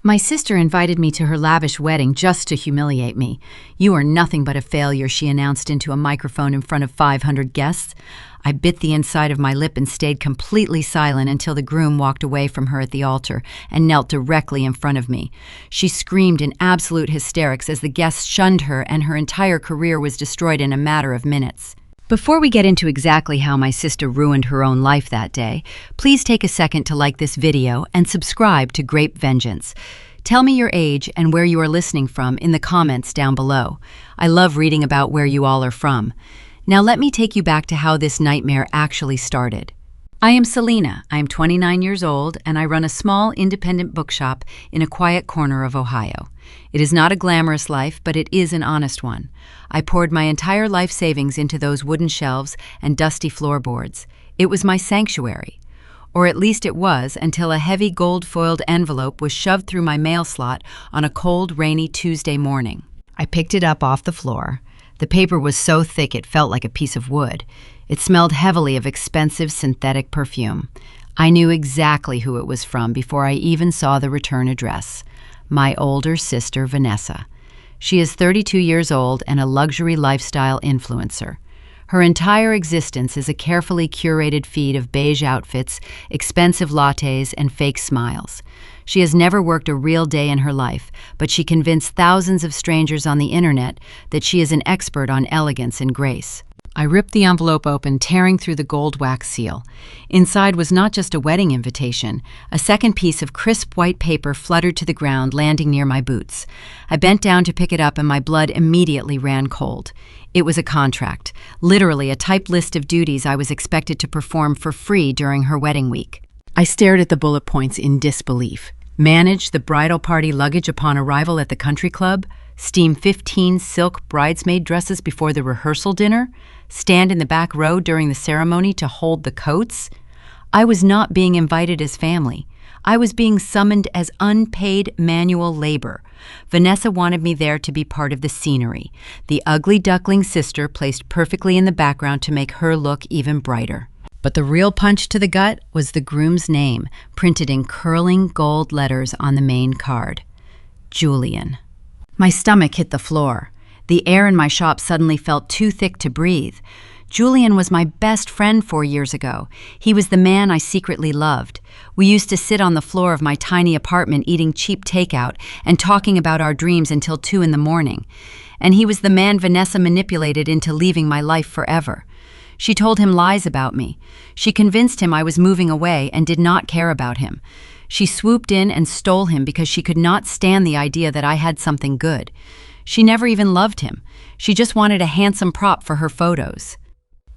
My sister invited me to her lavish wedding just to humiliate me. "You are nothing but a failure," she announced into a microphone in front of 500 guests. I bit the inside of my lip and stayed completely silent until the groom walked away from her at the altar and knelt directly in front of me. She screamed in absolute hysterics as the guests shunned her, and her entire career was destroyed in a matter of minutes. Before we get into exactly how my sister ruined her own life that day, please take a second to like this video and subscribe to Grape Vengeance. Tell me your age and where you are listening from in the comments down below. I love reading about where you all are from. Now let me take you back to how this nightmare actually started. I am Selena. I am 29 years old, and I run a small independent bookshop in a quiet corner of Ohio. It is not a glamorous life, but it is an honest one. I poured my entire life savings into those wooden shelves and dusty floorboards. It was my sanctuary. Or at least it was, until a heavy gold-foiled envelope was shoved through my mail slot on a cold, rainy Tuesday morning. I picked it up off the floor. The paper was so thick it felt like a piece of wood. It smelled heavily of expensive synthetic perfume. I knew exactly who it was from before I even saw the return address. My older sister, Vanessa. She is 32 years old and a luxury lifestyle influencer. Her entire existence is a carefully curated feed of beige outfits, expensive lattes, and fake smiles. She has never worked a real day in her life, but she convinced thousands of strangers on the internet that she is an expert on elegance and grace. I ripped the envelope open, tearing through the gold wax seal. Inside was not just a wedding invitation. A second piece of crisp white paper fluttered to the ground, landing near my boots. I bent down to pick it up, and my blood immediately ran cold. It was a contract, literally a typed list of duties I was expected to perform for free during her wedding week. I stared at the bullet points in disbelief. Manage the bridal party luggage upon arrival at the country club, steam 15 silk bridesmaid dresses before the rehearsal dinner, stand in the back row during the ceremony to hold the coats. I was not being invited as family. I was being summoned as unpaid manual labor. Vanessa wanted me there to be part of the scenery, the ugly duckling sister placed perfectly in the background to make her look even brighter. But the real punch to the gut was the groom's name, printed in curling gold letters on the main card. Julian. My stomach hit the floor. The air in my shop suddenly felt too thick to breathe. Julian was my best friend 4 years ago. He was the man I secretly loved. We used to sit on the floor of my tiny apartment eating cheap takeout and talking about our dreams until 2 in the morning. And he was the man Vanessa manipulated into leaving my life forever. She told him lies about me. She convinced him I was moving away and did not care about him. She swooped in and stole him because she could not stand the idea that I had something good. She never even loved him. She just wanted a handsome prop for her photos.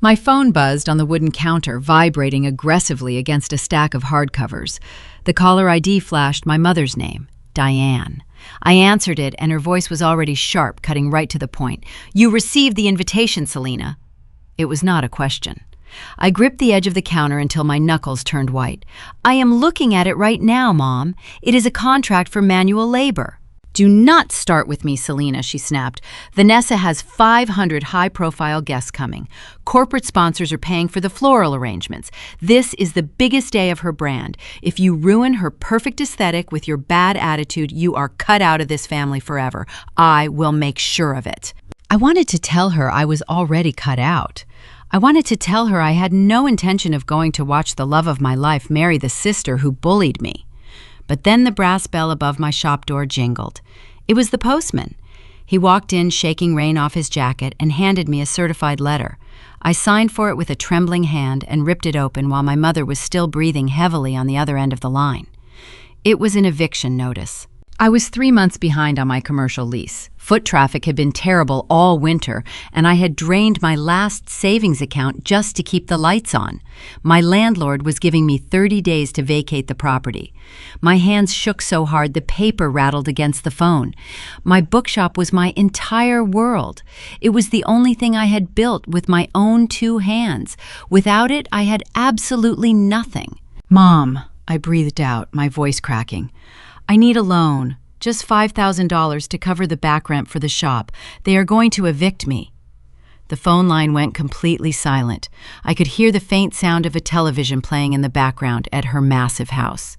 My phone buzzed on the wooden counter, vibrating aggressively against a stack of hardcovers. The caller ID flashed my mother's name, Diane. I answered it, and her voice was already sharp, cutting right to the point. "You received the invitation, Selena." It was not a question. I gripped the edge of the counter until my knuckles turned white. "I am looking at it right now, Mom. It is a contract for manual labor." "Do not start with me, Selena," she snapped. "Vanessa has 500 high-profile guests coming. Corporate sponsors are paying for the floral arrangements. This is the biggest day of her brand. If you ruin her perfect aesthetic with your bad attitude, you are cut out of this family forever. I will make sure of it." I wanted to tell her I was already cut out. I wanted to tell her I had no intention of going to watch the love of my life marry the sister who bullied me. But then the brass bell above my shop door jingled. It was the postman. He walked in, shaking rain off his jacket, and handed me a certified letter. I signed for it with a trembling hand and ripped it open while my mother was still breathing heavily on the other end of the line. It was an eviction notice. I was 3 months behind on my commercial lease. Foot traffic had been terrible all winter, and I had drained my last savings account just to keep the lights on. My landlord was giving me 30 days to vacate the property. My hands shook so hard the paper rattled against the phone. My bookshop was my entire world. It was the only thing I had built with my own 2 hands. Without it, I had absolutely nothing. "Mom," I breathed out, my voice cracking. "I need a loan. Just $5,000 to cover the back rent for the shop. They are going to evict me." The The phone line went completely silent. I could hear the faint sound of a television playing in the background at her massive house.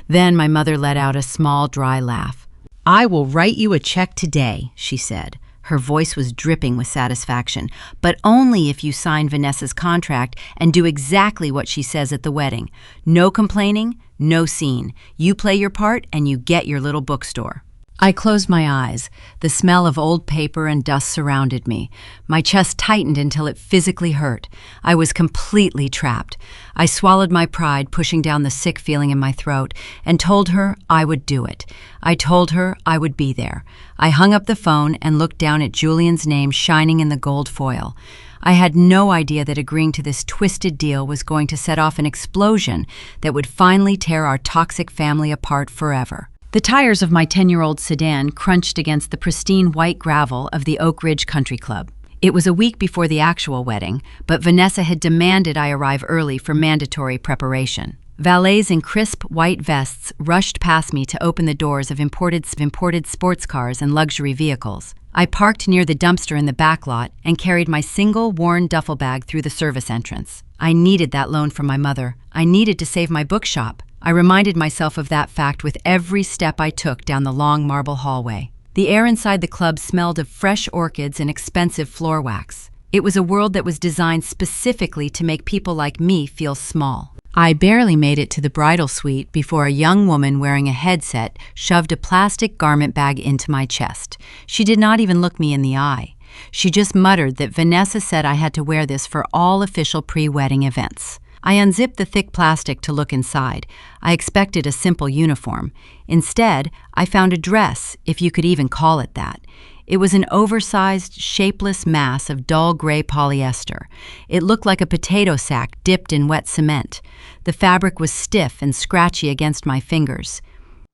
Then my mother let out a small, dry laugh. "I will write you a check today," she said. Her voice was dripping with satisfaction, "but only if you sign Vanessa's contract and do exactly what she says at the wedding. No complaining, no scene. You play your part and you get your little bookstore." I closed my eyes. The smell of old paper and dust surrounded me. My chest tightened until it physically hurt. I was completely trapped. I swallowed my pride, pushing down the sick feeling in my throat, and told her I would do it. I told her I would be there. I hung up the phone and looked down at Julian's name shining in the gold foil. I had no idea that agreeing to this twisted deal was going to set off an explosion that would finally tear our toxic family apart forever. The tires of my 10-year-old sedan crunched against the pristine white gravel of the Oak Ridge Country Club. It was a week before the actual wedding, but Vanessa had demanded I arrive early for mandatory preparation. Valets in crisp white vests rushed past me to open the doors of imported sports cars and luxury vehicles. I parked near the dumpster in the back lot and carried my single worn duffel bag through the service entrance. I needed that loan from my mother. I needed to save my bookshop. I reminded myself of that fact with every step I took down the long marble hallway. The air inside the club smelled of fresh orchids and expensive floor wax. It was a world that was designed specifically to make people like me feel small. I barely made it to the bridal suite before a young woman wearing a headset shoved a plastic garment bag into my chest. She did not even look me in the eye. She just muttered that Vanessa said I had to wear this for all official pre-wedding events. I unzipped the thick plastic to look inside. I expected a simple uniform. Instead, I found a dress, if you could even call it that. It was an oversized, shapeless mass of dull gray polyester. It looked like a potato sack dipped in wet cement. The fabric was stiff and scratchy against my fingers.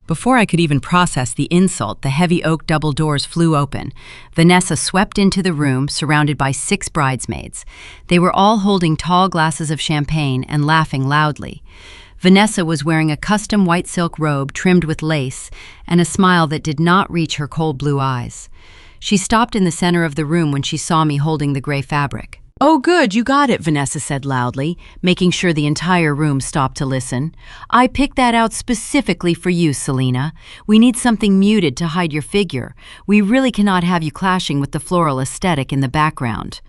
Before I could even process the insult, the heavy oak double doors flew open. Vanessa swept into the room, surrounded by 6 bridesmaids. They were all holding tall glasses of champagne and laughing loudly. Vanessa was wearing a custom white silk robe trimmed with lace and a smile that did not reach her cold blue eyes. She stopped in the center of the room when she saw me holding the gray fabric. "Oh good, you got it," Vanessa said loudly, making sure the entire room stopped to listen. "I picked that out specifically for you, Selena. We need something muted to hide your figure. We really cannot have you clashing with the floral aesthetic in the background."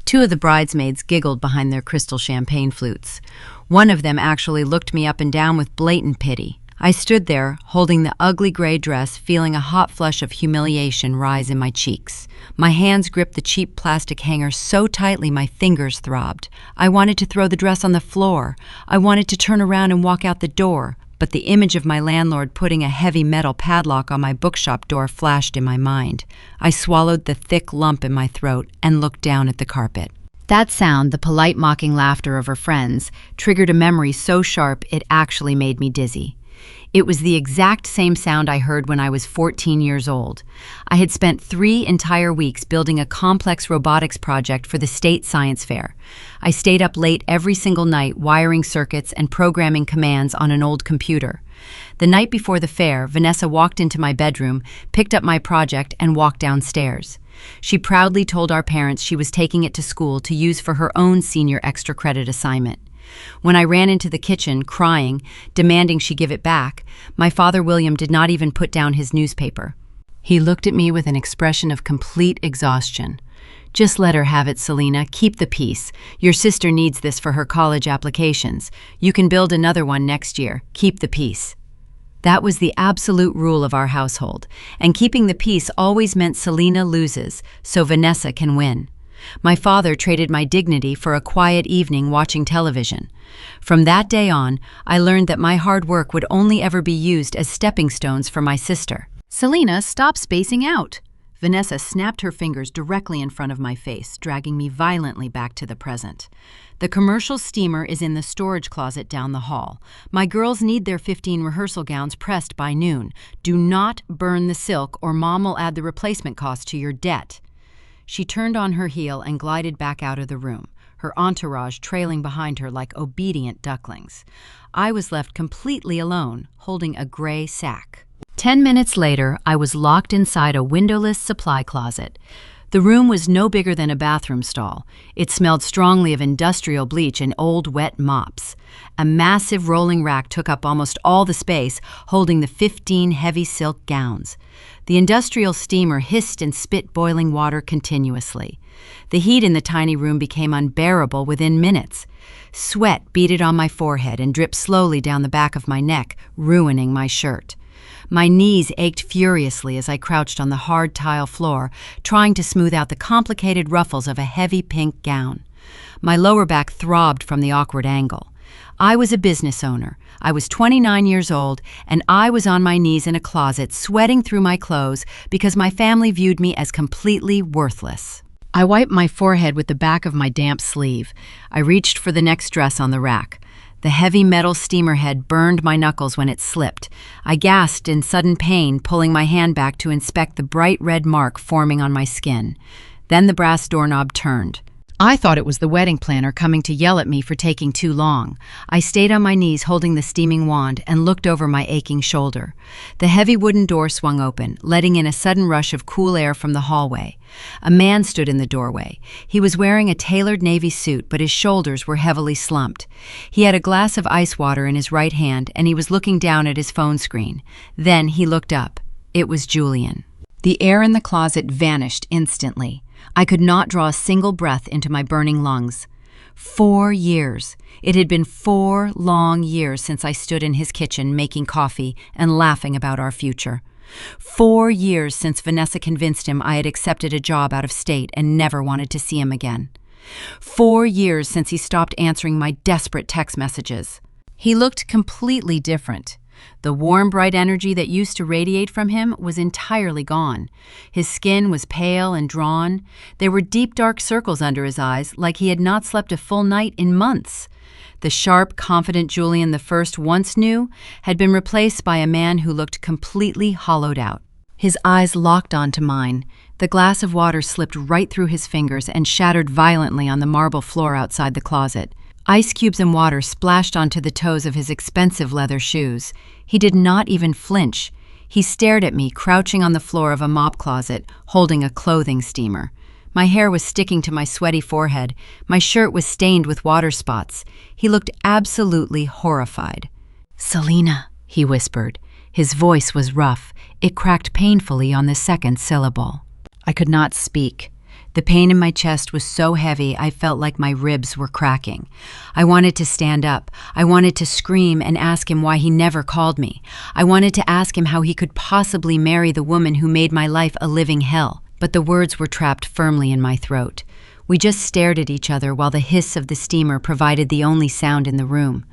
2 of the bridesmaids giggled behind their crystal champagne flutes. One of them actually looked me up and down with blatant pity. I stood there, holding the ugly gray dress, feeling a hot flush of humiliation rise in my cheeks. My hands gripped the cheap plastic hanger so tightly my fingers throbbed. I wanted to throw the dress on the floor. I wanted to turn around and walk out the door, but the image of my landlord putting a heavy metal padlock on my bookshop door flashed in my mind. I swallowed the thick lump in my throat and looked down at the carpet. That sound, the polite mocking laughter of her friends, triggered a memory so sharp it actually made me dizzy. It was the exact same sound I heard when I was 14 years old. I had spent 3 entire weeks building a complex robotics project for the state science fair. I stayed up late every single night wiring circuits and programming commands on an old computer. The night before the fair, Vanessa walked into my bedroom, picked up my project, and walked downstairs. She proudly told our parents she was taking it to school to use for her own senior extra credit assignment. When I ran into the kitchen, crying, demanding she give it back, my father William did not even put down his newspaper. He looked at me with an expression of complete exhaustion. "Just let her have it, Selena. Keep the peace. Your sister needs this for her college applications. You can build another one next year. Keep the peace." That was the absolute rule of our household, and keeping the peace always meant Selena loses, so Vanessa can win. My father traded my dignity for a quiet evening watching television. From that day on, I learned that my hard work would only ever be used as stepping stones for my sister. "Selena, stop spacing out." Vanessa snapped her fingers directly in front of my face, dragging me violently back to the present. "The commercial steamer is in the storage closet down the hall. My girls need their 15 rehearsal gowns pressed by noon. Do not burn the silk or Mom will add the replacement cost to your debt." She turned on her heel and glided back out of the room, her entourage trailing behind her like obedient ducklings. I was left completely alone, holding a gray sack. 10 minutes later, I was locked inside a windowless supply closet. The room was no bigger than a bathroom stall. It smelled strongly of industrial bleach and old wet mops. A massive rolling rack took up almost all the space, holding the 15 heavy silk gowns. The industrial steamer hissed and spit boiling water continuously. The heat in the tiny room became unbearable within minutes. Sweat beaded on my forehead and dripped slowly down the back of my neck, ruining my shirt. My knees ached furiously as I crouched on the hard tile floor, trying to smooth out the complicated ruffles of a heavy pink gown. My lower back throbbed from the awkward angle. I was a business owner. I was 29 years old, and I was on my knees in a closet, sweating through my clothes because my family viewed me as completely worthless. I wiped my forehead with the back of my damp sleeve. I reached for the next dress on the rack. The heavy metal steamer head burned my knuckles when it slipped. I gasped in sudden pain, pulling my hand back to inspect the bright red mark forming on my skin. Then the brass doorknob turned. I thought it was the wedding planner coming to yell at me for taking too long. I stayed on my knees holding the steaming wand and looked over my aching shoulder. The heavy wooden door swung open, letting in a sudden rush of cool air from the hallway. A man stood in the doorway. He was wearing a tailored navy suit, but his shoulders were heavily slumped. He had a glass of ice water in his right hand, and he was looking down at his phone screen. Then he looked up. It was Julian. The air in the closet vanished instantly. I could not draw a single breath into my burning lungs. 4 years. It had been 4 long years since I stood in his kitchen making coffee and laughing about our future. 4 years since Vanessa convinced him I had accepted a job out of state and never wanted to see him again. 4 years since he stopped answering my desperate text messages. He looked completely different. The warm, bright energy that used to radiate from him was entirely gone. His skin was pale and drawn. There were deep, dark circles under his eyes, like he had not slept a full night in months. The sharp, confident Julian the First once knew had been replaced by a man who looked completely hollowed out. His eyes locked onto mine. The glass of water slipped right through his fingers and shattered violently on the marble floor outside the closet. Ice cubes and water splashed onto the toes of his expensive leather shoes. He did not even flinch. He stared at me, crouching on the floor of a mop closet, holding a clothing steamer. My hair was sticking to my sweaty forehead. My shirt was stained with water spots. He looked absolutely horrified. "Selena," he whispered. His voice was rough. It cracked painfully on the second syllable. I could not speak. The pain in my chest was so heavy I felt like my ribs were cracking. I wanted to stand up. I wanted to scream and ask him why he never called me. I wanted to ask him how he could possibly marry the woman who made my life a living hell. But the words were trapped firmly in my throat. We just stared at each other while the hiss of the steamer provided the only sound in the room.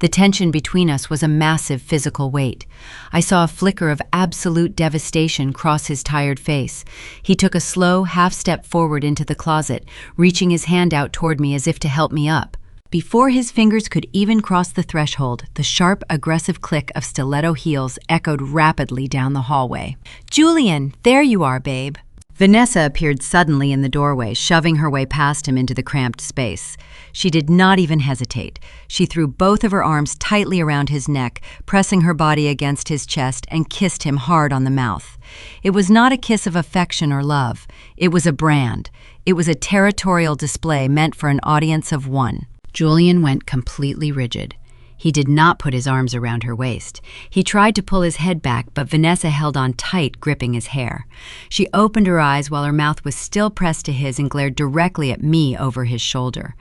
The tension between us was a massive physical weight. I saw a flicker of absolute devastation cross his tired face. He took a slow half-step forward into the closet, reaching his hand out toward me as if to help me up. Before his fingers could even cross the threshold, the sharp, aggressive click of stiletto heels echoed rapidly down the hallway. "Julian, there you are, babe." Vanessa appeared suddenly in the doorway, shoving her way past him into the cramped space. She did not even hesitate. She threw both of her arms tightly around his neck, pressing her body against his chest, and kissed him hard on the mouth. It was not a kiss of affection or love. It was a brand. It was a territorial display meant for an audience of one. Julian went completely rigid. He did not put his arms around her waist. He tried to pull his head back, but Vanessa held on tight, gripping his hair. She opened her eyes while her mouth was still pressed to his and glared directly at me over his shoulder.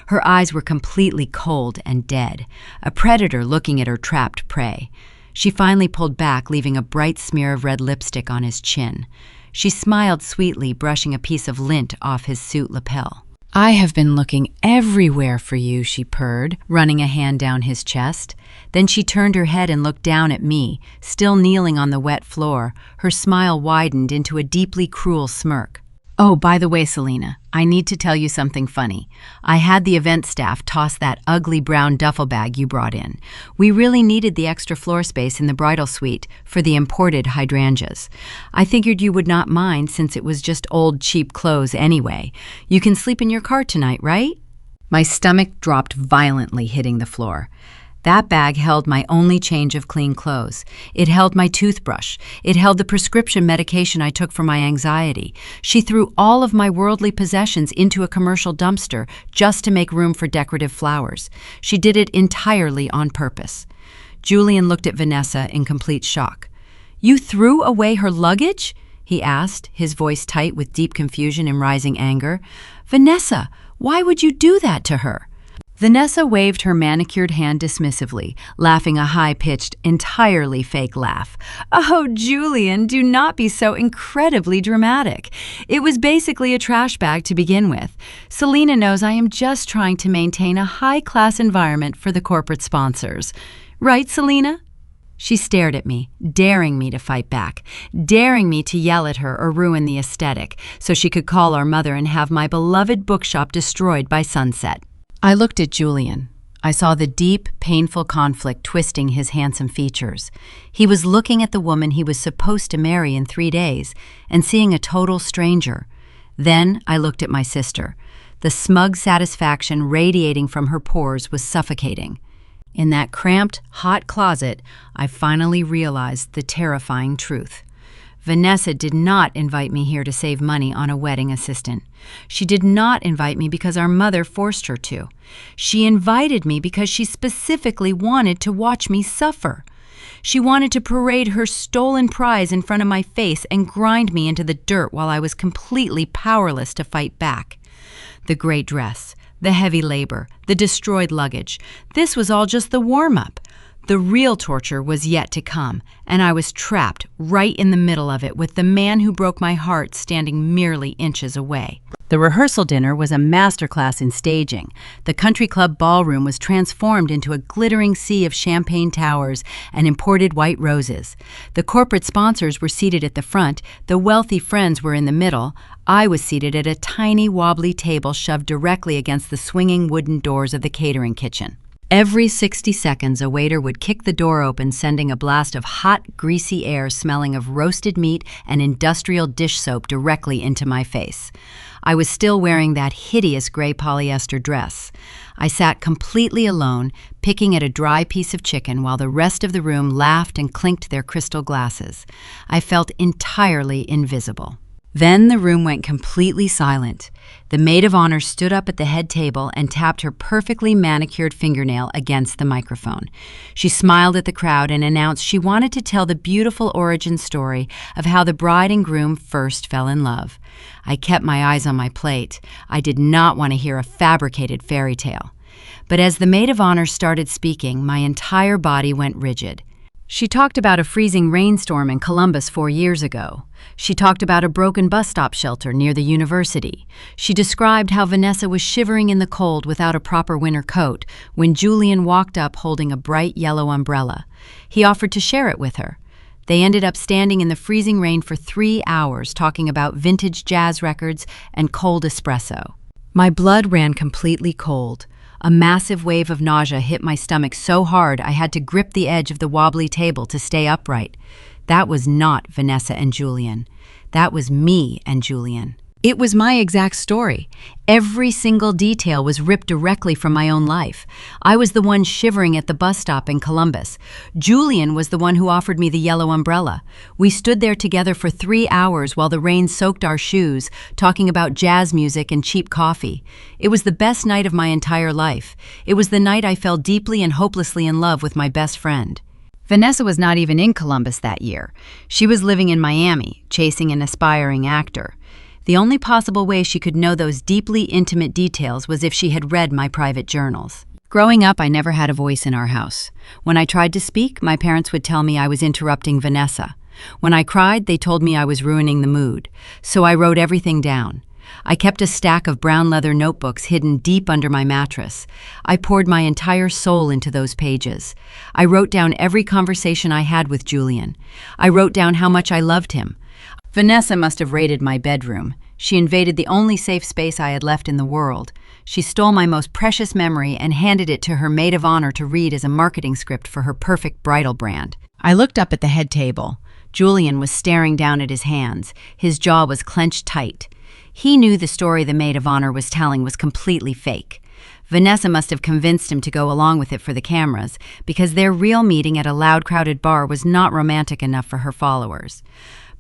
Her eyes were completely cold and dead, a predator looking at her trapped prey. She finally pulled back, leaving a bright smear of red lipstick on his chin. She smiled sweetly, brushing a piece of lint off his suit lapel. "I have been looking everywhere for you," she purred, running a hand down his chest. Then she turned her head and looked down at me, still kneeling on the wet floor. Her smile widened into a deeply cruel smirk. "Oh, by the way, Selena, I need to tell you something funny. I had the event staff toss that ugly brown duffel bag you brought in. We really needed the extra floor space in the bridal suite for the imported hydrangeas. I figured you would not mind since it was just old, cheap clothes anyway. You can sleep in your car tonight, right?" My stomach dropped violently, hitting the floor. That bag held my only change of clean clothes. It held my toothbrush. It held the prescription medication I took for my anxiety. She threw all of my worldly possessions into a commercial dumpster just to make room for decorative flowers. She did it entirely on purpose. Julian looked at Vanessa in complete shock. "You threw away her luggage?" he asked, his voice tight with deep confusion and rising anger. "Vanessa, why would you do that to her?" Vanessa waved her manicured hand dismissively, laughing a high-pitched, entirely fake laugh. "Oh, Julian, do not be so incredibly dramatic. It was basically a trash bag to begin with. Selena knows I am just trying to maintain a high-class environment for the corporate sponsors. Right, Selena?" She stared at me, daring me to fight back, daring me to yell at her or ruin the aesthetic, so she could call our mother and have my beloved bookshop destroyed by sunset. I looked at Julian. I saw the deep, painful conflict twisting his handsome features. He was looking at the woman he was supposed to marry in 3 days and seeing a total stranger. Then I looked at my sister. The smug satisfaction radiating from her pores was suffocating. In that cramped, hot closet, I finally realized the terrifying truth. Vanessa did not invite me here to save money on a wedding assistant. She did not invite me because our mother forced her to. She invited me because she specifically wanted to watch me suffer. She wanted to parade her stolen prize in front of my face and grind me into the dirt while I was completely powerless to fight back. The gray dress, the heavy labor, the destroyed luggage. This was all just the warm-up. The real torture was yet to come, and I was trapped right in the middle of it with the man who broke my heart standing merely inches away. The rehearsal dinner was a masterclass in staging. The country club ballroom was transformed into a glittering sea of champagne towers and imported white roses. The corporate sponsors were seated at the front, the wealthy friends were in the middle. I was seated at a tiny wobbly table shoved directly against the swinging wooden doors of the catering kitchen. Every 60 seconds, a waiter would kick the door open, sending a blast of hot, greasy air smelling of roasted meat and industrial dish soap directly into my face. I was still wearing that hideous gray polyester dress. I sat completely alone, picking at a dry piece of chicken while the rest of the room laughed and clinked their crystal glasses. I felt entirely invisible. Then the room went completely silent. The maid of honor stood up at the head table and tapped her perfectly manicured fingernail against the microphone. She smiled at the crowd and announced she wanted to tell the beautiful origin story of how the bride and groom first fell in love. I kept my eyes on my plate. I did not want to hear a fabricated fairy tale. But as the maid of honor started speaking, my entire body went rigid. She talked about a freezing rainstorm in Columbus 4 years ago. She talked about a broken bus stop shelter near the university. She described how Vanessa was shivering in the cold without a proper winter coat when Julian walked up holding a bright yellow umbrella. He offered to share it with her. They ended up standing in the freezing rain for 3 hours talking about vintage jazz records and cold espresso. My blood ran completely cold. A massive wave of nausea hit my stomach so hard I had to grip the edge of the wobbly table to stay upright. That was not Vanessa and Julian. That was me and Julian. It was my exact story. Every single detail was ripped directly from my own life. I was the one shivering at the bus stop in Columbus. Julian was the one who offered me the yellow umbrella. We stood there together for 3 hours while the rain soaked our shoes, talking about jazz music and cheap coffee. It was the best night of my entire life. It was the night I fell deeply and hopelessly in love with my best friend. Vanessa was not even in Columbus that year. She was living in Miami, chasing an aspiring actor. The only possible way she could know those deeply intimate details was if she had read my private journals. Growing up, I never had a voice in our house. When I tried to speak, my parents would tell me I was interrupting Vanessa. When I cried, they told me I was ruining the mood. So I wrote everything down. I kept a stack of brown leather notebooks hidden deep under my mattress. I poured my entire soul into those pages. I wrote down every conversation I had with Julian. I wrote down how much I loved him. Vanessa must have raided my bedroom. She invaded the only safe space I had left in the world. She stole my most precious memory and handed it to her maid of honor to read as a marketing script for her perfect bridal brand. I looked up at the head table. Julian was staring down at his hands. His jaw was clenched tight. He knew the story the maid of honor was telling was completely fake. Vanessa must have convinced him to go along with it for the cameras, because their real meeting at a loud, crowded bar was not romantic enough for her followers.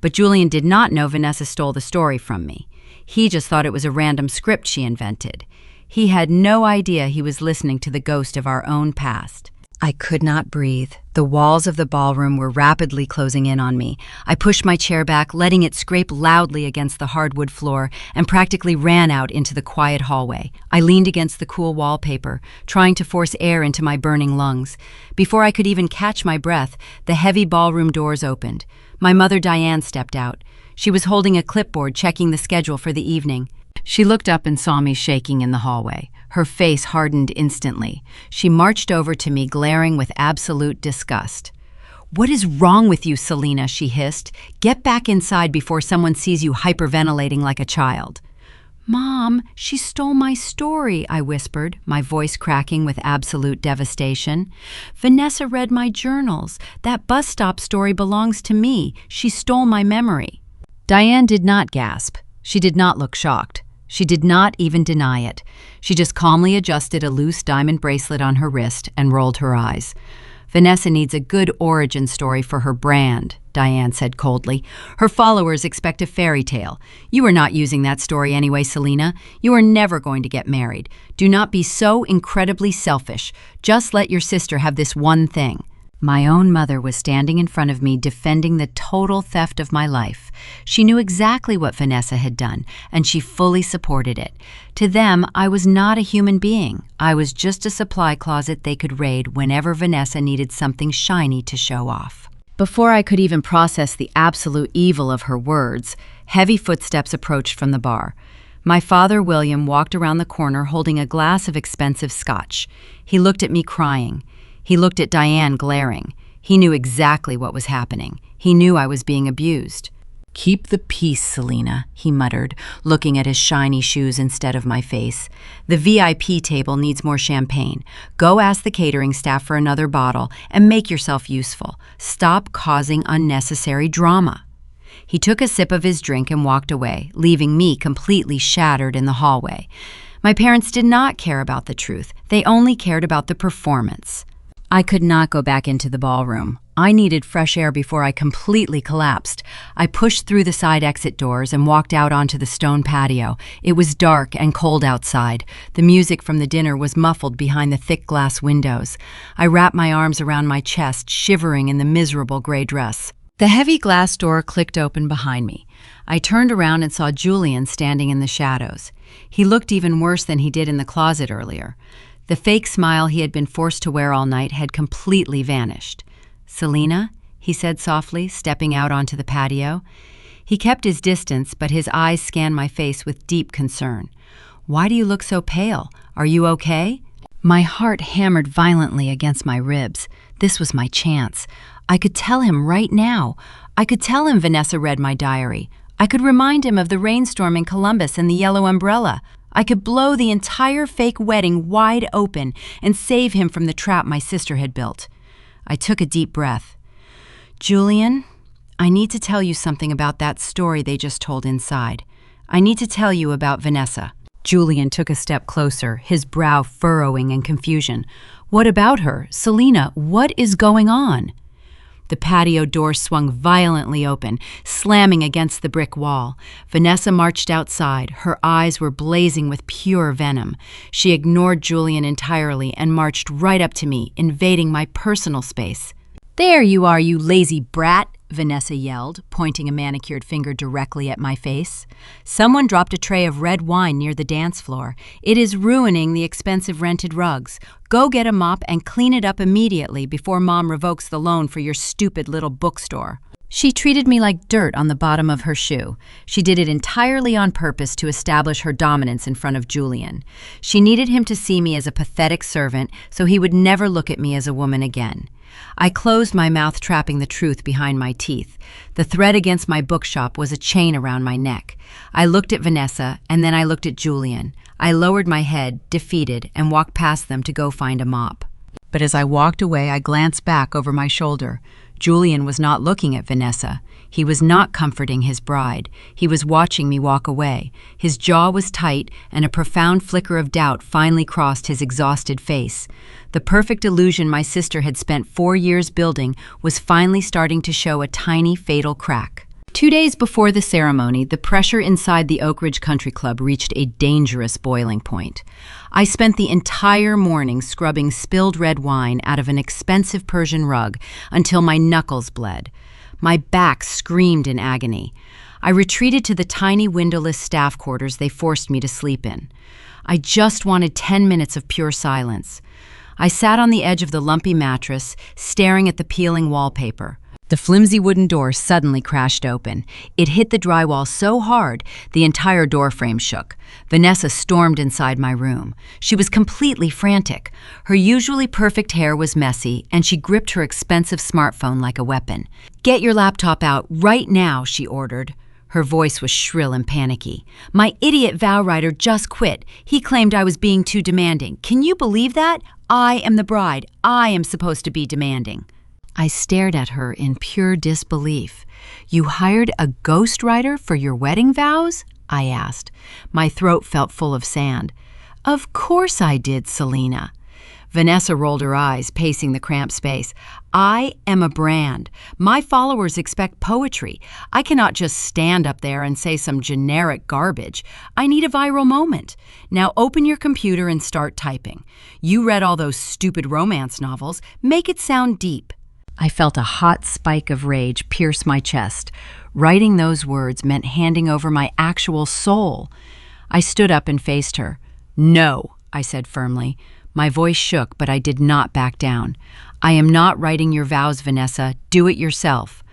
But Julian did not know Vanessa stole the story from me. He just thought it was a random script she invented. He had no idea he was listening to the ghost of our own past. I could not breathe. The walls of the ballroom were rapidly closing in on me. I pushed my chair back, letting it scrape loudly against the hardwood floor, and practically ran out into the quiet hallway. I leaned against the cool wallpaper, trying to force air into my burning lungs. Before I could even catch my breath, the heavy ballroom doors opened. My mother Diane stepped out. She was holding a clipboard, checking the schedule for the evening. She looked up and saw me shaking in the hallway. Her face hardened instantly. She marched over to me, glaring with absolute disgust. "What is wrong with you, Selena?" she hissed. "Get back inside before someone sees you hyperventilating like a child." "Mom, she stole my story," I whispered, my voice cracking with absolute devastation. "Vanessa read my journals. That bus stop story belongs to me. She stole my memory." Diane did not gasp. She did not look shocked. She did not even deny it. She just calmly adjusted a loose diamond bracelet on her wrist and rolled her eyes. "Vanessa needs a good origin story for her brand," Diane said coldly. "Her followers expect a fairy tale. You are not using that story anyway, Selena. You are never going to get married. Do not be so incredibly selfish. Just let your sister have this one thing." My own mother was standing in front of me, defending the total theft of my life. She knew exactly what Vanessa had done, and she fully supported it. To them, I was not a human being. I was just a supply closet they could raid whenever Vanessa needed something shiny to show off. Before I could even process the absolute evil of her words, heavy footsteps approached from the bar. My father, William, walked around the corner holding a glass of expensive scotch. He looked at me crying. He looked at Diane glaring. He knew exactly what was happening. He knew I was being abused. "Keep the peace, Selena," he muttered, looking at his shiny shoes instead of my face. "The VIP table needs more champagne. Go ask the catering staff for another bottle and make yourself useful. Stop causing unnecessary drama." He took a sip of his drink and walked away, leaving me completely shattered in the hallway. My parents did not care about the truth. They only cared about the performance. I could not go back into the ballroom. I needed fresh air before I completely collapsed. I pushed through the side exit doors and walked out onto the stone patio. It was dark and cold outside. The music from the dinner was muffled behind the thick glass windows. I wrapped my arms around my chest, shivering in the miserable gray dress. The heavy glass door clicked open behind me. I turned around and saw Julian standing in the shadows. He looked even worse than he did in the closet earlier. The fake smile he had been forced to wear all night had completely vanished. "Selena?" he said softly, stepping out onto the patio. He kept his distance, but his eyes scanned my face with deep concern. "Why do you look so pale? Are you okay?" My heart hammered violently against my ribs. This was my chance. I could tell him right now. I could tell him Vanessa read my diary. I could remind him of the rainstorm in Columbus and the yellow umbrella. I could blow the entire fake wedding wide open and save him from the trap my sister had built. I took a deep breath. "Julian, I need to tell you something about that story they just told inside. I need to tell you about Vanessa." Julian took a step closer, his brow furrowing in confusion. "What about her? Selena, what is going on?" The patio door swung violently open, slamming against the brick wall. Vanessa marched outside. Her eyes were blazing with pure venom. She ignored Julian entirely and marched right up to me, invading my personal space. "There you are, you lazy brat," Vanessa yelled, pointing a manicured finger directly at my face. "Someone dropped a tray of red wine near the dance floor. It is ruining the expensive rented rugs. Go get a mop and clean it up immediately before Mom revokes the loan for your stupid little bookstore." She treated me like dirt on the bottom of her shoe. She did it entirely on purpose to establish her dominance in front of Julian. She needed him to see me as a pathetic servant so he would never look at me as a woman again. I closed my mouth, trapping the truth behind my teeth. The thread against my bookshop was a chain around my neck. I looked at Vanessa, and then I looked at Julian. I lowered my head, defeated, and walked past them to go find a mop. But as I walked away, I glanced back over my shoulder. Julian was not looking at Vanessa. He was not comforting his bride. He was watching me walk away. His jaw was tight, and a profound flicker of doubt finally crossed his exhausted face. The perfect illusion my sister had spent 4 years building was finally starting to show a tiny, fatal crack. 2 days before the ceremony, the pressure inside the Oak Ridge Country Club reached a dangerous boiling point. I spent the entire morning scrubbing spilled red wine out of an expensive Persian rug until my knuckles bled. My back screamed in agony. I retreated to the tiny windowless staff quarters they forced me to sleep in. I just wanted 10 minutes of pure silence. I sat on the edge of the lumpy mattress, staring at the peeling wallpaper. The flimsy wooden door suddenly crashed open. It hit the drywall so hard, the entire door frame shook. Vanessa stormed inside my room. She was completely frantic. Her usually perfect hair was messy, and she gripped her expensive smartphone like a weapon. "Get your laptop out right now," she ordered. Her voice was shrill and panicky. "My idiot vow writer just quit. He claimed I was being too demanding. Can you believe that? I am the bride. I am supposed to be demanding." I stared at her in pure disbelief. "You hired a ghostwriter for your wedding vows?" I asked. My throat felt full of sand. "Of course I did, Selena." Vanessa rolled her eyes, pacing the cramped space. "I am a brand. My followers expect poetry. I cannot just stand up there and say some generic garbage. I need a viral moment. Now open your computer and start typing. You read all those stupid romance novels. Make it sound deep." I felt a hot spike of rage pierce my chest. Writing those words meant handing over my actual soul. I stood up and faced her. "No," I said firmly. My voice shook, but I did not back down. "I am not writing your vows, Vanessa. Do it yourself."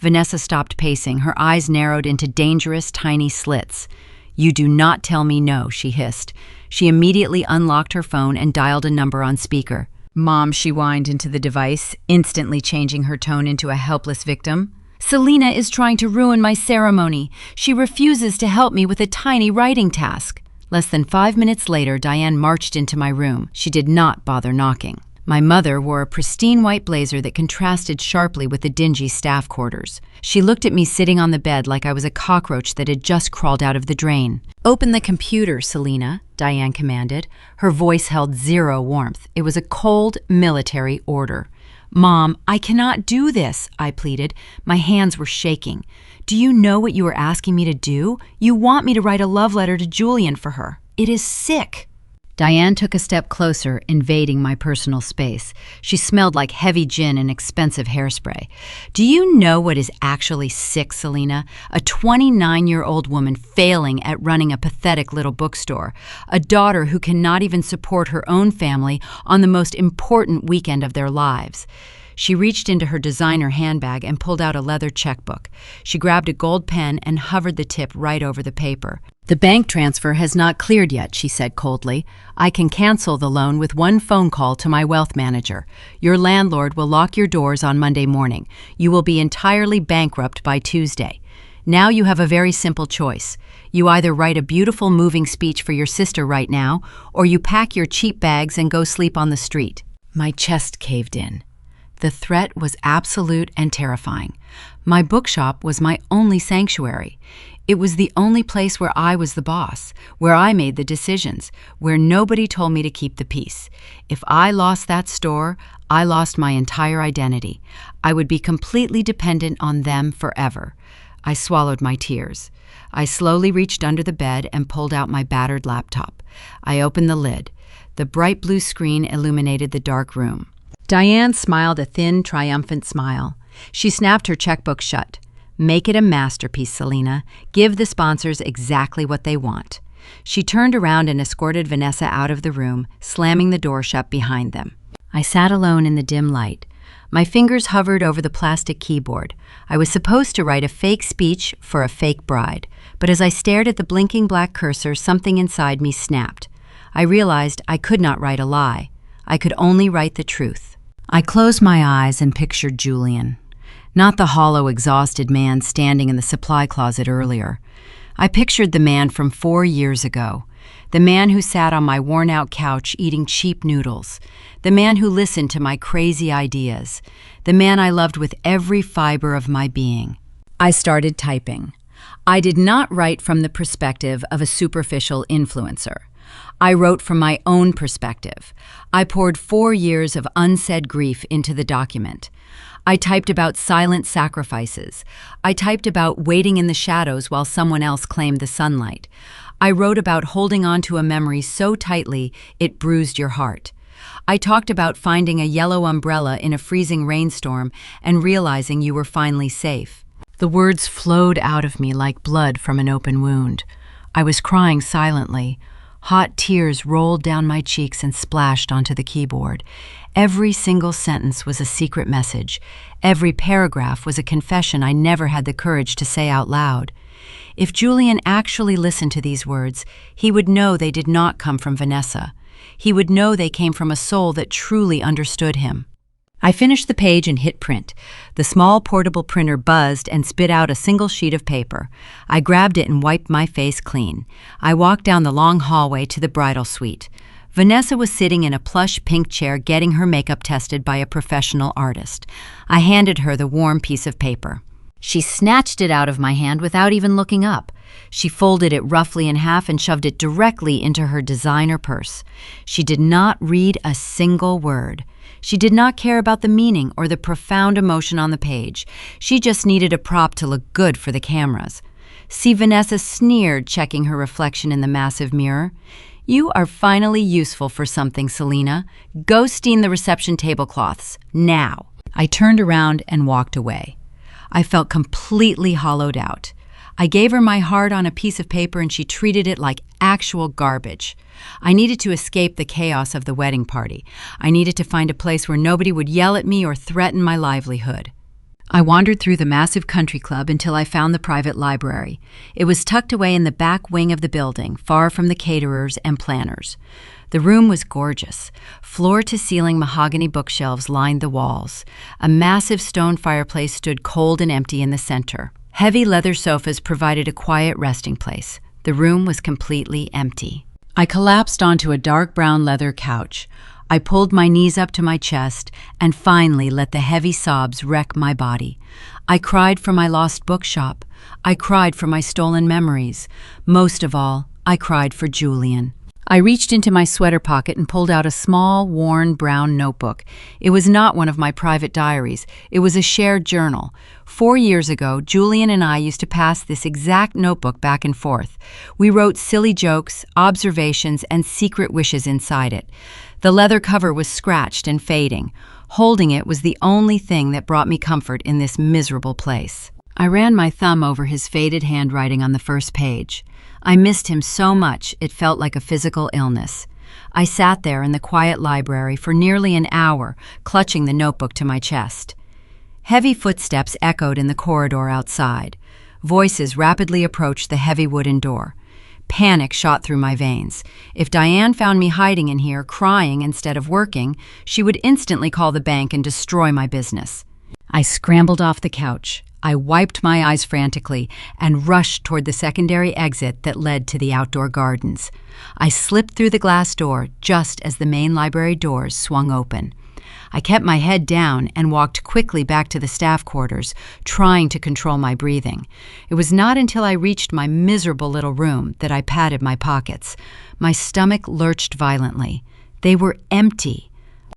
Vanessa stopped pacing. Her eyes narrowed into dangerous, tiny slits. "You do not tell me no," she hissed. She immediately unlocked her phone and dialed a number on speaker. "Mom," she whined into the device, instantly changing her tone into a helpless victim. "Selena is trying to ruin my ceremony. She refuses to help me with a tiny writing task." Less than 5 minutes later, Diane marched into my room. She did not bother knocking. My mother wore a pristine white blazer that contrasted sharply with the dingy staff quarters. She looked at me sitting on the bed like I was a cockroach that had just crawled out of the drain. "Open the computer, Selena," Diane commanded. Her voice held zero warmth. It was a cold, military order. "Mom, I cannot do this," I pleaded. My hands were shaking. "Do you know what you are asking me to do? You want me to write a love letter to Julian for her. It is sick." Diane took a step closer, invading my personal space. She smelled like heavy gin and expensive hairspray. "Do you know what is actually sick, Selena? A 29-year-old woman failing at running a pathetic little bookstore. A daughter who cannot even support her own family on the most important weekend of their lives." She reached into her designer handbag and pulled out a leather checkbook. She grabbed a gold pen and hovered the tip right over the paper. "The bank transfer has not cleared yet," she said coldly. "I can cancel the loan with one phone call to my wealth manager. Your landlord will lock your doors on Monday morning. You will be entirely bankrupt by Tuesday. Now you have a very simple choice. You either write a beautiful, moving speech for your sister right now, or you pack your cheap bags and go sleep on the street." My chest caved in. The threat was absolute and terrifying. My bookshop was my only sanctuary. It was the only place where I was the boss, where I made the decisions, where nobody told me to keep the peace. If I lost that store, I lost my entire identity. I would be completely dependent on them forever. I swallowed my tears. I slowly reached under the bed and pulled out my battered laptop. I opened the lid. The bright blue screen illuminated the dark room. Diane smiled a thin, triumphant smile. She snapped her checkbook shut. "Make it a masterpiece, Selena. Give the sponsors exactly what they want." She turned around and escorted Vanessa out of the room, slamming the door shut behind them. I sat alone in the dim light. My fingers hovered over the plastic keyboard. I was supposed to write a fake speech for a fake bride, but as I stared at the blinking black cursor, something inside me snapped. I realized I could not write a lie. I could only write the truth. I closed my eyes and pictured Julian, not the hollow, exhausted man standing in the supply closet earlier. I pictured the man from 4 years ago, The man who sat on my worn-out couch eating cheap noodles. The man who listened to my crazy ideas. The man I loved with every fiber of my being. I started typing. I did not write from the perspective of a superficial influencer. I wrote from my own perspective. I poured 4 years of unsaid grief into the document. I typed about silent sacrifices. I typed about waiting in the shadows while someone else claimed the sunlight. I wrote about holding on to a memory so tightly it bruised your heart. I talked about finding a yellow umbrella in a freezing rainstorm and realizing you were finally safe. The words flowed out of me like blood from an open wound. I was crying silently. Hot tears rolled down my cheeks and splashed onto the keyboard. Every single sentence was a secret message. Every paragraph was a confession I never had the courage to say out loud. If Julian actually listened to these words, he would know they did not come from Vanessa. He would know they came from a soul that truly understood him. I finished the page and hit print. The small portable printer buzzed and spit out a single sheet of paper. I grabbed it and wiped my face clean. I walked down the long hallway to the bridal suite. Vanessa was sitting in a plush pink chair getting her makeup tested by a professional artist. I handed her the warm piece of paper. She snatched it out of my hand without even looking up. She folded it roughly in half and shoved it directly into her designer purse. She did not read a single word. She did not care about the meaning or the profound emotion on the page. She just needed a prop to look good for the cameras. See, Vanessa sneered, checking her reflection in the massive mirror. "You are finally useful for something, Selena. Go steam the reception tablecloths, now." I turned around and walked away. I felt completely hollowed out. I gave her my heart on a piece of paper and she treated it like actual garbage. I needed to escape the chaos of the wedding party. I needed to find a place where nobody would yell at me or threaten my livelihood. I wandered through the massive country club until I found the private library. It was tucked away in the back wing of the building, far from the caterers and planners. The room was gorgeous. Floor-to-ceiling mahogany bookshelves lined the walls. A massive stone fireplace stood cold and empty in the center. Heavy leather sofas provided a quiet resting place. The room was completely empty. I collapsed onto a dark brown leather couch. I pulled my knees up to my chest and finally let the heavy sobs wreck my body. I cried for my lost bookshop. I cried for my stolen memories. Most of all, I cried for Julian. I reached into my sweater pocket and pulled out a small, worn brown notebook. It was not one of my private diaries. It was a shared journal. 4 years ago, Julian and I used to pass this exact notebook back and forth. We wrote silly jokes, observations, and secret wishes inside it. The leather cover was scratched and fading. Holding it was the only thing that brought me comfort in this miserable place. I ran my thumb over his faded handwriting on the first page. I missed him so much it felt like a physical illness. I sat there in the quiet library for nearly an hour, clutching the notebook to my chest. Heavy footsteps echoed in the corridor outside. Voices rapidly approached the heavy wooden door. Panic shot through my veins. If Diane found me hiding in here, crying instead of working, she would instantly call the bank and destroy my business. I scrambled off the couch. I wiped my eyes frantically and rushed toward the secondary exit that led to the outdoor gardens. I slipped through the glass door just as the main library doors swung open. I kept my head down and walked quickly back to the staff quarters, trying to control my breathing. It was not until I reached my miserable little room that I patted my pockets. My stomach lurched violently. They were empty.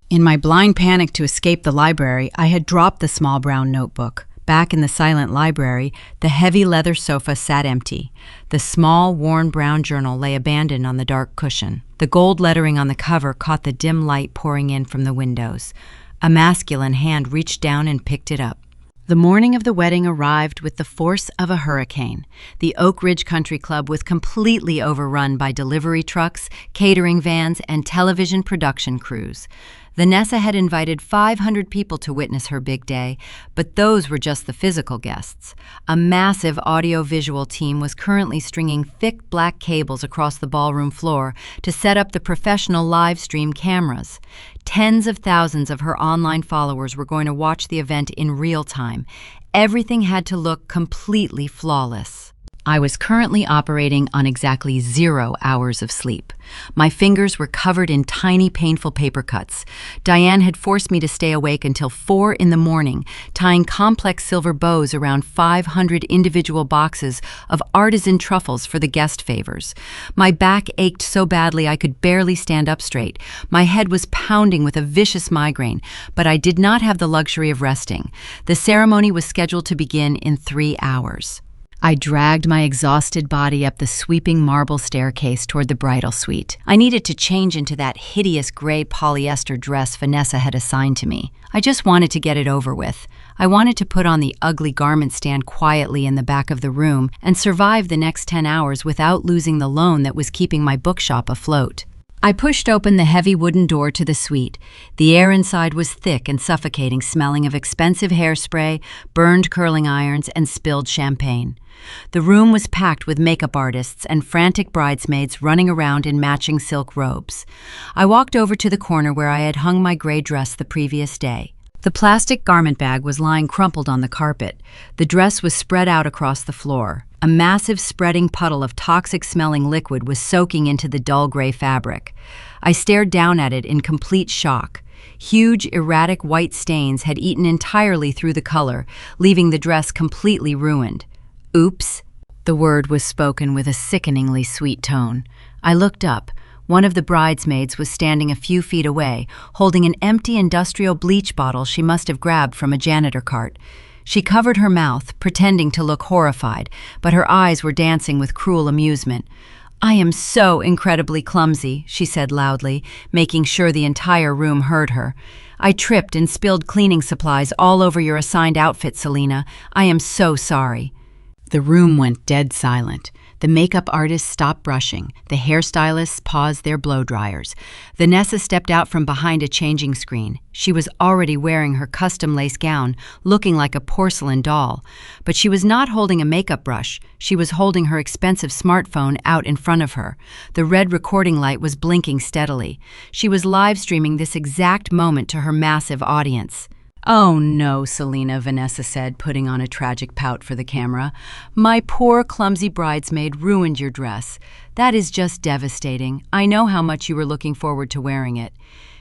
In my blind panic to escape the library, I had dropped the small brown notebook. Back in the silent library, the heavy leather sofa sat empty. The small, worn brown journal lay abandoned on the dark cushion. The gold lettering on the cover caught the dim light pouring in from the windows. A masculine hand reached down and picked it up. The morning of the wedding arrived with the force of a hurricane. The Oak Ridge Country Club was completely overrun by delivery trucks, catering vans, and television production crews. Vanessa had invited 500 people to witness her big day, but those were just the physical guests. A massive audio-visual team was currently stringing thick black cables across the ballroom floor to set up the professional live stream cameras. Tens of thousands of her online followers were going to watch the event in real time. Everything had to look completely flawless. I was currently operating on exactly 0 hours of sleep. My fingers were covered in tiny, painful paper cuts. Diane had forced me to stay awake until 4 in the morning, tying complex silver bows around 500 individual boxes of artisan truffles for the guest favors. My back ached so badly I could barely stand up straight. My head was pounding with a vicious migraine, but I did not have the luxury of resting. The ceremony was scheduled to begin in 3 hours. I dragged my exhausted body up the sweeping marble staircase toward the bridal suite. I needed to change into that hideous gray polyester dress Vanessa had assigned to me. I just wanted to get it over with. I wanted to put on the ugly garment stand quietly in the back of the room and survive the next 10 hours without losing the loan that was keeping my bookshop afloat. I pushed open the heavy wooden door to the suite. The air inside was thick and suffocating, smelling of expensive hairspray, burned curling irons, and spilled champagne. The room was packed with makeup artists and frantic bridesmaids running around in matching silk robes. I walked over to the corner where I had hung my gray dress the previous day. The plastic garment bag was lying crumpled on the carpet. The dress was spread out across the floor. A massive spreading puddle of toxic-smelling liquid was soaking into the dull gray fabric. I stared down at it in complete shock. Huge, erratic white stains had eaten entirely through the color, leaving the dress completely ruined. Oops. The word was spoken with a sickeningly sweet tone. I looked up. One of the bridesmaids was standing a few feet away, holding an empty industrial bleach bottle she must have grabbed from a janitor cart. She covered her mouth, pretending to look horrified, but her eyes were dancing with cruel amusement. "I am so incredibly clumsy," she said loudly, making sure the entire room heard her. "I tripped and spilled cleaning supplies all over your assigned outfit, Selena. I am so sorry." The room went dead silent. The makeup artists stopped brushing. The hairstylists paused their blow dryers. Vanessa stepped out from behind a changing screen. She was already wearing her custom lace gown, looking like a porcelain doll. But she was not holding a makeup brush. She was holding her expensive smartphone out in front of her. The red recording light was blinking steadily. She was live streaming this exact moment to her massive audience. "Oh no, Selena," Vanessa said, putting on a tragic pout for the camera. "My poor, clumsy bridesmaid ruined your dress. That is just devastating. I know how much you were looking forward to wearing it."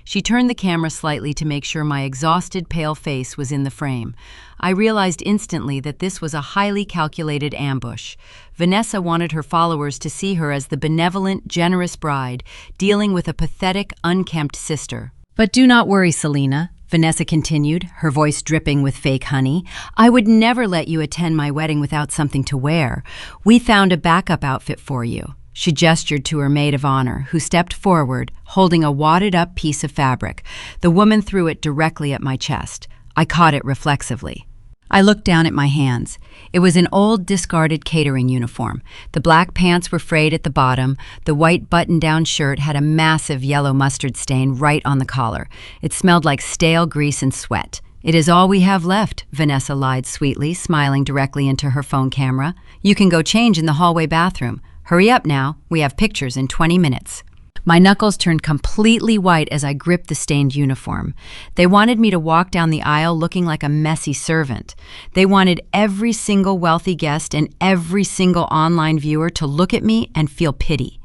She turned the camera slightly to make sure my exhausted, pale face was in the frame. I realized instantly that this was a highly calculated ambush. Vanessa wanted her followers to see her as the benevolent, generous bride, dealing with a pathetic, unkempt sister. "But do not worry, Selena," Vanessa continued, her voice dripping with fake honey. "I would never let you attend my wedding without something to wear. We found a backup outfit for you." She gestured to her maid of honor, who stepped forward, holding a wadded-up piece of fabric. The woman threw it directly at my chest. I caught it reflexively. I looked down at my hands. It was an old, discarded catering uniform. The black pants were frayed at the bottom. The white button-down shirt had a massive yellow mustard stain right on the collar. It smelled like stale grease and sweat. "It is all we have left," Vanessa lied sweetly, smiling directly into her phone camera. "You can go change in the hallway bathroom. Hurry up now. We have pictures in 20 minutes. My knuckles turned completely white as I gripped the stained uniform. They wanted me to walk down the aisle looking like a messy servant. They wanted every single wealthy guest and every single online viewer to look at me and feel pity.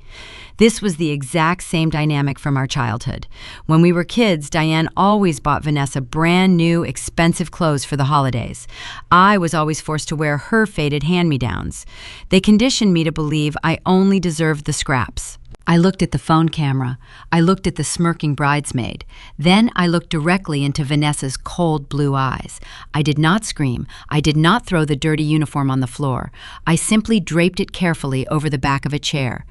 This was the exact same dynamic from our childhood. When we were kids, Diane always bought Vanessa brand new, expensive clothes for the holidays. I was always forced to wear her faded hand-me-downs. They conditioned me to believe I only deserved the scraps. I looked at the phone camera. I looked at the smirking bridesmaid. Then I looked directly into Vanessa's cold blue eyes. I did not scream. I did not throw the dirty uniform on the floor. I simply draped it carefully over the back of a chair.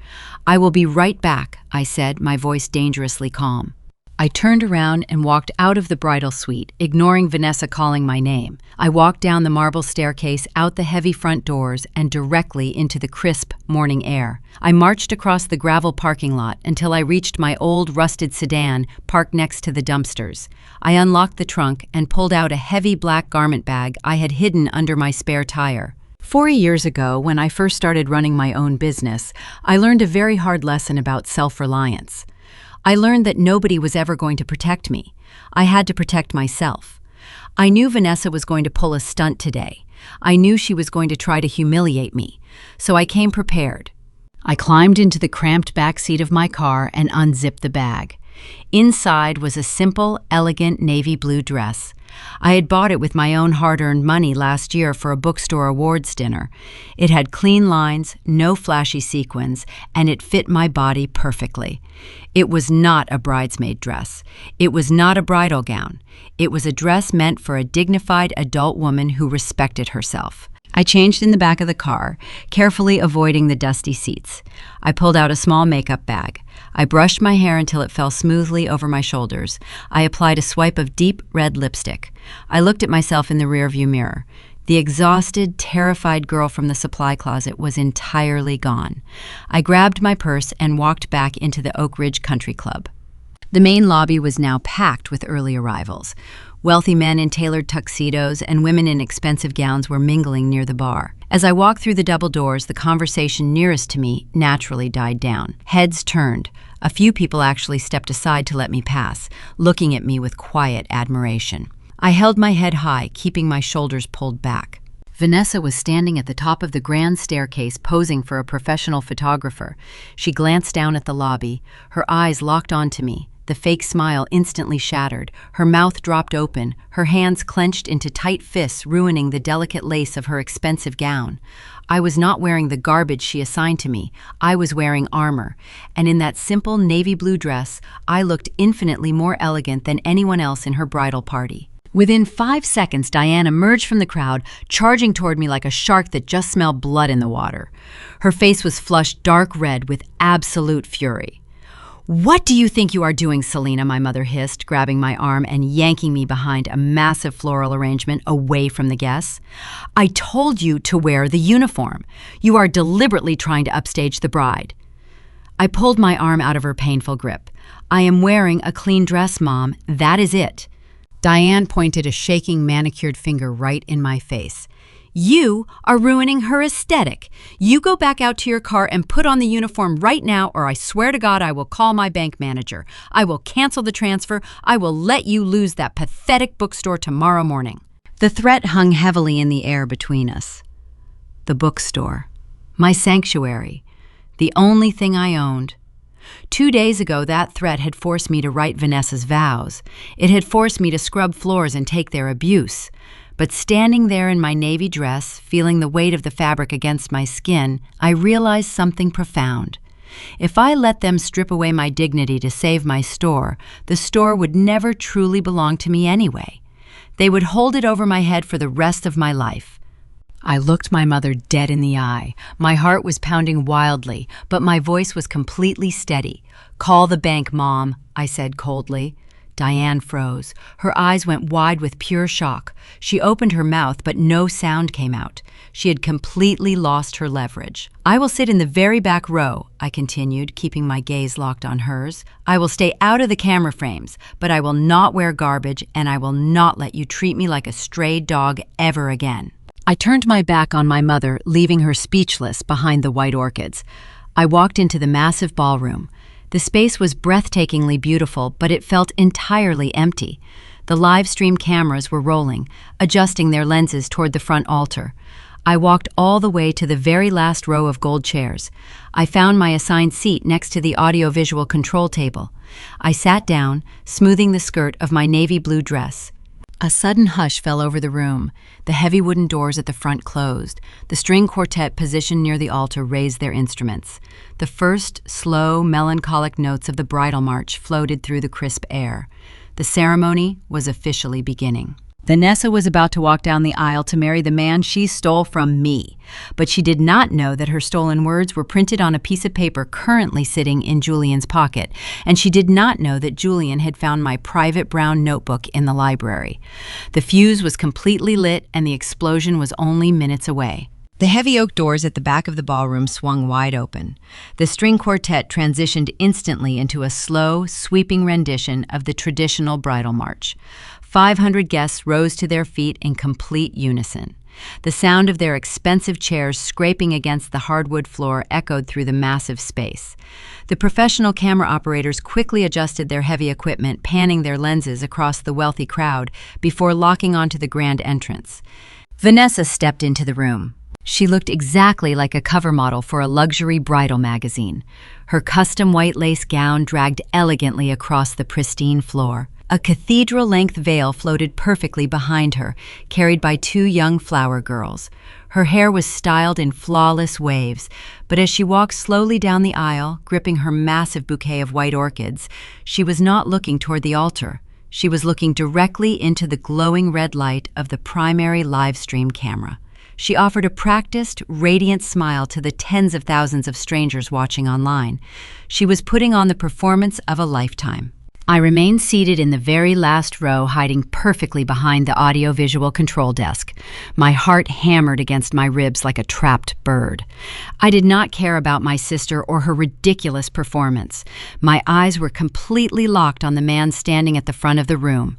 "I will be right back," I said, my voice dangerously calm. I turned around and walked out of the bridal suite, ignoring Vanessa calling my name. I walked down the marble staircase, out the heavy front doors, and directly into the crisp morning air. I marched across the gravel parking lot until I reached my old rusted sedan parked next to the dumpsters. I unlocked the trunk and pulled out a heavy black garment bag I had hidden under my spare tire. 4 years ago, when I first started running my own business, I learned a very hard lesson about self-reliance. I learned that nobody was ever going to protect me. I had to protect myself. I knew Vanessa was going to pull a stunt today. I knew she was going to try to humiliate me, so I came prepared. I climbed into the cramped back seat of my car and unzipped the bag. Inside was a simple, elegant navy blue dress. I had bought it with my own hard-earned money last year for a bookstore awards dinner. It had clean lines, no flashy sequins, and it fit my body perfectly. It was not a bridesmaid dress. It was not a bridal gown. It was a dress meant for a dignified adult woman who respected herself. I changed in the back of the car, carefully avoiding the dusty seats. I pulled out a small makeup bag. I brushed my hair until it fell smoothly over my shoulders. I applied a swipe of deep red lipstick. I looked at myself in the rearview mirror. The exhausted, terrified girl from the supply closet was entirely gone. I grabbed my purse and walked back into the Oak Ridge Country Club. The main lobby was now packed with early arrivals. Wealthy men in tailored tuxedos and women in expensive gowns were mingling near the bar. As I walked through the double doors, the conversation nearest to me naturally died down. Heads turned. A few people actually stepped aside to let me pass, looking at me with quiet admiration. I held my head high, keeping my shoulders pulled back. Vanessa was standing at the top of the grand staircase posing for a professional photographer. She glanced down at the lobby, her eyes locked onto me. The fake smile instantly shattered. Her mouth dropped open, her hands clenched into tight fists, ruining the delicate lace of her expensive gown. I was not wearing the garbage she assigned to me. I was wearing armor. And in that simple navy blue dress, I looked infinitely more elegant than anyone else in her bridal party. Within 5 seconds, Diane emerged from the crowd, charging toward me like a shark that just smelled blood in the water. Her face was flushed dark red with absolute fury. "What do you think you are doing, Selena?" my mother hissed, grabbing my arm and yanking me behind a massive floral arrangement away from the guests. "I told you to wear the uniform. You are deliberately trying to upstage the bride." I pulled my arm out of her painful grip. "I am wearing a clean dress, Mom. That is it." Diane pointed a shaking, manicured finger right in my face. "You are ruining her aesthetic. You go back out to your car and put on the uniform right now, or I swear to God I will call my bank manager. I will cancel the transfer. I will let you lose that pathetic bookstore tomorrow morning." The threat hung heavily in the air between us. The bookstore. My sanctuary. The only thing I owned. 2 days ago, that threat had forced me to write Vanessa's vows. It had forced me to scrub floors and take their abuse. But standing there in my navy dress, feeling the weight of the fabric against my skin, I realized something profound. If I let them strip away my dignity to save my store, the store would never truly belong to me anyway. They would hold it over my head for the rest of my life. I looked my mother dead in the eye. My heart was pounding wildly, but my voice was completely steady. "Call the bank, Mom," I said coldly. Diane froze. Her eyes went wide with pure shock. She opened her mouth, but no sound came out. She had completely lost her leverage. "I will sit in the very back row," I continued, keeping my gaze locked on hers. "I will stay out of the camera frames, but I will not wear garbage, and I will not let you treat me like a stray dog ever again." I turned my back on my mother, leaving her speechless behind the white orchids. I walked into the massive ballroom. The space was breathtakingly beautiful, but it felt entirely empty. The live stream cameras were rolling, adjusting their lenses toward the front altar. I walked all the way to the very last row of gold chairs. I found my assigned seat next to the audiovisual control table. I sat down, smoothing the skirt of my navy blue dress. A sudden hush fell over the room. The heavy wooden doors at the front closed. The string quartet positioned near the altar raised their instruments. The first, slow, melancholic notes of the bridal march floated through the crisp air. The ceremony was officially beginning. Vanessa was about to walk down the aisle to marry the man she stole from me, but she did not know that her stolen words were printed on a piece of paper currently sitting in Julian's pocket, and she did not know that Julian had found my private brown notebook in the library. The fuse was completely lit, and the explosion was only minutes away. The heavy oak doors at the back of the ballroom swung wide open. The string quartet transitioned instantly into a slow, sweeping rendition of the traditional bridal march. 500 guests rose to their feet in complete unison. The sound of their expensive chairs scraping against the hardwood floor echoed through the massive space. The professional camera operators quickly adjusted their heavy equipment, panning their lenses across the wealthy crowd before locking onto the grand entrance. Vanessa stepped into the room. She looked exactly like a cover model for a luxury bridal magazine. Her custom white lace gown dragged elegantly across the pristine floor. A cathedral-length veil floated perfectly behind her, carried by two young flower girls. Her hair was styled in flawless waves, but as she walked slowly down the aisle, gripping her massive bouquet of white orchids, she was not looking toward the altar. She was looking directly into the glowing red light of the primary live stream camera. She offered a practiced, radiant smile to the tens of thousands of strangers watching online. She was putting on the performance of a lifetime. I remained seated in the very last row, hiding perfectly behind the audio-visual control desk. My heart hammered against my ribs like a trapped bird. I did not care about my sister or her ridiculous performance. My eyes were completely locked on the man standing at the front of the room.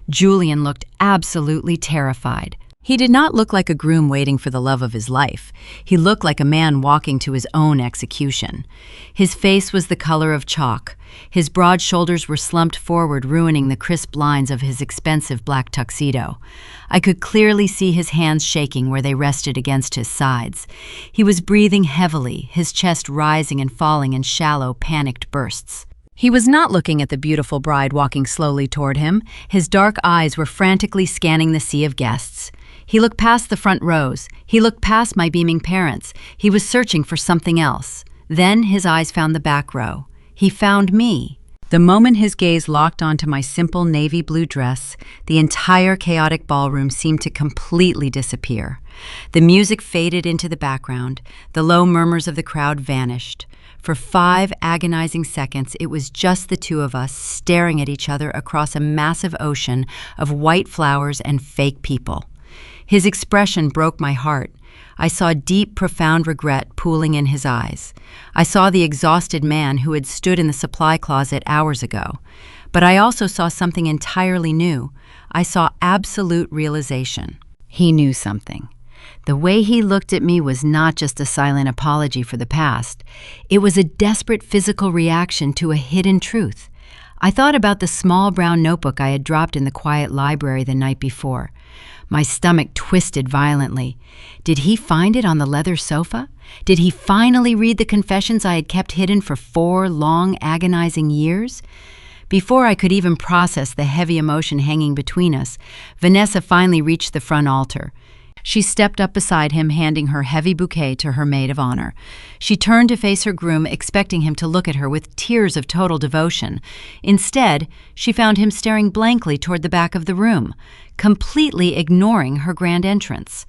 Julian looked absolutely terrified. He did not look like a groom waiting for the love of his life. He looked like a man walking to his own execution. His face was the color of chalk. His broad shoulders were slumped forward, ruining the crisp lines of his expensive black tuxedo. I could clearly see his hands shaking where they rested against his sides. He was breathing heavily, his chest rising and falling in shallow, panicked bursts. He was not looking at the beautiful bride walking slowly toward him. His dark eyes were frantically scanning the sea of guests. He looked past the front rows. He looked past my beaming parents. He was searching for something else. Then his eyes found the back row. He found me. The moment his gaze locked onto my simple navy blue dress, the entire chaotic ballroom seemed to completely disappear. The music faded into the background. The low murmurs of the crowd vanished. For 5 agonizing seconds, it was just the two of us staring at each other across a massive ocean of white flowers and fake people. His expression broke my heart. I saw deep, profound regret pooling in his eyes. I saw the exhausted man who had stood in the supply closet hours ago. But I also saw something entirely new. I saw absolute realization. He knew something. The way he looked at me was not just a silent apology for the past. It was a desperate physical reaction to a hidden truth. I thought about the small brown notebook I had dropped in the quiet library the night before. My stomach twisted violently. Did he find it on the leather sofa? Did he finally read the confessions I had kept hidden for 4 long, agonizing years? Before I could even process the heavy emotion hanging between us, Vanessa finally reached the front altar. She stepped up beside him, handing her heavy bouquet to her maid of honor. She turned to face her groom, expecting him to look at her with tears of total devotion. Instead, she found him staring blankly toward the back of the room, completely ignoring her grand entrance.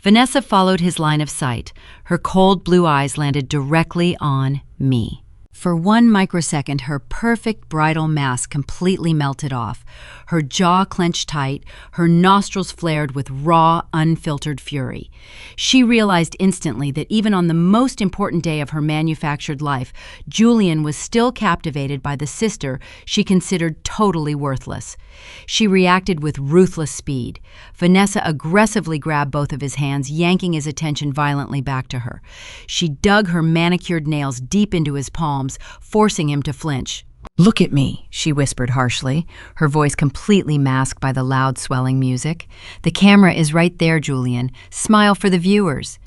Vanessa followed his line of sight. Her cold blue eyes landed directly on me. For 1 microsecond, her perfect bridal mask completely melted off. Her jaw clenched tight, her nostrils flared with raw, unfiltered fury. She realized instantly that even on the most important day of her manufactured life, Julian was still captivated by the sister she considered totally worthless. She reacted with ruthless speed. Vanessa aggressively grabbed both of his hands, yanking his attention violently back to her. She dug her manicured nails deep into his palms, forcing him to flinch. "Look at me," she whispered harshly, her voice completely masked by the loud, swelling music. "The camera is right there, Julian. Smile for the viewers."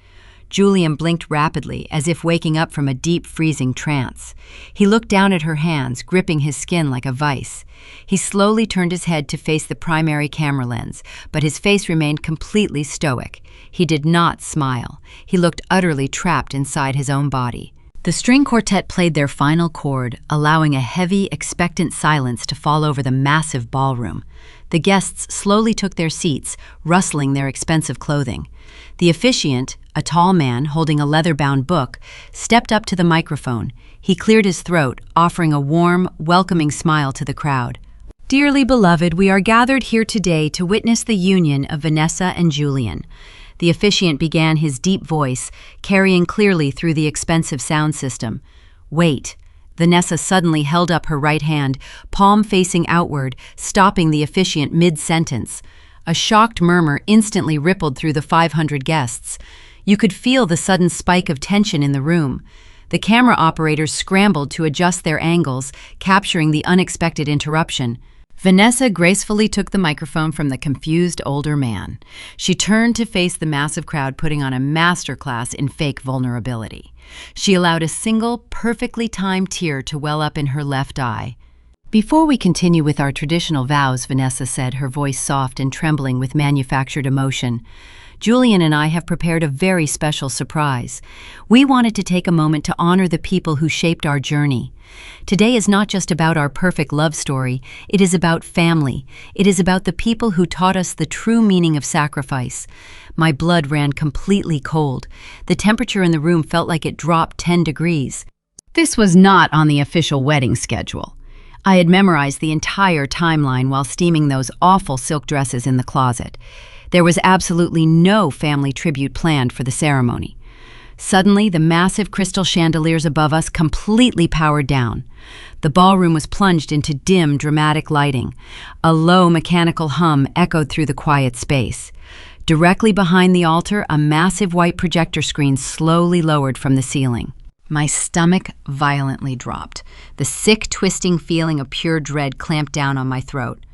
Julian blinked rapidly, as if waking up from a deep, freezing trance. He looked down at her hands, gripping his skin like a vice. He slowly turned his head to face the primary camera lens, but his face remained completely stoic. He did not smile. He looked utterly trapped inside his own body. The string quartet played their final chord, allowing a heavy, expectant silence to fall over the massive ballroom. The guests slowly took their seats, rustling their expensive clothing. The officiant, a tall man holding a leather-bound book, stepped up to the microphone. He cleared his throat, offering a warm, welcoming smile to the crowd. "Dearly beloved, we are gathered here today to witness the union of Vanessa and Julian." The officiant began, his deep voice carrying clearly through the expensive sound system. "Wait." Vanessa suddenly held up her right hand, palm facing outward, stopping the officiant mid-sentence. A shocked murmur instantly rippled through the 500 guests. You could feel the sudden spike of tension in the room. The camera operators scrambled to adjust their angles, capturing the unexpected interruption. Vanessa gracefully took the microphone from the confused older man. She turned to face the massive crowd, putting on a masterclass in fake vulnerability. She allowed a single, perfectly timed tear to well up in her left eye. "Before we continue with our traditional vows," Vanessa said, her voice soft and trembling with manufactured emotion, "Julian and I have prepared a very special surprise. We wanted to take a moment to honor the people who shaped our journey. Today is not just about our perfect love story, it is about family. It is about the people who taught us the true meaning of sacrifice." My blood ran completely cold. The temperature in the room felt like it dropped 10 degrees. This was not on the official wedding schedule. I had memorized the entire timeline while steaming those awful silk dresses in the closet. There was absolutely no family tribute planned for the ceremony. Suddenly, the massive crystal chandeliers above us completely powered down. The ballroom was plunged into dim, dramatic lighting. A low, mechanical hum echoed through the quiet space. Directly behind the altar, a massive white projector screen slowly lowered from the ceiling. My stomach violently dropped. The sick, twisting feeling of pure dread clamped down on my throat.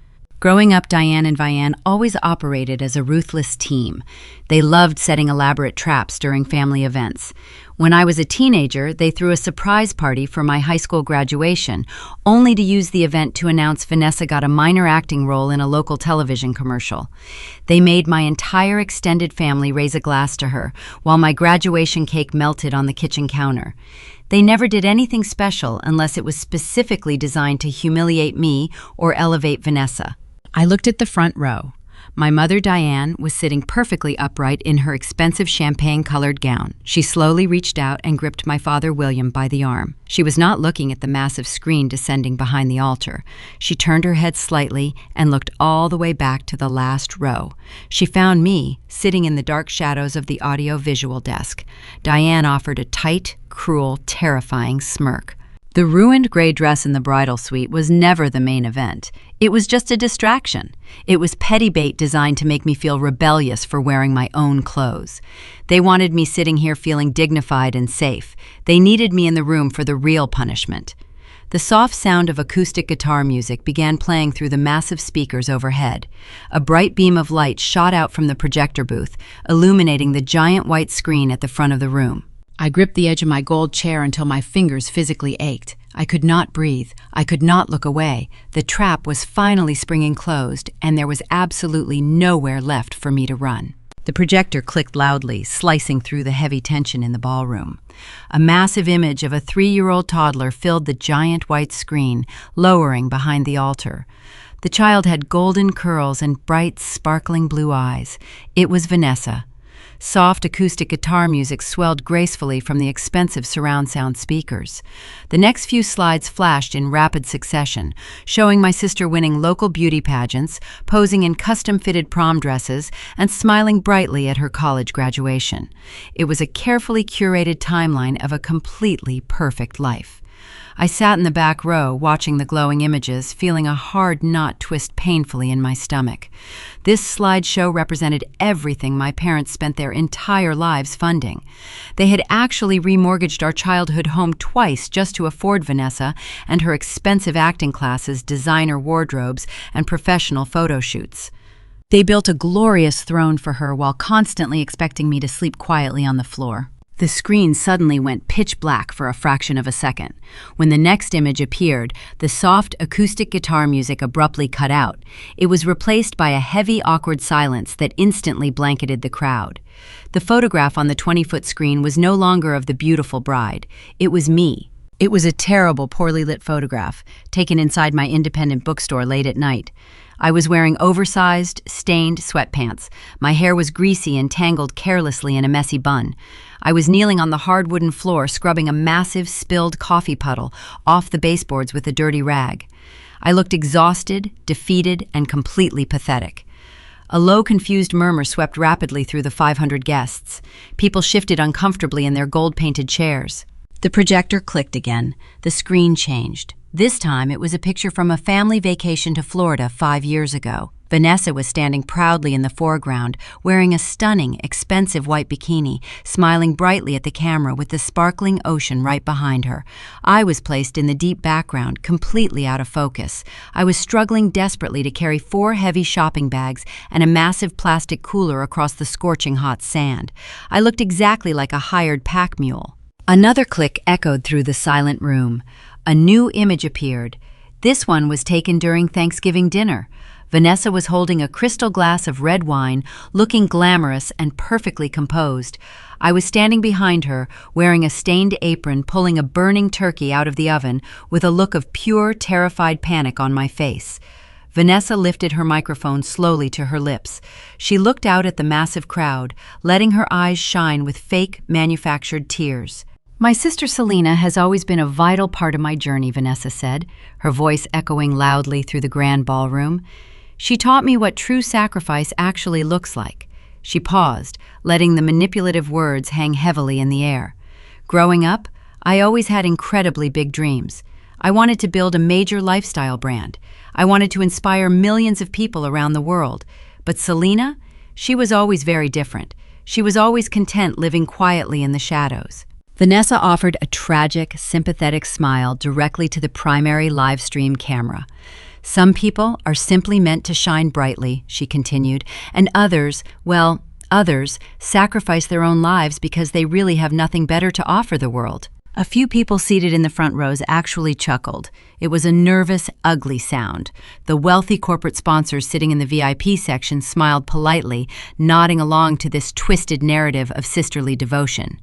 Growing up, Diane and Vianne always operated as a ruthless team. They loved setting elaborate traps during family events. When I was a teenager, they threw a surprise party for my high school graduation, only to use the event to announce Vanessa got a minor acting role in a local television commercial. They made my entire extended family raise a glass to her, while my graduation cake melted on the kitchen counter. They never did anything special unless it was specifically designed to humiliate me or elevate Vanessa. I looked at the front row. My mother, Diane, was sitting perfectly upright in her expensive champagne-colored gown. She slowly reached out and gripped my father, William, by the arm. She was not looking at the massive screen descending behind the altar. She turned her head slightly and looked all the way back to the last row. She found me, sitting in the dark shadows of the audio-visual desk. Diane offered a tight, cruel, terrifying smirk. The ruined gray dress in the bridal suite was never the main event. It was just a distraction. It was petty bait designed to make me feel rebellious for wearing my own clothes. They wanted me sitting here feeling dignified and safe. They needed me in the room for the real punishment. The soft sound of acoustic guitar music began playing through the massive speakers overhead. A bright beam of light shot out from the projector booth, illuminating the giant white screen at the front of the room. I gripped the edge of my gold chair until my fingers physically ached. I could not breathe. I could not look away. The trap was finally springing closed, and there was absolutely nowhere left for me to run. The projector clicked loudly, slicing through the heavy tension in the ballroom. A massive image of a 3-year-old toddler filled the giant white screen, lowering behind the altar. The child had golden curls and bright, sparkling blue eyes. It was Vanessa. Soft acoustic guitar music swelled gracefully from the expensive surround sound speakers. The next few slides flashed in rapid succession, showing my sister winning local beauty pageants, posing in custom-fitted prom dresses, and smiling brightly at her college graduation. It was a carefully curated timeline of a completely perfect life. I sat in the back row, watching the glowing images, feeling a hard knot twist painfully in my stomach. This slideshow represented everything my parents spent their entire lives funding. They had actually remortgaged our childhood home twice just to afford Vanessa and her expensive acting classes, designer wardrobes, and professional photo shoots. They built a glorious throne for her while constantly expecting me to sleep quietly on the floor. The screen suddenly went pitch black for a fraction of a second. When the next image appeared, the soft acoustic guitar music abruptly cut out. It was replaced by a heavy, awkward silence that instantly blanketed the crowd. The photograph on the 20-foot screen was no longer of the beautiful bride. It was me. It was a terrible, poorly lit photograph, taken inside my independent bookstore late at night. I was wearing oversized, stained sweatpants. My hair was greasy and tangled carelessly in a messy bun. I was kneeling on the hard wooden floor, scrubbing a massive, spilled coffee puddle off the baseboards with a dirty rag. I looked exhausted, defeated, and completely pathetic. A low, confused murmur swept rapidly through the 500 guests. People shifted uncomfortably in their gold-painted chairs. The projector clicked again. The screen changed. This time, it was a picture from a family vacation to Florida 5 years ago. Vanessa was standing proudly in the foreground, wearing a stunning, expensive white bikini, smiling brightly at the camera with the sparkling ocean right behind her. I was placed in the deep background, completely out of focus. I was struggling desperately to carry 4 heavy shopping bags and a massive plastic cooler across the scorching hot sand. I looked exactly like a hired pack mule. Another click echoed through the silent room. A new image appeared. This one was taken during Thanksgiving dinner. Vanessa was holding a crystal glass of red wine, looking glamorous and perfectly composed. I was standing behind her, wearing a stained apron, pulling a burning turkey out of the oven, with a look of pure, terrified panic on my face. Vanessa lifted her microphone slowly to her lips. She looked out at the massive crowd, letting her eyes shine with fake, manufactured tears. "My sister Selena has always been a vital part of my journey," Vanessa said, her voice echoing loudly through the grand ballroom. "She taught me what true sacrifice actually looks like." She paused, letting the manipulative words hang heavily in the air. "Growing up, I always had incredibly big dreams. I wanted to build a major lifestyle brand. I wanted to inspire millions of people around the world. But Selena, she was always very different. She was always content living quietly in the shadows." Vanessa offered a tragic, sympathetic smile directly to the primary live stream camera. "Some people are simply meant to shine brightly," she continued, "and others, well, others sacrifice their own lives because they really have nothing better to offer the world." A few people seated in the front rows actually chuckled. It was a nervous, ugly sound. The wealthy corporate sponsors sitting in the VIP section smiled politely, nodding along to this twisted narrative of sisterly devotion.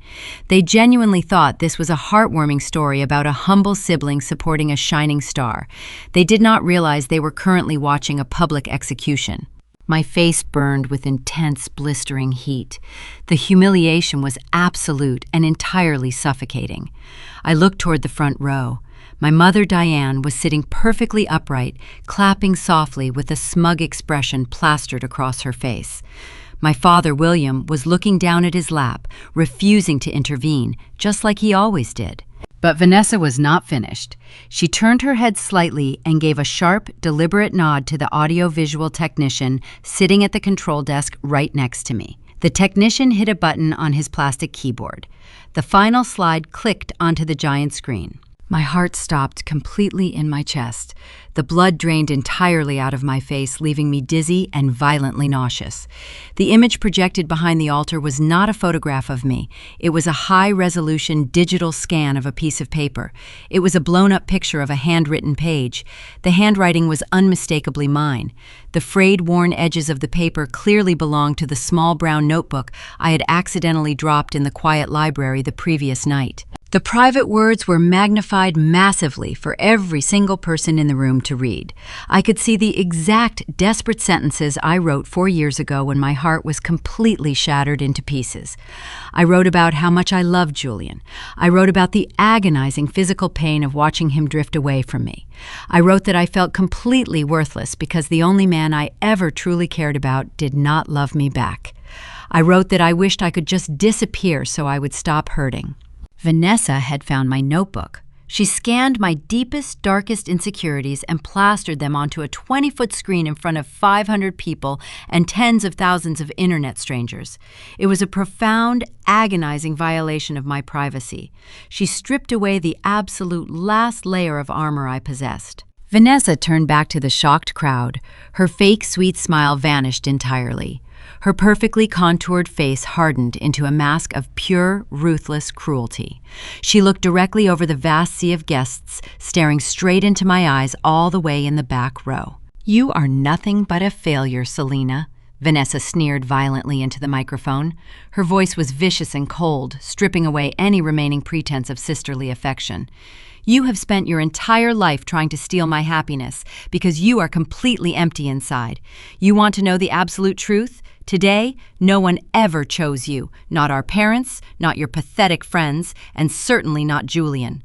They genuinely thought this was a heartwarming story about a humble sibling supporting a shining star. They did not realize they were currently watching a public execution. My face burned with intense, blistering heat. The humiliation was absolute and entirely suffocating. I looked toward the front row. My mother, Diane, was sitting perfectly upright, clapping softly with a smug expression plastered across her face. My father, William, was looking down at his lap, refusing to intervene, just like he always did. But Vanessa was not finished. She turned her head slightly and gave a sharp, deliberate nod to the audio-visual technician sitting at the control desk right next to me. The technician hit a button on his plastic keyboard. The final slide clicked onto the giant screen. My heart stopped completely in my chest. The blood drained entirely out of my face, leaving me dizzy and violently nauseous. The image projected behind the altar was not a photograph of me. It was a high-resolution digital scan of a piece of paper. It was a blown-up picture of a handwritten page. The handwriting was unmistakably mine. The frayed, worn edges of the paper clearly belonged to the small brown notebook I had accidentally dropped in the quiet library the previous night. The private words were magnified massively for every single person in the room to read. I could see the exact desperate sentences I wrote 4 years ago when my heart was completely shattered into pieces. I wrote about how much I loved Julian. I wrote about the agonizing physical pain of watching him drift away from me. I wrote that I felt completely worthless because the only man I ever truly cared about did not love me back. I wrote that I wished I could just disappear so I would stop hurting. Vanessa had found my notebook. She scanned my deepest, darkest insecurities and plastered them onto a 20-foot screen in front of 500 people and tens of thousands of internet strangers. It was a profound, agonizing violation of my privacy. She stripped away the absolute last layer of armor I possessed. Vanessa turned back to the shocked crowd. Her fake, sweet smile vanished entirely. Her perfectly contoured face hardened into a mask of pure, ruthless cruelty. She looked directly over the vast sea of guests, staring straight into my eyes all the way in the back row. "You are nothing but a failure, Selena," Vanessa sneered violently into the microphone. Her voice was vicious and cold, stripping away any remaining pretense of sisterly affection. "You have spent your entire life trying to steal my happiness because you are completely empty inside. You want to know the absolute truth? Today, no one ever chose you, not our parents, not your pathetic friends, and certainly not Julian."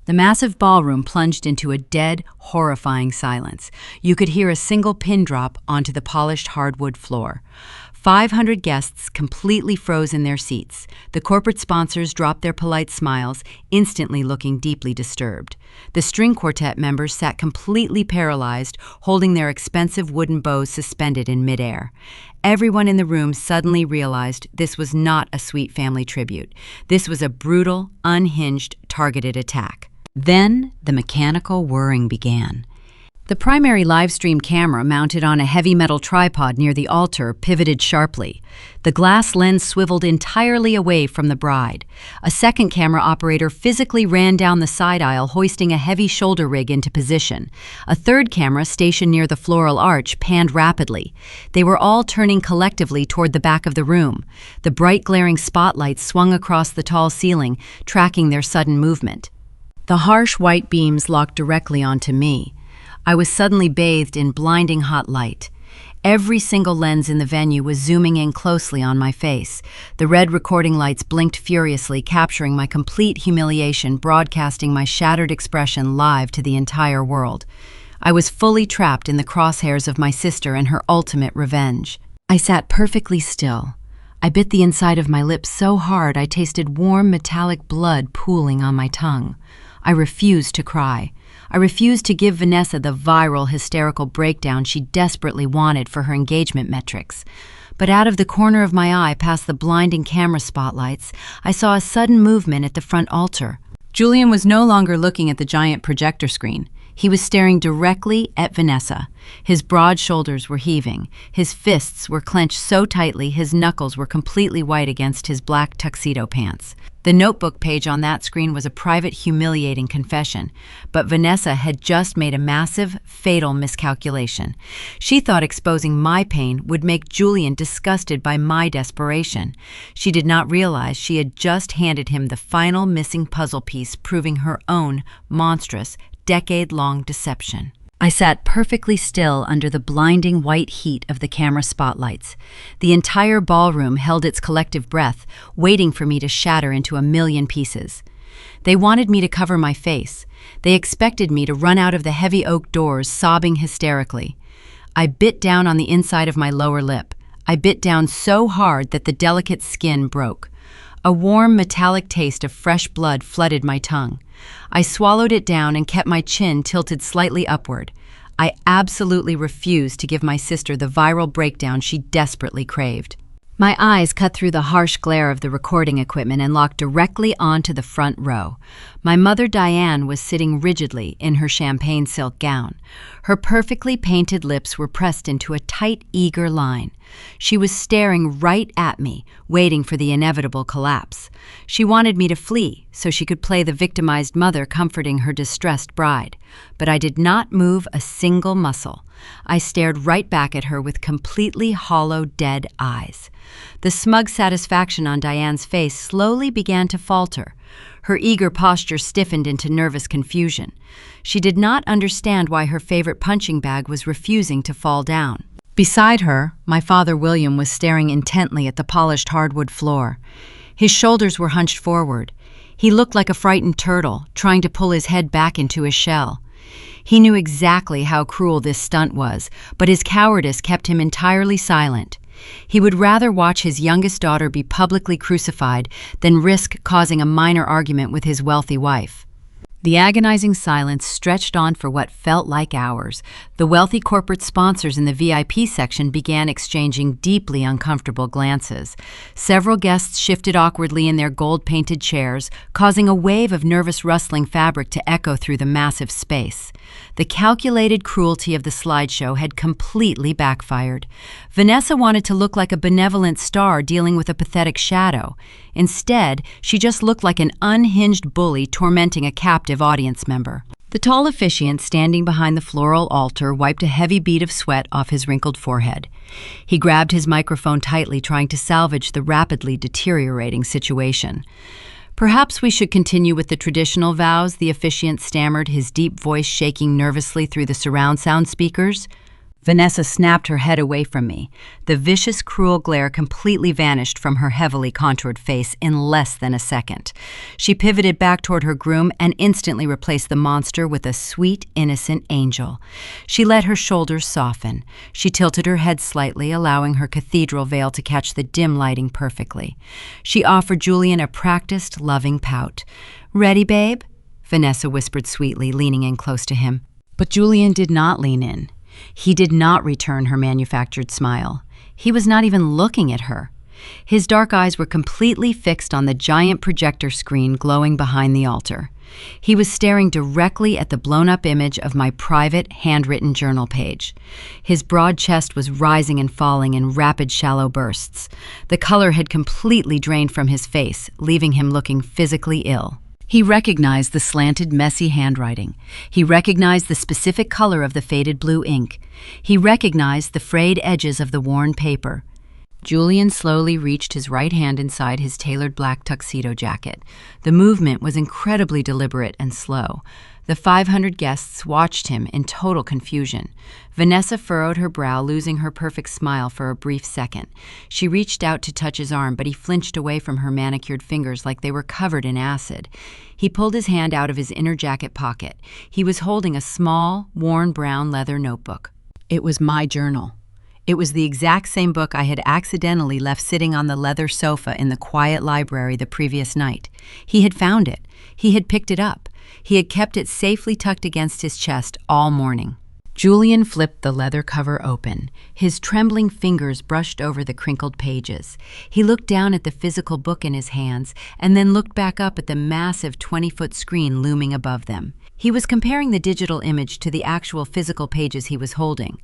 The massive ballroom plunged into a dead, horrifying silence. You could hear a single pin drop onto the polished hardwood floor. 500 guests completely froze in their seats. The corporate sponsors dropped their polite smiles, instantly looking deeply disturbed. The string quartet members sat completely paralyzed, holding their expensive wooden bows suspended in midair. Everyone in the room suddenly realized this was not a sweet family tribute. This was a brutal, unhinged, targeted attack. Then the mechanical whirring began. The primary live-stream camera mounted on a heavy metal tripod near the altar pivoted sharply. The glass lens swiveled entirely away from the bride. A second camera operator physically ran down the side aisle, hoisting a heavy shoulder rig into position. A third camera, stationed near the floral arch, panned rapidly. They were all turning collectively toward the back of the room. The bright glaring spotlights swung across the tall ceiling, tracking their sudden movement. The harsh white beams locked directly onto me. I was suddenly bathed in blinding hot light. Every single lens in the venue was zooming in closely on my face. The red recording lights blinked furiously, capturing my complete humiliation, broadcasting my shattered expression live to the entire world. I was fully trapped in the crosshairs of my sister and her ultimate revenge. I sat perfectly still. I bit the inside of my lips so hard I tasted warm, metallic blood pooling on my tongue. I refused to cry. I refused to give Vanessa the viral, hysterical breakdown she desperately wanted for her engagement metrics. But out of the corner of my eye, past the blinding camera spotlights, I saw a sudden movement at the front altar. Julian was no longer looking at the giant projector screen. He was staring directly at Vanessa. His broad shoulders were heaving. His fists were clenched so tightly his knuckles were completely white against his black tuxedo pants. The notebook page on that screen was a private, humiliating confession, but Vanessa had just made a massive, fatal miscalculation. She thought exposing my pain would make Julian disgusted by my desperation. She did not realize she had just handed him the final missing puzzle piece, proving her own monstrous, decade-long deception. I sat perfectly still under the blinding white heat of the camera spotlights. The entire ballroom held its collective breath, waiting for me to shatter into a million pieces. They wanted me to cover my face. They expected me to run out of the heavy oak doors, sobbing hysterically. I bit down on the inside of my lower lip. I bit down so hard that the delicate skin broke. A warm, metallic taste of fresh blood flooded my tongue. I swallowed it down and kept my chin tilted slightly upward. I absolutely refused to give my sister the viral breakdown she desperately craved. My eyes cut through the harsh glare of the recording equipment and locked directly onto the front row. My mother Diane was sitting rigidly in her champagne silk gown. Her perfectly painted lips were pressed into a tight, eager line. She was staring right at me, waiting for the inevitable collapse. She wanted me to flee so she could play the victimized mother comforting her distressed bride. But I did not move a single muscle. I stared right back at her with completely hollow, dead eyes. The smug satisfaction on Diane's face slowly began to falter. Her eager posture stiffened into nervous confusion. She did not understand why her favorite punching bag was refusing to fall down. Beside her, my father William was staring intently at the polished hardwood floor. His shoulders were hunched forward. He looked like a frightened turtle, trying to pull his head back into his shell. He knew exactly how cruel this stunt was, but his cowardice kept him entirely silent. He would rather watch his youngest daughter be publicly crucified than risk causing a minor argument with his wealthy wife. The agonizing silence stretched on for what felt like hours. The wealthy corporate sponsors in the VIP section began exchanging deeply uncomfortable glances. Several guests shifted awkwardly in their gold-painted chairs, causing a wave of nervous rustling fabric to echo through the massive space. The calculated cruelty of the slideshow had completely backfired. Vanessa wanted to look like a benevolent star dealing with a pathetic shadow. Instead, she just looked like an unhinged bully tormenting a captive audience member. The tall officiant standing behind the floral altar wiped a heavy bead of sweat off his wrinkled forehead. He grabbed his microphone tightly, trying to salvage the rapidly deteriorating situation. "Perhaps we should continue with the traditional vows," the officiant stammered, his deep voice shaking nervously through the surround sound speakers. Vanessa snapped her head away from me. The vicious, cruel glare completely vanished from her heavily contoured face in less than a second. She pivoted back toward her groom and instantly replaced the monster with a sweet, innocent angel. She let her shoulders soften. She tilted her head slightly, allowing her cathedral veil to catch the dim lighting perfectly. She offered Julian a practiced, loving pout. "Ready, babe?" Vanessa whispered sweetly, leaning in close to him. But Julian did not lean in. He did not return her manufactured smile. He was not even looking at her. His dark eyes were completely fixed on the giant projector screen glowing behind the altar. He was staring directly at the blown-up image of my private, handwritten journal page. His broad chest was rising and falling in rapid, shallow bursts. The color had completely drained from his face, leaving him looking physically ill. He recognized the slanted, messy handwriting. He recognized the specific color of the faded blue ink. He recognized the frayed edges of the worn paper. Julian slowly reached his right hand inside his tailored black tuxedo jacket. The movement was incredibly deliberate and slow. The 500 guests watched him in total confusion. Vanessa furrowed her brow, losing her perfect smile for a brief second. She reached out to touch his arm, but he flinched away from her manicured fingers like they were covered in acid. He pulled his hand out of his inner jacket pocket. He was holding a small, worn brown leather notebook. It was my journal. It was the exact same book I had accidentally left sitting on the leather sofa in the quiet library the previous night. He had found it. He had picked it up. He had kept it safely tucked against his chest all morning. Julian flipped the leather cover open. His trembling fingers brushed over the crinkled pages. He looked down at the physical book in his hands and then looked back up at the massive 20-foot screen looming above them. He was comparing the digital image to the actual physical pages he was holding.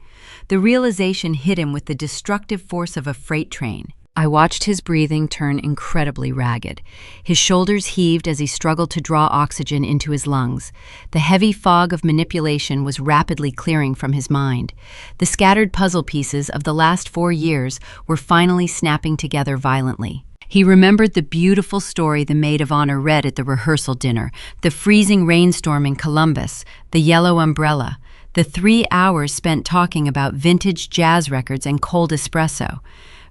The realization hit him with the destructive force of a freight train. I watched his breathing turn incredibly ragged. His shoulders heaved as he struggled to draw oxygen into his lungs. The heavy fog of manipulation was rapidly clearing from his mind. The scattered puzzle pieces of the last 4 years were finally snapping together violently. He remembered the beautiful story the maid of honor read at the rehearsal dinner, the freezing rainstorm in Columbus, the yellow umbrella, the 3 hours spent talking about vintage jazz records and cold espresso.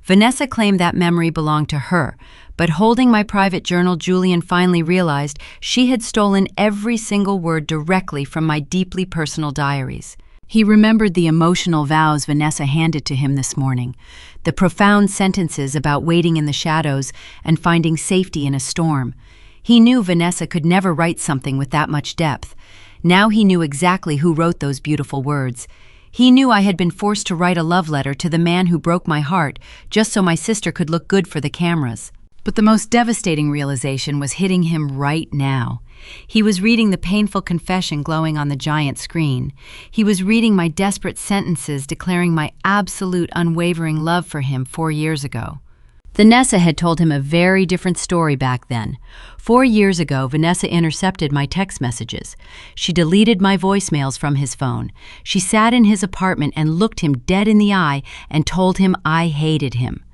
Vanessa claimed that memory belonged to her, but holding my private journal, Julian finally realized she had stolen every single word directly from my deeply personal diaries. He remembered the emotional vows Vanessa handed to him this morning, the profound sentences about waiting in the shadows and finding safety in a storm. He knew Vanessa could never write something with that much depth. Now he knew exactly who wrote those beautiful words. He knew I had been forced to write a love letter to the man who broke my heart just so my sister could look good for the cameras. But the most devastating realization was hitting him right now. He was reading the painful confession glowing on the giant screen. He was reading my desperate sentences declaring my absolute unwavering love for him 4 years ago. Vanessa had told him a very different story back then. 4 years ago, Vanessa intercepted my text messages. She deleted my voicemails from his phone. She sat in his apartment and looked him dead in the eye and told him I hated him.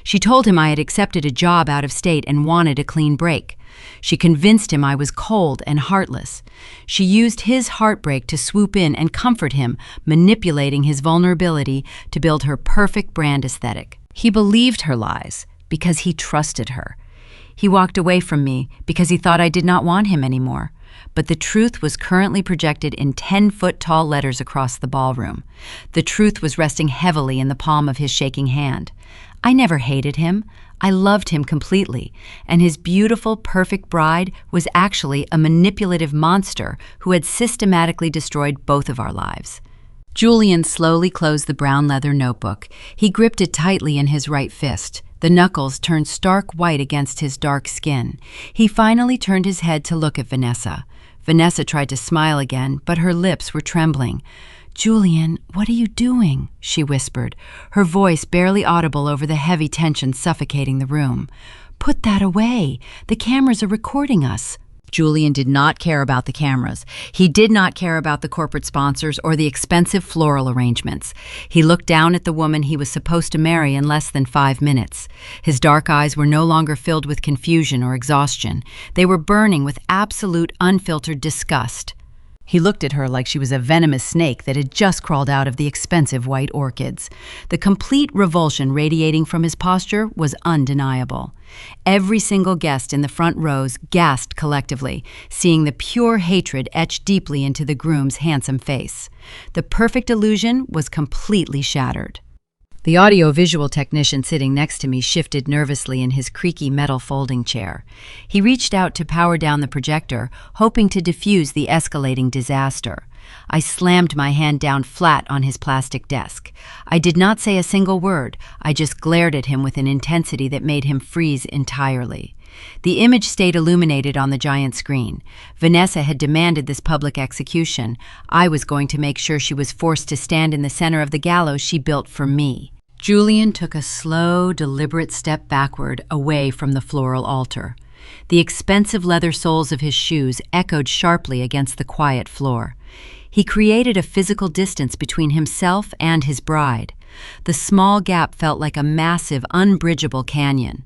She told him I had accepted a job out of state and wanted a clean break. She convinced him I was cold and heartless. She used his heartbreak to swoop in and comfort him, manipulating his vulnerability to build her perfect brand aesthetic. He believed her lies because he trusted her. He walked away from me because he thought I did not want him anymore. But the truth was currently projected in 10-foot-tall letters across the ballroom. The truth was resting heavily in the palm of his shaking hand. I never hated him. I loved him completely, and his beautiful, perfect bride was actually a manipulative monster who had systematically destroyed both of our lives. Julian slowly closed the brown leather notebook. He gripped it tightly in his right fist. The knuckles turned stark white against his dark skin. He finally turned his head to look at Vanessa. Vanessa tried to smile again, but her lips were trembling. "Julian, what are you doing?" she whispered, her voice barely audible over the heavy tension suffocating the room. "Put that away. The cameras are recording us." Julian did not care about the cameras. He did not care about the corporate sponsors or the expensive floral arrangements. He looked down at the woman he was supposed to marry in less than 5 minutes. His dark eyes were no longer filled with confusion or exhaustion. They were burning with absolute, unfiltered disgust. He looked at her like she was a venomous snake that had just crawled out of the expensive white orchids. The complete revulsion radiating from his posture was undeniable. Every single guest in the front rows gasped collectively, seeing the pure hatred etched deeply into the groom's handsome face. The perfect illusion was completely shattered. The audio-visual technician sitting next to me shifted nervously in his creaky metal folding chair. He reached out to power down the projector, hoping to diffuse the escalating disaster. I slammed my hand down flat on his plastic desk. I did not say a single word. I just glared at him with an intensity that made him freeze entirely. The image stayed illuminated on the giant screen. Vanessa had demanded this public execution. I was going to make sure she was forced to stand in the center of the gallows she built for me. Julian took a slow, deliberate step backward away from the floral altar. The expensive leather soles of his shoes echoed sharply against the quiet floor. He created a physical distance between himself and his bride. The small gap felt like a massive, unbridgeable canyon.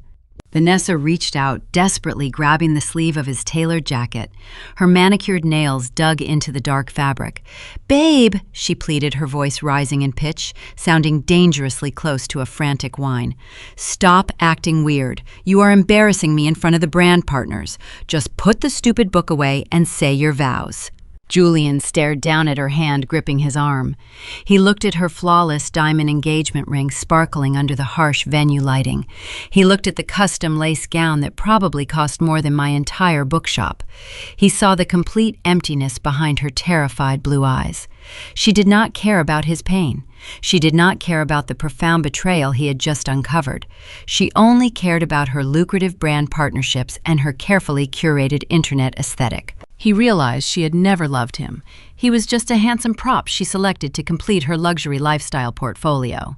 Vanessa reached out, desperately grabbing the sleeve of his tailored jacket. Her manicured nails dug into the dark fabric. "Babe," she pleaded, her voice rising in pitch, sounding dangerously close to a frantic whine. "Stop acting weird. You are embarrassing me in front of the brand partners. Just put the stupid book away and say your vows." Julian stared down at her hand gripping his arm. He looked at her flawless diamond engagement ring sparkling under the harsh venue lighting. He looked at the custom lace gown that probably cost more than my entire bookshop. He saw the complete emptiness behind her terrified blue eyes. She did not care about his pain. She did not care about the profound betrayal he had just uncovered. She only cared about her lucrative brand partnerships and her carefully curated internet aesthetic. He realized she had never loved him. He was just a handsome prop she selected to complete her luxury lifestyle portfolio.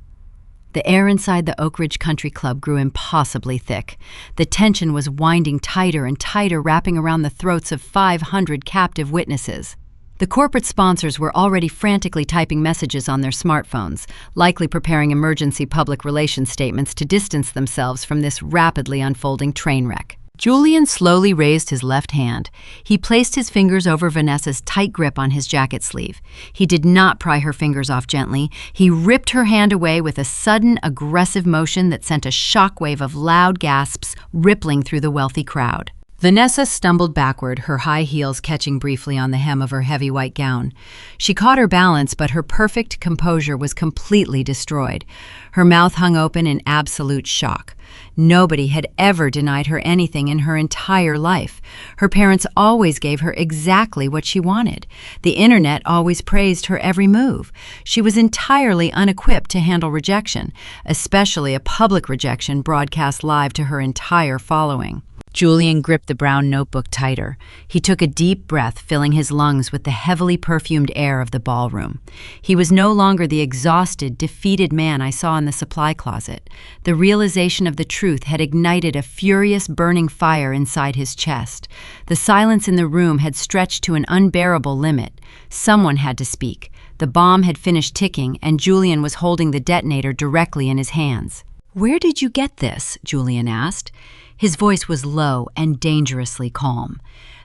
The air inside the Oak Ridge Country Club grew impossibly thick. The tension was winding tighter and tighter, wrapping around the throats of 500 captive witnesses. The corporate sponsors were already frantically typing messages on their smartphones, likely preparing emergency public relations statements to distance themselves from this rapidly unfolding train wreck. Julian slowly raised his left hand. He placed his fingers over Vanessa's tight grip on his jacket sleeve. He did not pry her fingers off gently. He ripped her hand away with a sudden, aggressive motion that sent a shockwave of loud gasps rippling through the wealthy crowd. Vanessa stumbled backward, her high heels catching briefly on the hem of her heavy white gown. She caught her balance, but her perfect composure was completely destroyed. Her mouth hung open in absolute shock. Nobody had ever denied her anything in her entire life. Her parents always gave her exactly what she wanted. The internet always praised her every move. She was entirely unequipped to handle rejection, especially a public rejection broadcast live to her entire following. Julian gripped the brown notebook tighter. He took a deep breath, filling his lungs with the heavily perfumed air of the ballroom. He was no longer the exhausted, defeated man I saw in the supply closet. The realization of the truth had ignited a furious, burning fire inside his chest. The silence in the room had stretched to an unbearable limit. Someone had to speak. The bomb had finished ticking, and Julian was holding the detonator directly in his hands. "Where did you get this?" Julian asked. His voice was low and dangerously calm.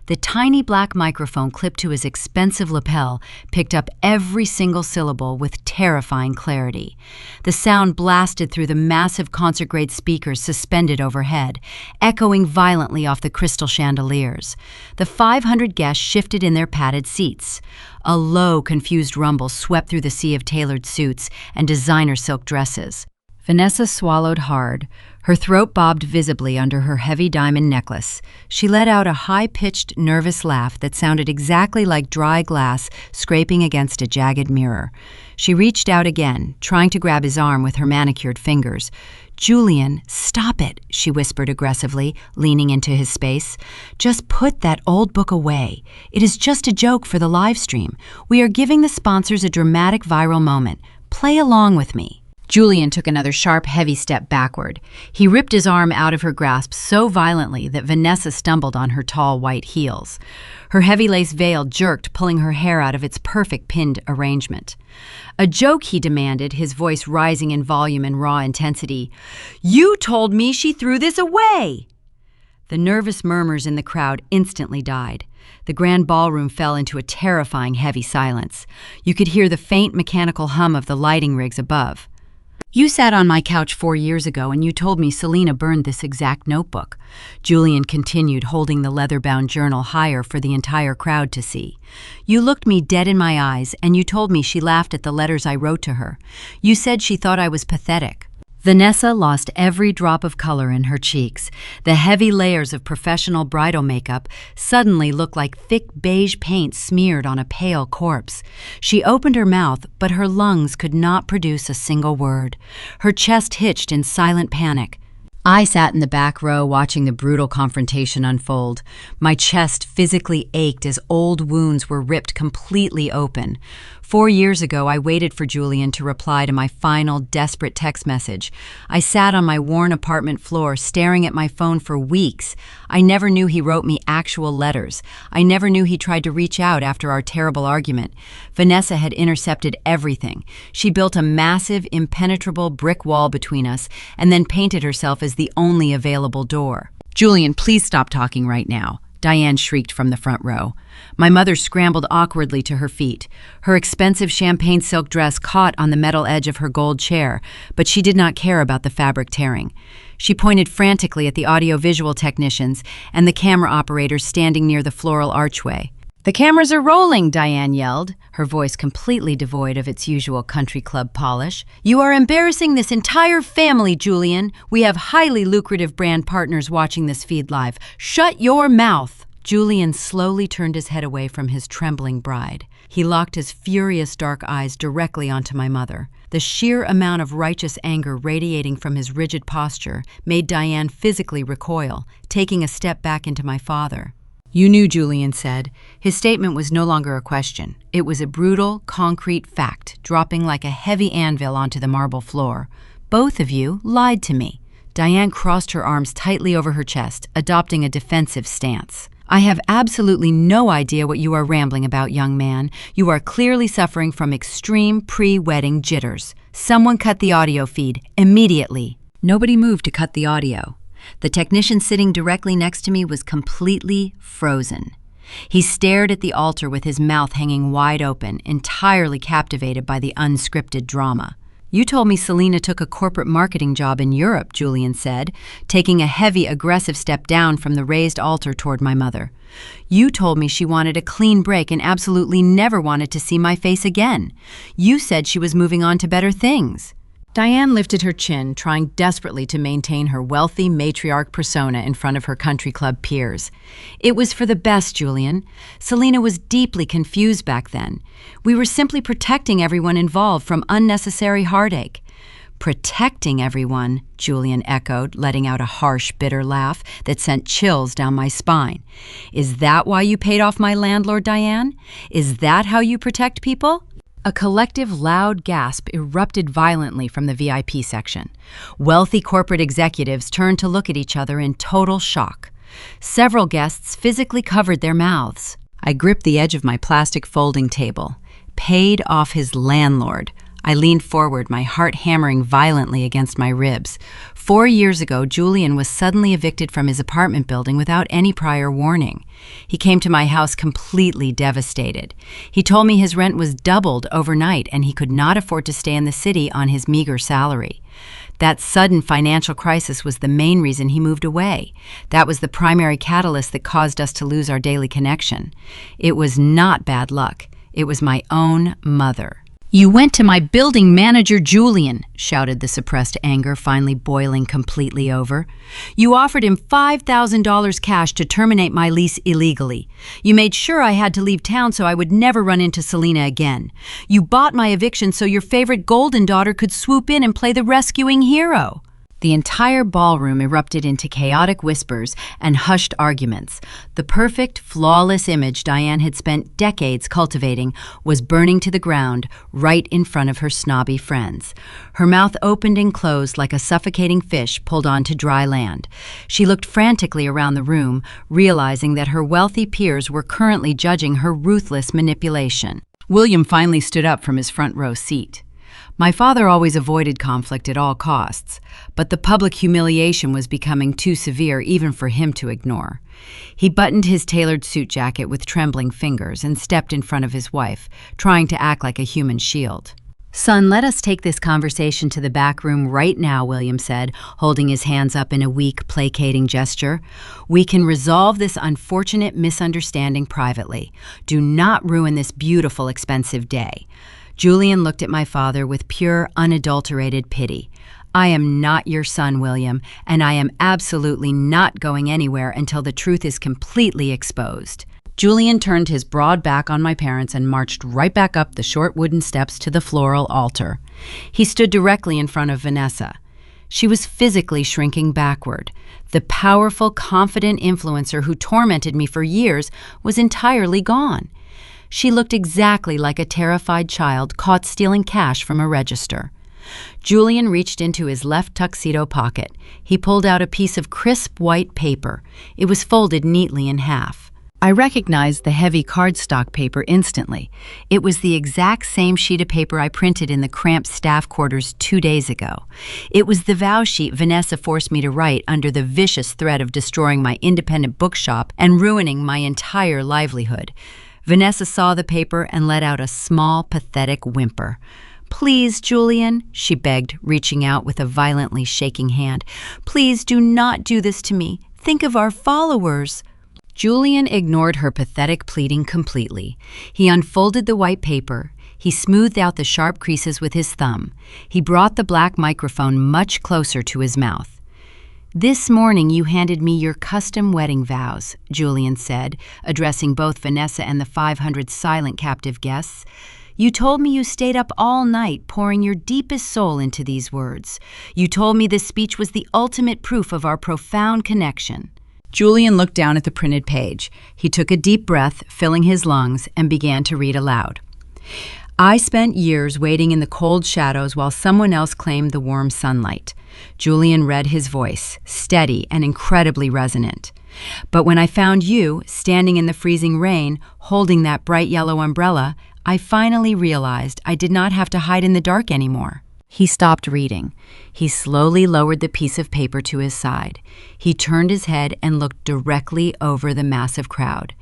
The tiny black microphone clipped to his expensive lapel picked up every single syllable with terrifying clarity. The sound blasted through the massive concert-grade speakers suspended overhead, echoing violently off the crystal chandeliers. The 500 guests shifted in their padded seats. A low, confused rumble swept through the sea of tailored suits and designer silk dresses. Vanessa swallowed hard. Her throat bobbed visibly under her heavy diamond necklace. She let out a high-pitched, nervous laugh that sounded exactly like dry glass scraping against a jagged mirror. She reached out again, trying to grab his arm with her manicured fingers. "Julian, stop it," she whispered aggressively, leaning into his space. "Just put that old book away. It is just a joke for the live stream. We are giving the sponsors a dramatic viral moment. Play along with me." Julian took another sharp, heavy step backward. He ripped his arm out of her grasp so violently that Vanessa stumbled on her tall white heels. Her heavy lace veil jerked, pulling her hair out of its perfect pinned arrangement. "A joke," he demanded, his voice rising in volume and raw intensity. "You told me she threw this away!" The nervous murmurs in the crowd instantly died. The grand ballroom fell into a terrifying heavy silence. You could hear the faint mechanical hum of the lighting rigs above. You sat on my couch 4 years ago and you told me Selena burned this exact notebook. Julian continued, holding the leather-bound journal higher for the entire crowd to see. You looked me dead in my eyes and you told me she laughed at the letters I wrote to her. You said she thought I was pathetic. Vanessa lost every drop of color in her cheeks. The heavy layers of professional bridal makeup suddenly looked like thick beige paint smeared on a pale corpse. She opened her mouth, but her lungs could not produce a single word. Her chest hitched in silent panic. I sat in the back row watching the brutal confrontation unfold. My chest physically ached as old wounds were ripped completely open. 4 years ago, I waited for Julian to reply to my final, desperate text message. I sat on my worn apartment floor, staring at my phone for weeks. I never knew he wrote me actual letters. I never knew he tried to reach out after our terrible argument. Vanessa had intercepted everything. She built a massive, impenetrable brick wall between us and then painted herself as the only available door. "Julian, please stop talking right now," Diane shrieked from the front row. My mother scrambled awkwardly to her feet. Her expensive champagne silk dress caught on the metal edge of her gold chair, but she did not care about the fabric tearing. She pointed frantically at the audio-visual technicians and the camera operators standing near the floral archway. "The cameras are rolling," Diane yelled, her voice completely devoid of its usual country club polish. "You are embarrassing this entire family, Julian. We have highly lucrative brand partners watching this feed live. Shut your mouth!" Julian slowly turned his head away from his trembling bride. He locked his furious dark eyes directly onto my mother. The sheer amount of righteous anger radiating from his rigid posture made Diane physically recoil, taking a step back into my father. "You knew," Julian said. His statement was no longer a question. It was a brutal, concrete fact, dropping like a heavy anvil onto the marble floor. "Both of you lied to me." Diane crossed her arms tightly over her chest, adopting a defensive stance. "I have absolutely no idea what you are rambling about, young man. You are clearly suffering from extreme pre-wedding jitters. Someone cut the audio feed, immediately." Nobody moved to cut the audio. The technician sitting directly next to me was completely frozen. He stared at the altar with his mouth hanging wide open, entirely captivated by the unscripted drama. "You told me Selena took a corporate marketing job in Europe," Julian said, taking a heavy, aggressive step down from the raised altar toward my mother. "You told me she wanted a clean break and absolutely never wanted to see my face again. You said she was moving on to better things." Diane lifted her chin, trying desperately to maintain her wealthy matriarch persona in front of her country club peers. "It was for the best, Julian. Selena was deeply confused back then. We were simply protecting everyone involved from unnecessary heartache." "Protecting everyone," Julian echoed, letting out a harsh, bitter laugh that sent chills down my spine. "Is that why you paid off my landlord, Diane? Is that how you protect people?" A collective loud gasp erupted violently from the VIP section. Wealthy corporate executives turned to look at each other in total shock. Several guests physically covered their mouths. I gripped the edge of my plastic folding table. Paid off his landlord. I leaned forward, my heart hammering violently against my ribs. 4 years ago, Julian was suddenly evicted from his apartment building without any prior warning. He came to my house completely devastated. He told me his rent was doubled overnight and he could not afford to stay in the city on his meager salary. That sudden financial crisis was the main reason he moved away. That was the primary catalyst that caused us to lose our daily connection. It was not bad luck. It was my own mother. "You went to my building manager, Julian," shouted the suppressed anger, finally boiling completely over. "You offered him $5,000 cash to terminate my lease illegally. You made sure I had to leave town so I would never run into Selena again. You bought my eviction so your favorite golden daughter could swoop in and play the rescuing hero." The entire ballroom erupted into chaotic whispers and hushed arguments. The perfect, flawless image Diane had spent decades cultivating was burning to the ground right in front of her snobby friends. Her mouth opened and closed like a suffocating fish pulled onto dry land. She looked frantically around the room, realizing that her wealthy peers were currently judging her ruthless manipulation. William finally stood up from his front row seat. My father always avoided conflict at all costs, but the public humiliation was becoming too severe even for him to ignore. He buttoned his tailored suit jacket with trembling fingers and stepped in front of his wife, trying to act like a human shield. "Son, let us take this conversation to the back room right now," William said, holding his hands up in a weak, placating gesture. "We can resolve this unfortunate misunderstanding privately. Do not ruin this beautiful, expensive day." Julian looked at my father with pure, unadulterated pity. "I am not your son, William, and I am absolutely not going anywhere until the truth is completely exposed." Julian turned his broad back on my parents and marched right back up the short wooden steps to the floral altar. He stood directly in front of Vanessa. She was physically shrinking backward. The powerful, confident influencer who tormented me for years was entirely gone. She looked exactly like a terrified child caught stealing cash from a register. Julian reached into his left tuxedo pocket. He pulled out a piece of crisp white paper. It was folded neatly in half. I recognized the heavy cardstock paper instantly. It was the exact same sheet of paper I printed in the cramped staff quarters 2 days ago. It was the vow sheet Vanessa forced me to write under the vicious threat of destroying my independent bookshop and ruining my entire livelihood. Vanessa saw the paper and let out a small, pathetic whimper. "Please, Julian," she begged, reaching out with a violently shaking hand. "Please do not do this to me. Think of our followers." Julian ignored her pathetic pleading completely. He unfolded the white paper. He smoothed out the sharp creases with his thumb. He brought the black microphone much closer to his mouth. "This morning you handed me your custom wedding vows," Julian said, addressing both Vanessa and the 500 silent captive guests. "You told me you stayed up all night pouring your deepest soul into these words. You told me this speech was the ultimate proof of our profound connection." Julian looked down at the printed page. He took a deep breath, filling his lungs, and began to read aloud. "I spent years waiting in the cold shadows while someone else claimed the warm sunlight." Julian read his voice, steady and incredibly resonant. "But when I found you, standing in the freezing rain, holding that bright yellow umbrella, I finally realized I did not have to hide in the dark anymore." He stopped reading. He slowly lowered the piece of paper to his side. He turned his head and looked directly over the massive crowd.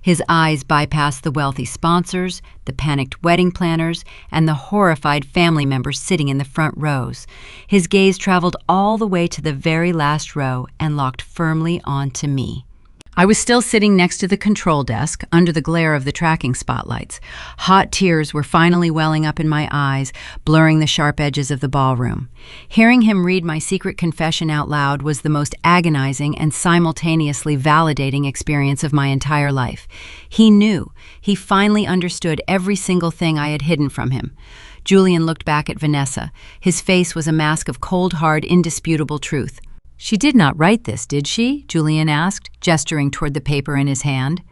His eyes bypassed the wealthy sponsors, the panicked wedding planners, and the horrified family members sitting in the front rows. His gaze traveled all the way to the very last row and locked firmly onto me. I was still sitting next to the control desk, under the glare of the tracking spotlights. Hot tears were finally welling up in my eyes, blurring the sharp edges of the ballroom. Hearing him read my secret confession out loud was the most agonizing and simultaneously validating experience of my entire life. He knew. He finally understood every single thing I had hidden from him. Julian looked back at Vanessa. His face was a mask of cold, hard, indisputable truth. "She did not write this, did she?" Julian asked, gesturing toward the paper in his hand.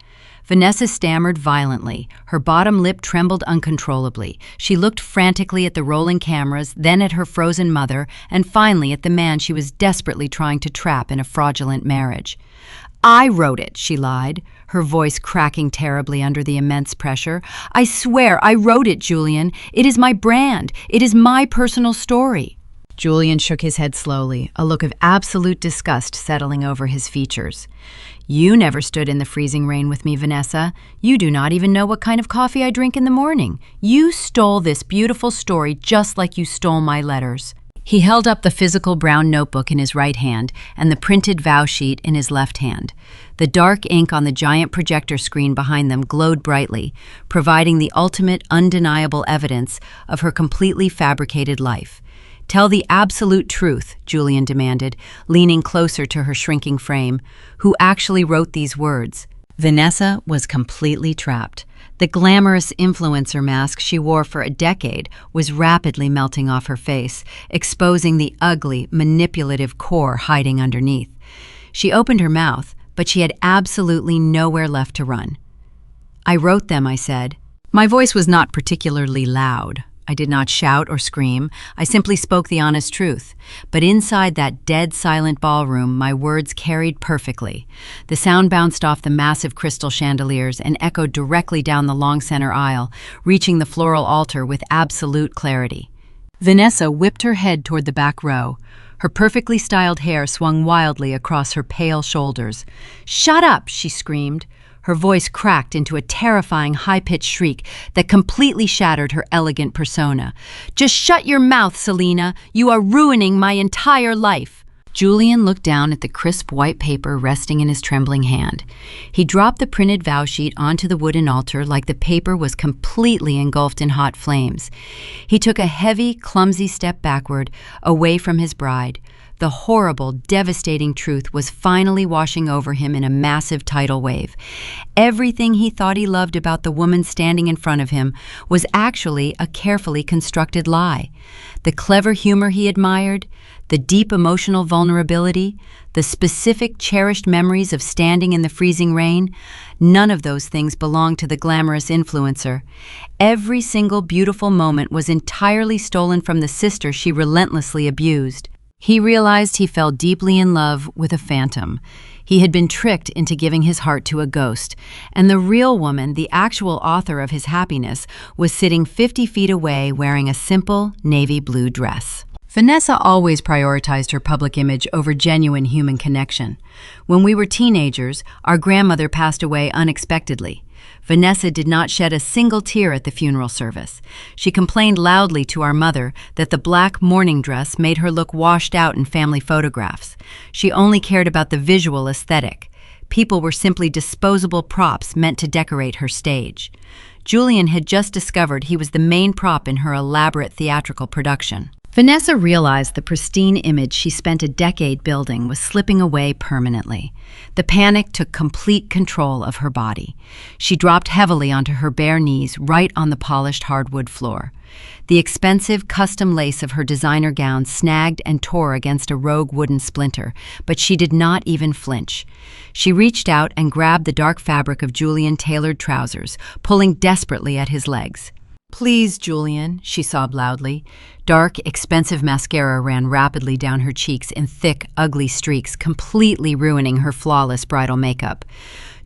Vanessa stammered violently. Her bottom lip trembled uncontrollably. She looked frantically at the rolling cameras, then at her frozen mother, and finally at the man she was desperately trying to trap in a fraudulent marriage. "I wrote it," she lied, her voice cracking terribly under the immense pressure. "I swear I wrote it, Julian. It is my brand. It is my personal story." Julian shook his head slowly, a look of absolute disgust settling over his features. "You never stood in the freezing rain with me, Vanessa. You do not even know what kind of coffee I drink in the morning. You stole this beautiful story just like you stole my letters." He held up the physical brown notebook in his right hand and the printed vow sheet in his left hand. The dark ink on the giant projector screen behind them glowed brightly, providing the ultimate, undeniable evidence of her completely fabricated life. "Tell the absolute truth," Julian demanded, leaning closer to her shrinking frame. "Who actually wrote these words?" Vanessa was completely trapped. The glamorous influencer mask she wore for a decade was rapidly melting off her face, exposing the ugly, manipulative core hiding underneath. She opened her mouth, but she had absolutely nowhere left to run. "I wrote them," I said. My voice was not particularly loud. I did not shout or scream. I simply spoke the honest truth. But inside that dead, silent ballroom, my words carried perfectly. The sound bounced off the massive crystal chandeliers and echoed directly down the long center aisle, reaching the floral altar with absolute clarity. Vanessa whipped her head toward the back row. Her perfectly styled hair swung wildly across her pale shoulders. "Shut up!" she screamed. Her voice cracked into a terrifying high-pitched shriek that completely shattered her elegant persona. "Just shut your mouth, Selena! You are ruining my entire life!" Julian looked down at the crisp white paper resting in his trembling hand. He dropped the printed vow sheet onto the wooden altar like the paper was completely engulfed in hot flames. He took a heavy, clumsy step backward, away from his bride. The horrible, devastating truth was finally washing over him in a massive tidal wave. Everything he thought he loved about the woman standing in front of him was actually a carefully constructed lie. The clever humor he admired, the deep emotional vulnerability, the specific cherished memories of standing in the freezing rain, none of those things belonged to the glamorous influencer. Every single beautiful moment was entirely stolen from the sister she relentlessly abused. He realized he fell deeply in love with a phantom. He had been tricked into giving his heart to a ghost, and the real woman, the actual author of his happiness, was sitting 50 feet away wearing a simple navy blue dress. Vanessa always prioritized her public image over genuine human connection. When we were teenagers, our grandmother passed away unexpectedly. Vanessa did not shed a single tear at the funeral service. She complained loudly to our mother that the black mourning dress made her look washed out in family photographs. She only cared about the visual aesthetic. People were simply disposable props meant to decorate her stage. Julian had just discovered he was the main prop in her elaborate theatrical production. Vanessa realized the pristine image she spent a decade building was slipping away permanently. The panic took complete control of her body. She dropped heavily onto her bare knees right on the polished hardwood floor. The expensive custom lace of her designer gown snagged and tore against a rogue wooden splinter, but she did not even flinch. She reached out and grabbed the dark fabric of Julian tailored trousers, pulling desperately at his legs. "Please, Julian," she sobbed loudly. Dark, expensive mascara ran rapidly down her cheeks in thick, ugly streaks, completely ruining her flawless bridal makeup.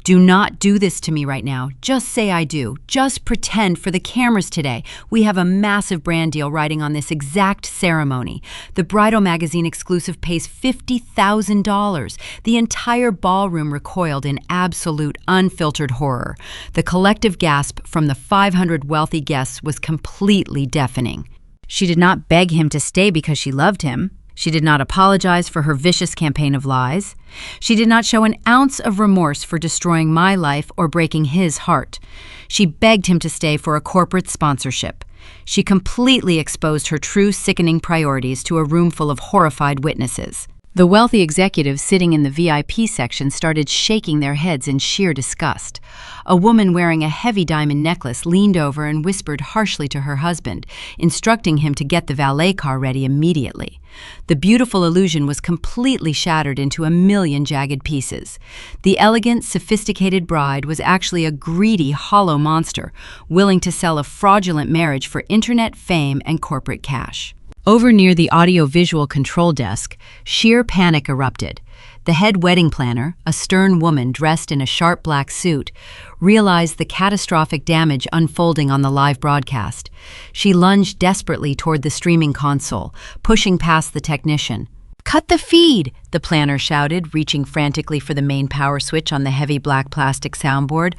"Do not do this to me right now. Just say I do. Just pretend for the cameras today. We have a massive brand deal riding on this exact ceremony. The bridal magazine exclusive pays $50,000. The entire ballroom recoiled in absolute, unfiltered horror. The collective gasp from the 500 wealthy guests was completely deafening. She did not beg him to stay because she loved him. She did not apologize for her vicious campaign of lies. She did not show an ounce of remorse for destroying my life or breaking his heart. She begged him to stay for a corporate sponsorship. She completely exposed her true sickening priorities to a room full of horrified witnesses. The wealthy executives sitting in the VIP section started shaking their heads in sheer disgust. A woman wearing a heavy diamond necklace leaned over and whispered harshly to her husband, instructing him to get the valet car ready immediately. The beautiful illusion was completely shattered into a million jagged pieces. The elegant, sophisticated bride was actually a greedy, hollow monster, willing to sell a fraudulent marriage for internet fame and corporate cash. Over near the audio-visual control desk, sheer panic erupted. The head wedding planner, a stern woman dressed in a sharp black suit, realized the catastrophic damage unfolding on the live broadcast. She lunged desperately toward the streaming console, pushing past the technician. "Cut the feed!" the planner shouted, reaching frantically for the main power switch on the heavy black plastic soundboard.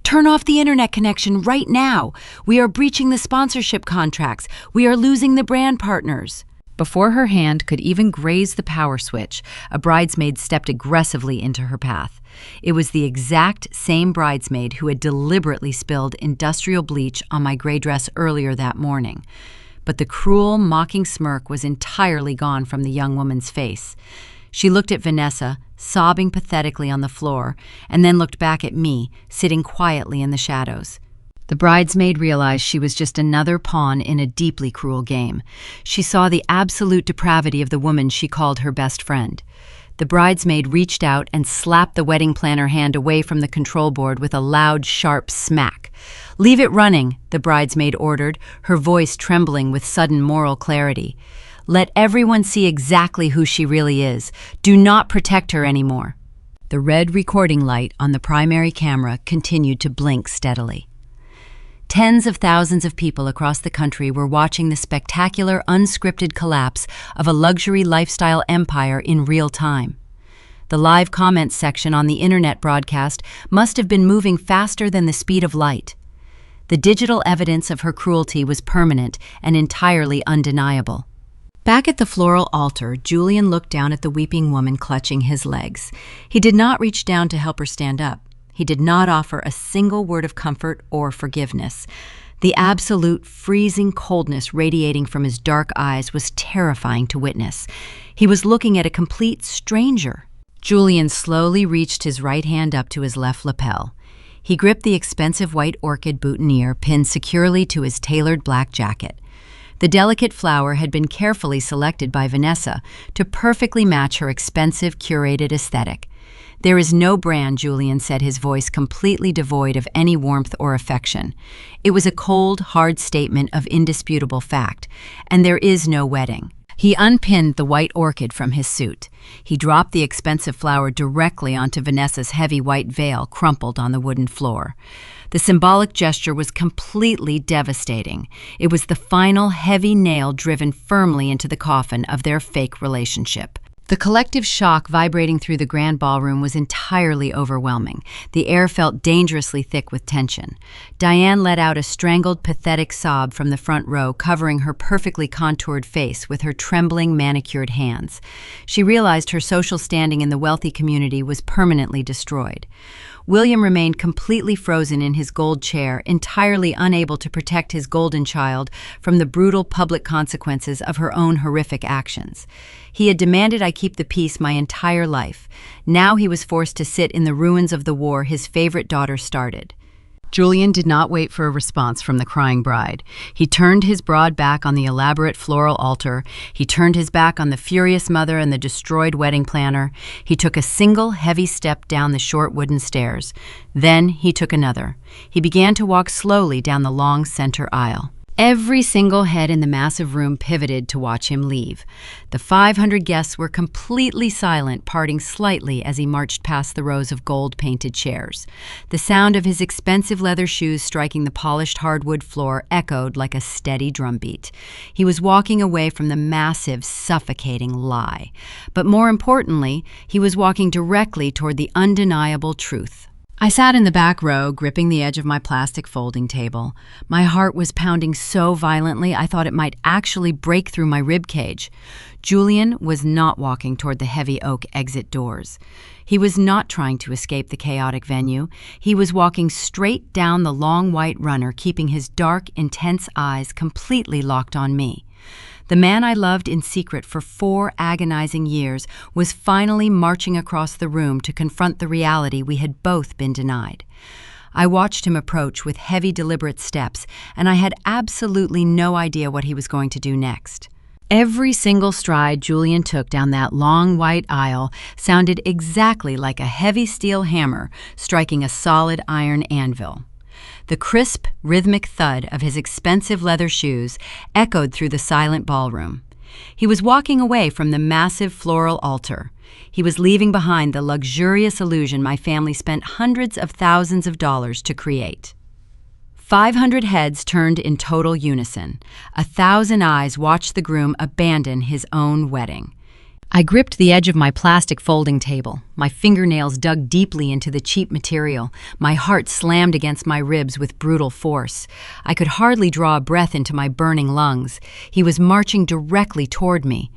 "Turn off the internet connection right now! We are breaching the sponsorship contracts! We are losing the brand partners!" Before her hand could even graze the power switch, a bridesmaid stepped aggressively into her path. It was the exact same bridesmaid who had deliberately spilled industrial bleach on my gray dress earlier that morning. But the cruel, mocking smirk was entirely gone from the young woman's face. She looked at Vanessa, sobbing pathetically on the floor, and then looked back at me, sitting quietly in the shadows. The bridesmaid realized she was just another pawn in a deeply cruel game. She saw the absolute depravity of the woman she called her best friend. The bridesmaid reached out and slapped the wedding planner hand away from the control board with a loud, sharp smack. "Leave it running," the bridesmaid ordered, her voice trembling with sudden moral clarity. "Let everyone see exactly who she really is. Do not protect her anymore." The red recording light on the primary camera continued to blink steadily. Tens of thousands of people across the country were watching the spectacular, unscripted collapse of a luxury lifestyle empire in real time. The live comments section on the internet broadcast must have been moving faster than the speed of light. The digital evidence of her cruelty was permanent and entirely undeniable. Back at the floral altar, Julian looked down at the weeping woman clutching his legs. He did not reach down to help her stand up. He did not offer a single word of comfort or forgiveness. The absolute freezing coldness radiating from his dark eyes was terrifying to witness. He was looking at a complete stranger. Julian slowly reached his right hand up to his left lapel. He gripped the expensive white orchid boutonniere pinned securely to his tailored black jacket. The delicate flower had been carefully selected by Vanessa to perfectly match her expensive, curated aesthetic. "There is no brand," Julian said, his voice completely devoid of any warmth or affection. It was a cold, hard statement of indisputable fact. "And there is no wedding." He unpinned the white orchid from his suit. He dropped the expensive flower directly onto Vanessa's heavy white veil crumpled on the wooden floor. The symbolic gesture was completely devastating. It was the final heavy nail driven firmly into the coffin of their fake relationship. The collective shock vibrating through the grand ballroom was entirely overwhelming. The air felt dangerously thick with tension. Diane let out a strangled, pathetic sob from the front row, covering her perfectly contoured face with her trembling, manicured hands. She realized her social standing in the wealthy community was permanently destroyed. William remained completely frozen in his gold chair, entirely unable to protect his golden child from the brutal public consequences of her own horrific actions. He had demanded I keep the peace my entire life. Now he was forced to sit in the ruins of the war his favorite daughter started. Julian did not wait for a response from the crying bride. He turned his broad back on the elaborate floral altar. He turned his back on the furious mother and the destroyed wedding planner. He took a single, heavy step down the short wooden stairs. Then he took another. He began to walk slowly down the long center aisle. Every single head in the massive room pivoted to watch him leave. The 500 guests were completely silent, parting slightly as he marched past the rows of gold-painted chairs. The sound of his expensive leather shoes striking the polished hardwood floor echoed like a steady drumbeat. He was walking away from the massive, suffocating lie. But more importantly, he was walking directly toward the undeniable truth. I sat in the back row, gripping the edge of my plastic folding table. My heart was pounding so violently I thought it might actually break through my rib cage. Julian was not walking toward the heavy oak exit doors. He was not trying to escape the chaotic venue. He was walking straight down the long white runner, keeping his dark, intense eyes completely locked on me. The man I loved in secret for 4 agonizing years was finally marching across the room to confront the reality we had both been denied. I watched him approach with heavy, deliberate steps, and I had absolutely no idea what he was going to do next. Every single stride Julian took down that long white aisle sounded exactly like a heavy steel hammer striking a solid iron anvil. The crisp, rhythmic thud of his expensive leather shoes echoed through the silent ballroom. He was walking away from the massive floral altar. He was leaving behind the luxurious illusion my family spent hundreds of thousands of dollars to create. 500 heads turned in total unison. 1,000 eyes watched the groom abandon his own wedding. I gripped the edge of my plastic folding table. My fingernails dug deeply into the cheap material. My heart slammed against my ribs with brutal force. I could hardly draw a breath into my burning lungs. He was marching directly toward me.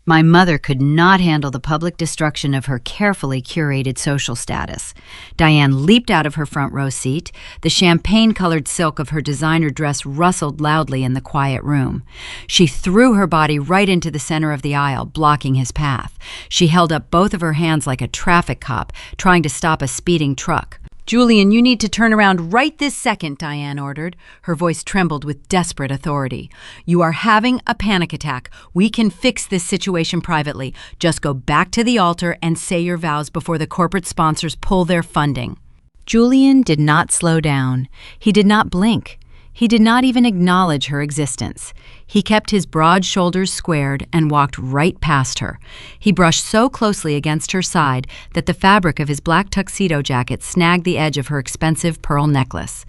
My mother could not handle the public destruction of her carefully curated social status. Diane leaped out of her front row seat. The champagne-colored silk of her designer dress rustled loudly in the quiet room. She threw her body right into the center of the aisle, blocking his path. She held up both of her hands like a traffic cop, trying to stop a speeding truck. "Julian, you need to turn around right this second," Diane ordered. Her voice trembled with desperate authority. "You are having a panic attack. We can fix this situation privately. Just go back to the altar and say your vows before the corporate sponsors pull their funding." Julian did not slow down. He did not blink. He did not even acknowledge her existence. He kept his broad shoulders squared and walked right past her. He brushed so closely against her side that the fabric of his black tuxedo jacket snagged the edge of her expensive pearl necklace.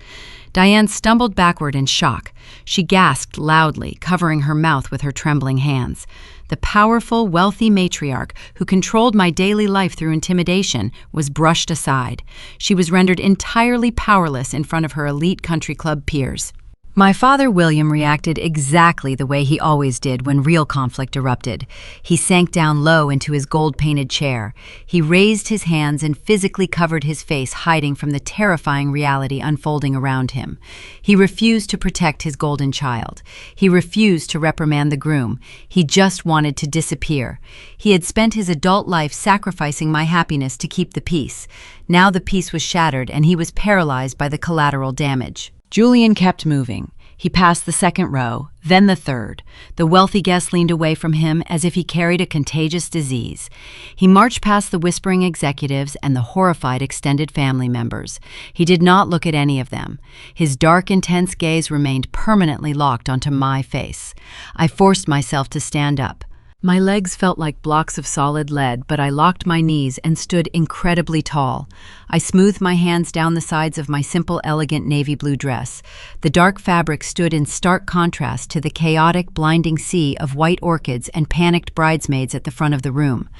Diane stumbled backward in shock. She gasped loudly, covering her mouth with her trembling hands. The powerful, wealthy matriarch who controlled my daily life through intimidation was brushed aside. She was rendered entirely powerless in front of her elite country club peers. My father, William, reacted exactly the way he always did when real conflict erupted. He sank down low into his gold-painted chair. He raised his hands and physically covered his face, hiding from the terrifying reality unfolding around him. He refused to protect his golden child. He refused to reprimand the groom. He just wanted to disappear. He had spent his adult life sacrificing my happiness to keep the peace. Now the peace was shattered, and he was paralyzed by the collateral damage. Julian kept moving. He passed the second row, then the third. The wealthy guest leaned away from him as if he carried a contagious disease. He marched past the whispering executives and the horrified extended family members. He did not look at any of them. His dark, intense gaze remained permanently locked onto my face. I forced myself to stand up. My legs felt like blocks of solid lead, but I locked my knees and stood incredibly tall. I smoothed my hands down the sides of my simple, elegant navy blue dress. The dark fabric stood in stark contrast to the chaotic, blinding sea of white orchids and panicked bridesmaids at the front of the room.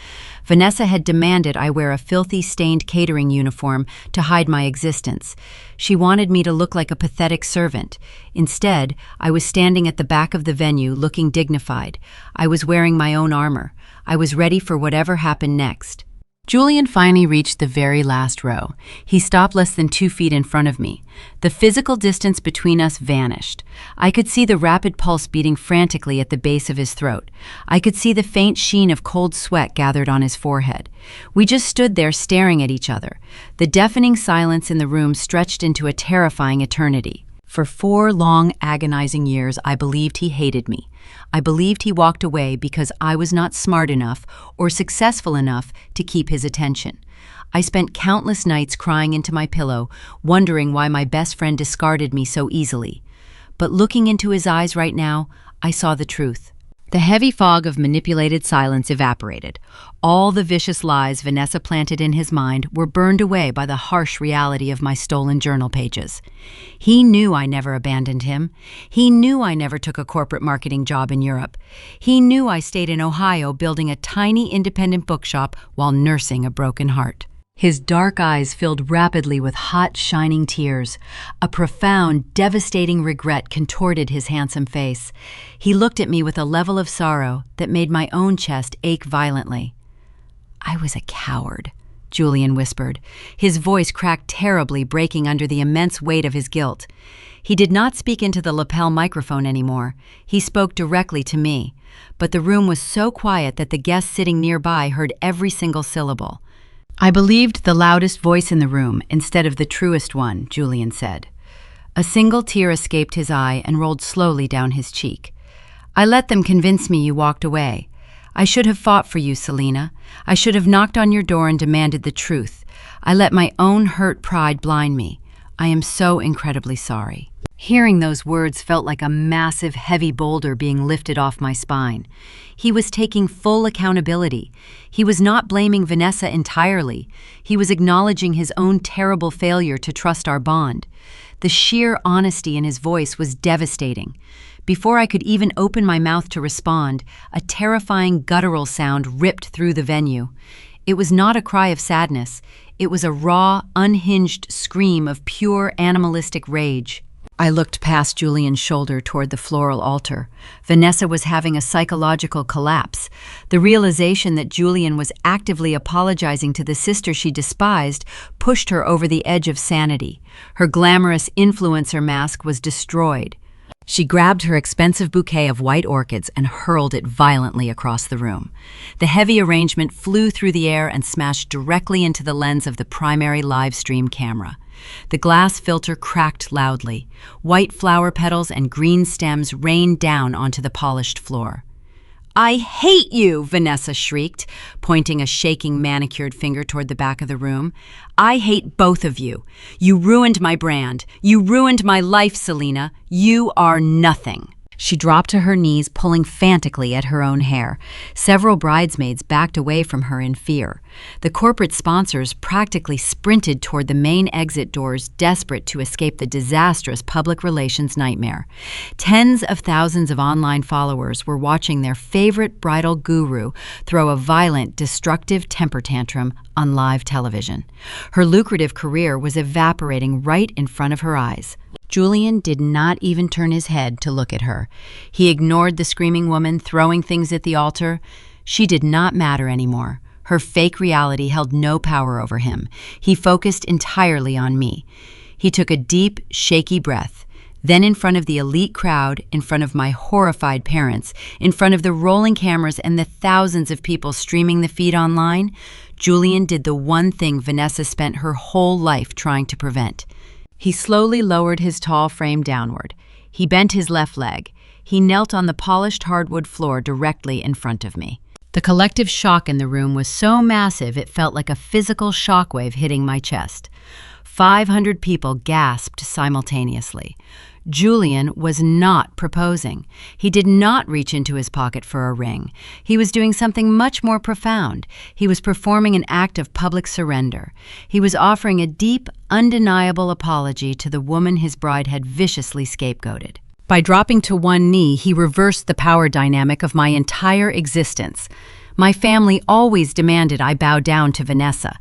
Vanessa had demanded I wear a filthy, stained catering uniform to hide my existence. She wanted me to look like a pathetic servant. Instead, I was standing at the back of the venue, looking dignified. I was wearing my own armor. I was ready for whatever happened next. Julian finally reached the very last row. He stopped less than 2 feet in front of me. The physical distance between us vanished. I could see the rapid pulse beating frantically at the base of his throat. I could see the faint sheen of cold sweat gathered on his forehead. We just stood there staring at each other. The deafening silence in the room stretched into a terrifying eternity. For 4 long, agonizing years, I believed he hated me. I believed he walked away because I was not smart enough or successful enough to keep his attention. I spent countless nights crying into my pillow, wondering why my best friend discarded me so easily. But looking into his eyes right now, I saw the truth. The heavy fog of manipulated silence evaporated. All the vicious lies Vanessa planted in his mind were burned away by the harsh reality of my stolen journal pages. He knew I never abandoned him. He knew I never took a corporate marketing job in Europe. He knew I stayed in Ohio building a tiny independent bookshop while nursing a broken heart. His dark eyes filled rapidly with hot, shining tears. A profound, devastating regret contorted his handsome face. He looked at me with a level of sorrow that made my own chest ache violently. "I was a coward," Julian whispered. His voice cracked terribly, breaking under the immense weight of his guilt. He did not speak into the lapel microphone anymore. He spoke directly to me. But the room was so quiet that the guests sitting nearby heard every single syllable. "I believed the loudest voice in the room instead of the truest one," Julian said. A single tear escaped his eye and rolled slowly down his cheek. "I let them convince me you walked away. I should have fought for you, Selena. I should have knocked on your door and demanded the truth. I let my own hurt pride blind me. I am so incredibly sorry." Hearing those words felt like a massive, heavy boulder being lifted off my spine. He was taking full accountability. He was not blaming Vanessa entirely. He was acknowledging his own terrible failure to trust our bond. The sheer honesty in his voice was devastating. Before I could even open my mouth to respond, a terrifying guttural sound ripped through the venue. It was not a cry of sadness. It was a raw, unhinged scream of pure animalistic rage. I looked past Julian's shoulder toward the floral altar. Vanessa was having a psychological collapse. The realization that Julian was actively apologizing to the sister she despised pushed her over the edge of sanity. Her glamorous influencer mask was destroyed. She grabbed her expensive bouquet of white orchids and hurled it violently across the room. The heavy arrangement flew through the air and smashed directly into the lens of the primary live stream camera. The glass filter cracked loudly. White flower petals and green stems rained down onto the polished floor. "I hate you!" Vanessa shrieked, pointing a shaking manicured finger toward the back of the room. "I hate both of you. You ruined my brand. You ruined my life, Selena. You are nothing." She dropped to her knees, pulling frantically at her own hair. Several bridesmaids backed away from her in fear. The corporate sponsors practically sprinted toward the main exit doors, desperate to escape the disastrous public relations nightmare. Tens of thousands of online followers were watching their favorite bridal guru throw a violent, destructive temper tantrum on live television. Her lucrative career was evaporating right in front of her eyes. Julian did not even turn his head to look at her. He ignored the screaming woman throwing things at the altar. She did not matter anymore. Her fake reality held no power over him. He focused entirely on me. He took a deep, shaky breath. Then in front of the elite crowd, in front of my horrified parents, in front of the rolling cameras and the thousands of people streaming the feed online, Julian did the one thing Vanessa spent her whole life trying to prevent. He slowly lowered his tall frame downward. He bent his left leg. He knelt on the polished hardwood floor directly in front of me. The collective shock in the room was so massive it felt like a physical shockwave hitting my chest. 500 people gasped simultaneously. Julian was not proposing. He did not reach into his pocket for a ring. He was doing something much more profound. He was performing an act of public surrender. He was offering a deep, undeniable apology to the woman his bride had viciously scapegoated. By dropping to one knee, he reversed the power dynamic of my entire existence. My family always demanded I bow down to Vanessa.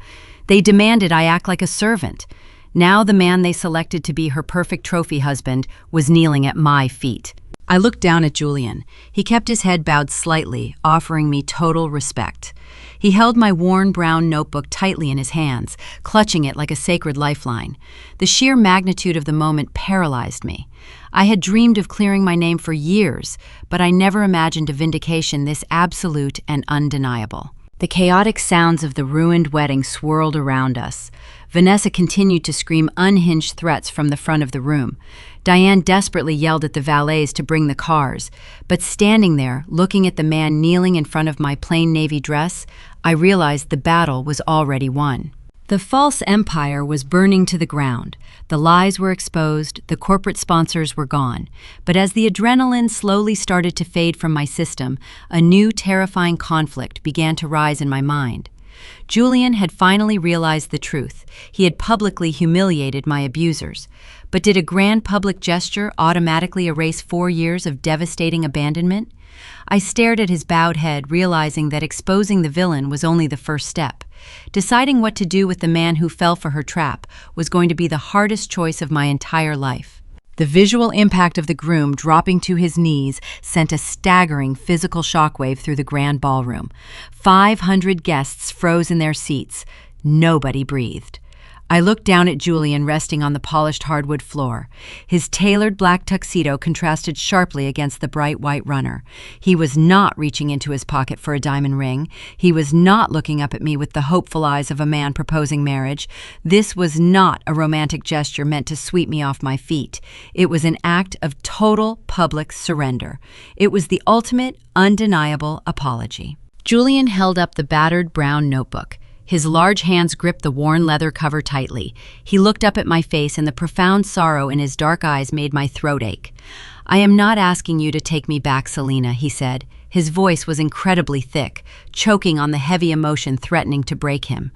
They demanded I act like a servant. Now the man they selected to be her perfect trophy husband was kneeling at my feet. I looked down at Julian. He kept his head bowed slightly, offering me total respect. He held my worn brown notebook tightly in his hands, clutching it like a sacred lifeline. The sheer magnitude of the moment paralyzed me. I had dreamed of clearing my name for years, but I never imagined a vindication this absolute and undeniable. The chaotic sounds of the ruined wedding swirled around us. Vanessa continued to scream unhinged threats from the front of the room. Diane desperately yelled at the valets to bring the cars. But standing there, looking at the man kneeling in front of my plain navy dress, I realized the battle was already won. The false empire was burning to the ground. The lies were exposed, the corporate sponsors were gone. But as the adrenaline slowly started to fade from my system, a new terrifying conflict began to rise in my mind. Julian had finally realized the truth. He had publicly humiliated my abusers. But did a grand public gesture automatically erase 4 years of devastating abandonment? I stared at his bowed head, realizing that exposing the villain was only the first step. Deciding what to do with the man who fell for her trap was going to be the hardest choice of my entire life. The visual impact of the groom dropping to his knees sent a staggering physical shockwave through the grand ballroom. 500 guests froze in their seats. Nobody breathed. I looked down at Julian resting on the polished hardwood floor. His tailored black tuxedo contrasted sharply against the bright white runner. He was not reaching into his pocket for a diamond ring. He was not looking up at me with the hopeful eyes of a man proposing marriage. This was not a romantic gesture meant to sweep me off my feet. It was an act of total public surrender. It was the ultimate, undeniable apology. Julian held up the battered brown notebook. His large hands gripped the worn leather cover tightly. He looked up at my face, and the profound sorrow in his dark eyes made my throat ache. "I am not asking you to take me back, Selena," he said. His voice was incredibly thick, choking on the heavy emotion threatening to break him.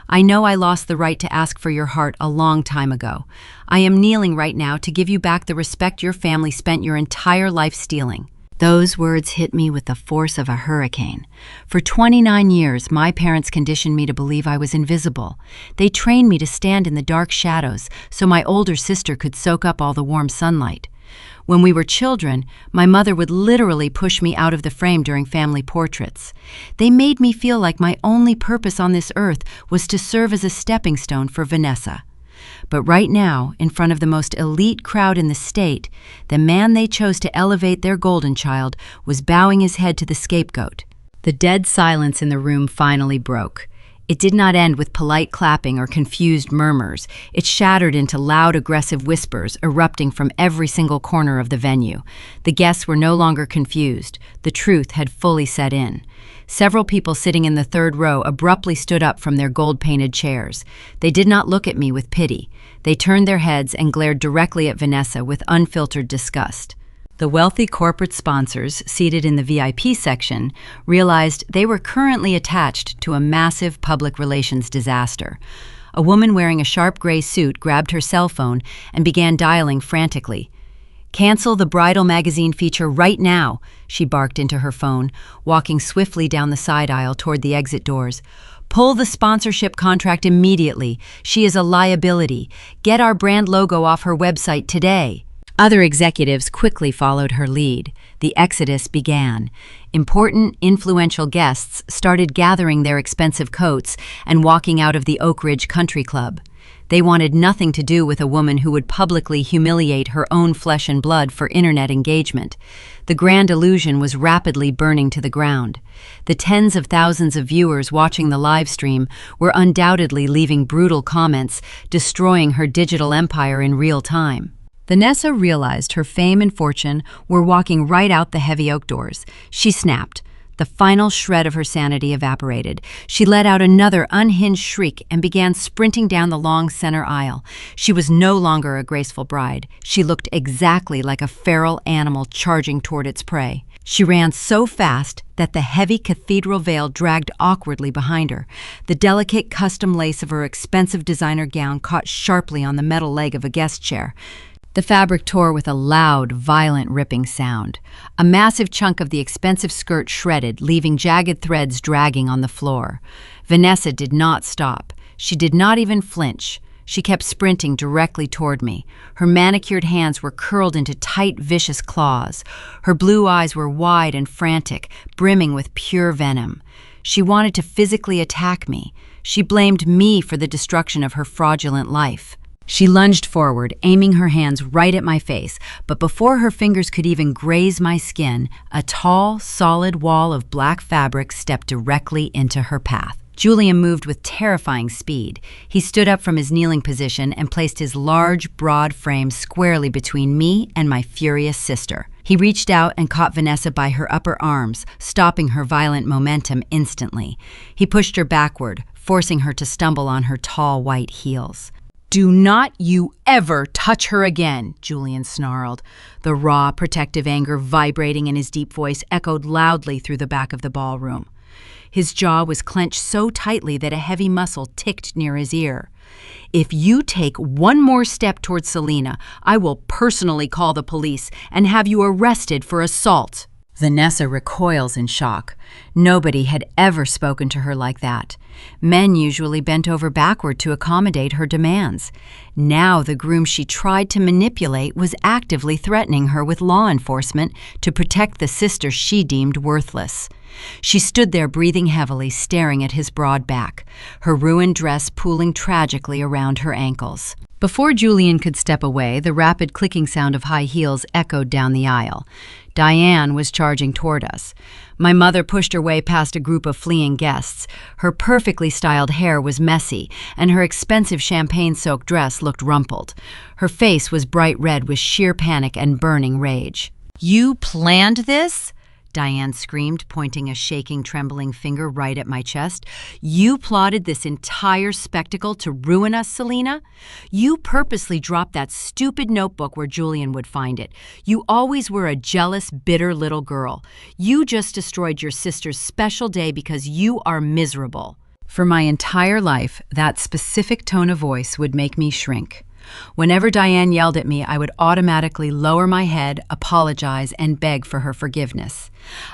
"I know I lost the right to ask for your heart a long time ago. I am kneeling right now to give you back the respect your family spent your entire life stealing." Those words hit me with the force of a hurricane. For 29 years, my parents conditioned me to believe I was invisible. They trained me to stand in the dark shadows so my older sister could soak up all the warm sunlight. When we were children, my mother would literally push me out of the frame during family portraits. They made me feel like my only purpose on this earth was to serve as a stepping stone for Vanessa. But right now, in front of the most elite crowd in the state, the man they chose to elevate their golden child was bowing his head to the scapegoat. The dead silence in the room finally broke. It did not end with polite clapping or confused murmurs. It shattered into loud, aggressive whispers erupting from every single corner of the venue. The guests were no longer confused. The truth had fully set in. Several people sitting in the third row abruptly stood up from their gold-painted chairs. They did not look at me with pity. They turned their heads and glared directly at Vanessa with unfiltered disgust. The wealthy corporate sponsors seated in the VIP section realized they were currently attached to a massive public relations disaster. A woman wearing a sharp gray suit grabbed her cell phone and began dialing frantically. "Cancel the bridal magazine feature right now," she barked into her phone, walking swiftly down the side aisle toward the exit doors. "Pull the sponsorship contract immediately. She is a liability. Get our brand logo off her website today." Other executives quickly followed her lead. The exodus began. Important, influential guests started gathering their expensive coats and walking out of the Oak Ridge Country Club. They wanted nothing to do with a woman who would publicly humiliate her own flesh and blood for internet engagement. The grand illusion was rapidly burning to the ground. The tens of thousands of viewers watching the live stream were undoubtedly leaving brutal comments, destroying her digital empire in real time. Vanessa realized her fame and fortune were walking right out the heavy oak doors. She snapped. The final shred of her sanity evaporated. She let out another unhinged shriek and began sprinting down the long center aisle. She was no longer a graceful bride. She looked exactly like a feral animal charging toward its prey. She ran so fast that the heavy cathedral veil dragged awkwardly behind her. The delicate custom lace of her expensive designer gown caught sharply on the metal leg of a guest chair. The fabric tore with a loud, violent ripping sound. A massive chunk of the expensive skirt shredded, leaving jagged threads dragging on the floor. Vanessa did not stop. She did not even flinch. She kept sprinting directly toward me. Her manicured hands were curled into tight, vicious claws. Her blue eyes were wide and frantic, brimming with pure venom. She wanted to physically attack me. She blamed me for the destruction of her fraudulent life. She lunged forward, aiming her hands right at my face, but before her fingers could even graze my skin, a tall, solid wall of black fabric stepped directly into her path. Julian moved with terrifying speed. He stood up from his kneeling position and placed his large, broad frame squarely between me and my furious sister. He reached out and caught Vanessa by her upper arms, stopping her violent momentum instantly. He pushed her backward, forcing her to stumble on her tall, white heels. "Do not you ever touch her again," Julian snarled. The raw, protective anger vibrating in his deep voice echoed loudly through the back of the ballroom. His jaw was clenched so tightly that a heavy muscle ticked near his ear. "If you take one more step towards Selena, I will personally call the police and have you arrested for assault." Vanessa recoils in shock. Nobody had ever spoken to her like that. Men usually bent over backward to accommodate her demands. Now the groom she tried to manipulate was actively threatening her with law enforcement to protect the sister she deemed worthless. She stood there breathing heavily, staring at his broad back, her ruined dress pooling tragically around her ankles. Before Julian could step away, the rapid clicking sound of high heels echoed down the aisle. Diane was charging toward us. My mother pushed her way past a group of fleeing guests. Her perfectly styled hair was messy, and her expensive champagne-soaked dress looked rumpled. Her face was bright red with sheer panic and burning rage. "You planned this?" Diane screamed, pointing a shaking, trembling finger right at my chest. "You plotted this entire spectacle to ruin us, Selena? You purposely dropped that stupid notebook where Julian would find it. You always were a jealous, bitter little girl. You just destroyed your sister's special day because you are miserable." For my entire life, that specific tone of voice would make me shrink. Whenever Diane yelled at me, I would automatically lower my head, apologize, and beg for her forgiveness.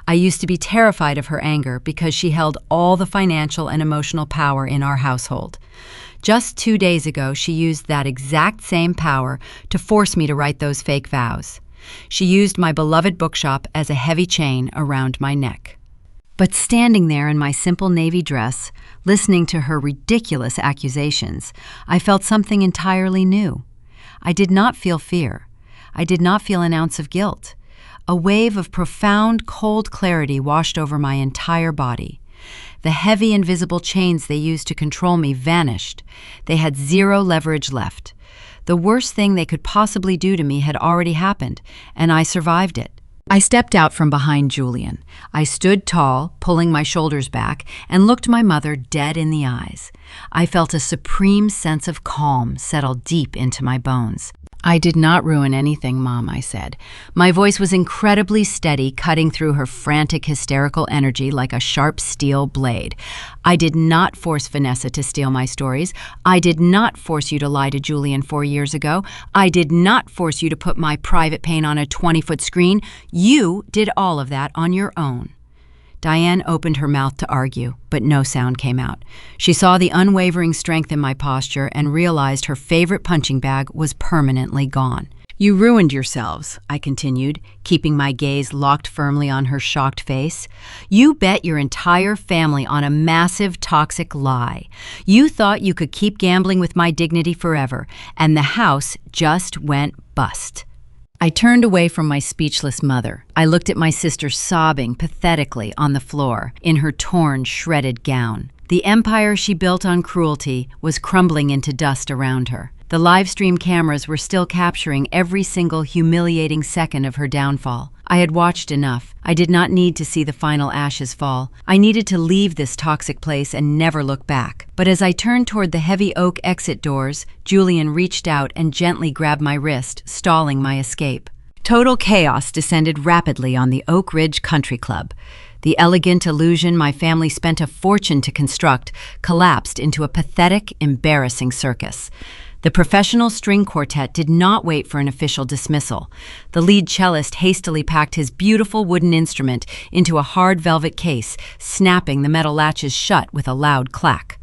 I used to be terrified of her anger because she held all the financial and emotional power in our household. Just 2 days ago, she used that exact same power to force me to write those fake vows. She used my beloved bookshop as a heavy chain around my neck. But standing there in my simple navy dress, listening to her ridiculous accusations, I felt something entirely new. I did not feel fear. I did not feel an ounce of guilt. A wave of profound, cold clarity washed over my entire body. The heavy, invisible chains they used to control me vanished. They had zero leverage left. The worst thing they could possibly do to me had already happened, and I survived it. I stepped out from behind Julian. I stood tall, pulling my shoulders back, and looked my mother dead in the eyes. I felt a supreme sense of calm settle deep into my bones. "I did not ruin anything, Mom," I said. My voice was incredibly steady, cutting through her frantic, hysterical energy like a sharp steel blade. "I did not force Vanessa to steal my stories. I did not force you to lie to Julian 4 years ago. I did not force you to put my private pain on a 20-foot screen. You did all of that on your own." Diane opened her mouth to argue, but no sound came out. She saw the unwavering strength in my posture and realized her favorite punching bag was permanently gone. "You ruined yourselves," I continued, keeping my gaze locked firmly on her shocked face. "You bet your entire family on a massive, toxic lie. You thought you could keep gambling with my dignity forever, and the house just went bust." I turned away from my speechless mother. I looked at my sister sobbing pathetically on the floor in her torn, shredded gown. The empire she built on cruelty was crumbling into dust around her. The live stream cameras were still capturing every single humiliating second of her downfall. I had watched enough. I did not need to see the final ashes fall. I needed to leave this toxic place and never look back. But as I turned toward the heavy oak exit doors, Julian reached out and gently grabbed my wrist, stalling my escape. Total chaos descended rapidly on the Oak Ridge Country Club. The elegant illusion my family spent a fortune to construct collapsed into a pathetic, embarrassing circus. The professional string quartet did not wait for an official dismissal. The lead cellist hastily packed his beautiful wooden instrument into a hard velvet case, snapping the metal latches shut with a loud clack.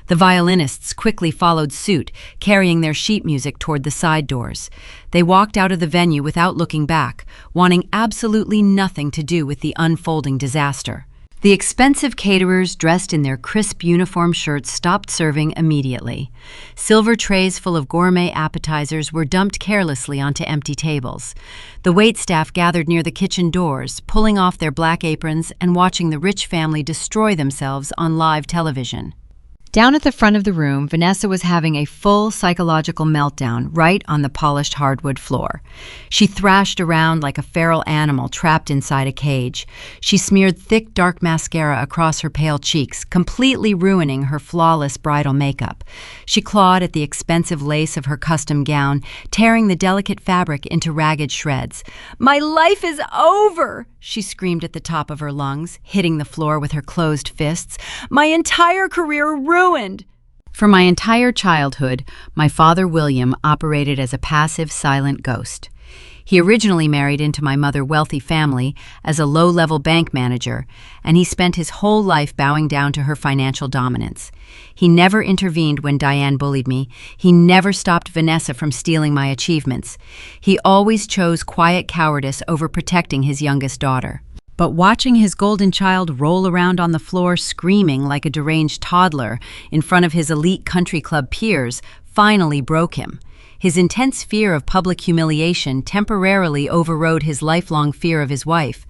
The violinists quickly followed suit, carrying their sheet music toward the side doors. They walked out of the venue without looking back, wanting absolutely nothing to do with the unfolding disaster. The expensive caterers dressed in their crisp uniform shirts stopped serving immediately. Silver trays full of gourmet appetizers were dumped carelessly onto empty tables. The waitstaff gathered near the kitchen doors, pulling off their black aprons and watching the rich family destroy themselves on live television. Down at the front of the room, Vanessa was having a full psychological meltdown right on the polished hardwood floor. She thrashed around like a feral animal trapped inside a cage. She smeared thick, dark mascara across her pale cheeks, completely ruining her flawless bridal makeup. She clawed at the expensive lace of her custom gown, tearing the delicate fabric into ragged shreds. "My life is over!" she screamed at the top of her lungs, hitting the floor with her closed fists. "My entire career ruined!" For my entire childhood, my father William operated as a passive, silent ghost. He originally married into my mother's wealthy family as a low-level bank manager, and he spent his whole life bowing down to her financial dominance. He never intervened when Diane bullied me. He never stopped Vanessa from stealing my achievements. He always chose quiet cowardice over protecting his youngest daughter. But watching his golden child roll around on the floor screaming like a deranged toddler in front of his elite country club peers finally broke him. His intense fear of public humiliation temporarily overrode his lifelong fear of his wife.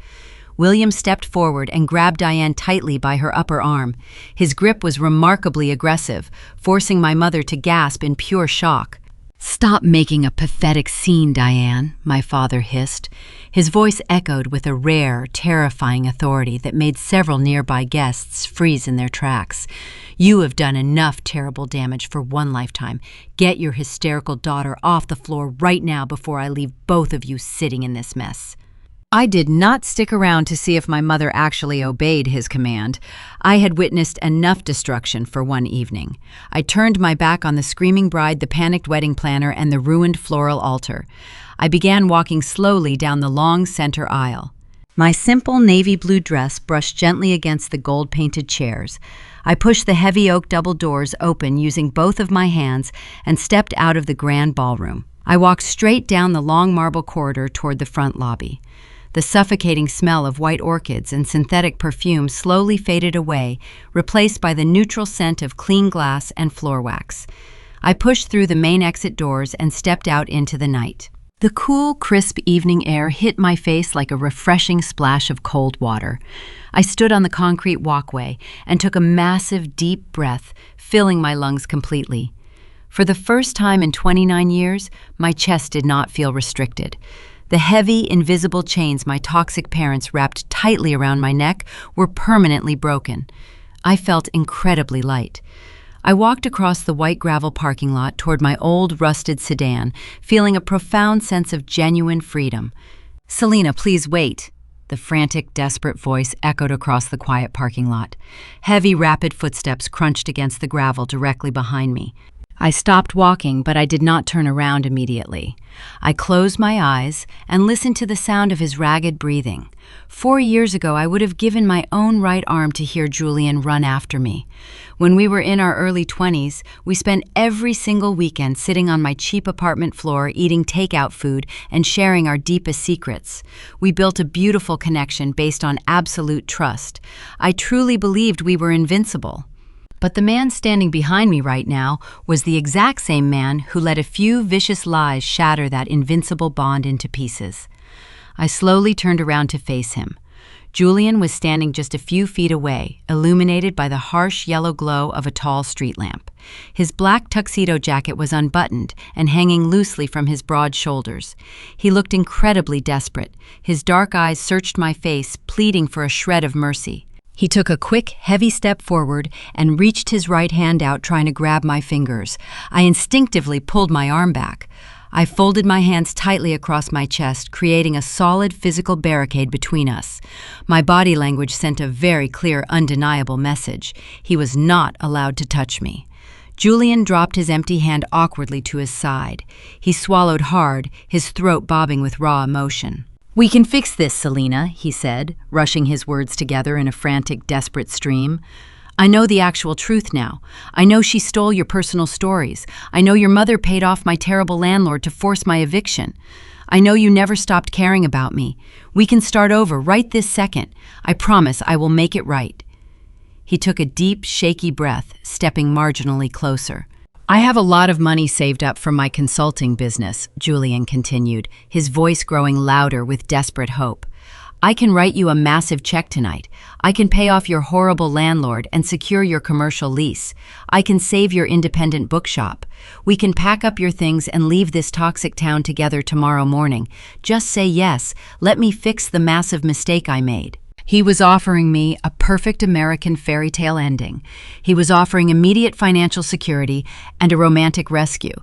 William stepped forward and grabbed Diane tightly by her upper arm. His grip was remarkably aggressive, forcing my mother to gasp in pure shock. "Stop making a pathetic scene, Diane," my father hissed. His voice echoed with a rare, terrifying authority that made several nearby guests freeze in their tracks. "You have done enough terrible damage for one lifetime. Get your hysterical daughter off the floor right now before I leave both of you sitting in this mess." I did not stick around to see if my mother actually obeyed his command. I had witnessed enough destruction for one evening. I turned my back on the screaming bride, the panicked wedding planner, and the ruined floral altar. I began walking slowly down the long center aisle. My simple navy blue dress brushed gently against the gold-painted chairs. I pushed the heavy oak double doors open using both of my hands and stepped out of the grand ballroom. I walked straight down the long marble corridor toward the front lobby. The suffocating smell of white orchids and synthetic perfume slowly faded away, replaced by the neutral scent of clean glass and floor wax. I pushed through the main exit doors and stepped out into the night. The cool, crisp evening air hit my face like a refreshing splash of cold water. I stood on the concrete walkway and took a massive, deep breath, filling my lungs completely. For the first time in 29 years, my chest did not feel restricted. The heavy, invisible chains my toxic parents wrapped tightly around my neck were permanently broken. I felt incredibly light. I walked across the white gravel parking lot toward my old rusted sedan, feeling a profound sense of genuine freedom. "Selena, please wait." The frantic, desperate voice echoed across the quiet parking lot. Heavy, rapid footsteps crunched against the gravel directly behind me. I stopped walking, but I did not turn around immediately. I closed my eyes and listened to the sound of his ragged breathing. 4 years ago, I would have given my own right arm to hear Julian run after me. When we were in our early 20s, we spent every single weekend sitting on my cheap apartment floor, eating takeout food and sharing our deepest secrets. We built a beautiful connection based on absolute trust. I truly believed we were invincible. But the man standing behind me right now was the exact same man who let a few vicious lies shatter that invincible bond into pieces. I slowly turned around to face him. Julian was standing just a few feet away, illuminated by the harsh yellow glow of a tall street lamp. His black tuxedo jacket was unbuttoned and hanging loosely from his broad shoulders. He looked incredibly desperate. His dark eyes searched my face, pleading for a shred of mercy. He took a quick, heavy step forward and reached his right hand out, trying to grab my fingers. I instinctively pulled my arm back. I folded my hands tightly across my chest, creating a solid physical barricade between us. My body language sent a very clear, undeniable message. He was not allowed to touch me. Julian dropped his empty hand awkwardly to his side. He swallowed hard, his throat bobbing with raw emotion. "We can fix this, Selena," he said, rushing his words together in a frantic, desperate stream. "I know the actual truth now. I know she stole your personal stories. I know your mother paid off my terrible landlord to force my eviction. I know you never stopped caring about me. We can start over right this second. I promise I will make it right." He took a deep, shaky breath, stepping marginally closer. "I have a lot of money saved up from my consulting business," Julian continued, his voice growing louder with desperate hope. "I can write you a massive check tonight. I can pay off your horrible landlord and secure your commercial lease. I can save your independent bookshop. We can pack up your things and leave this toxic town together tomorrow morning. Just say yes. Let me fix the massive mistake I made." He was offering me a perfect American fairy tale ending. He was offering immediate financial security and a romantic rescue.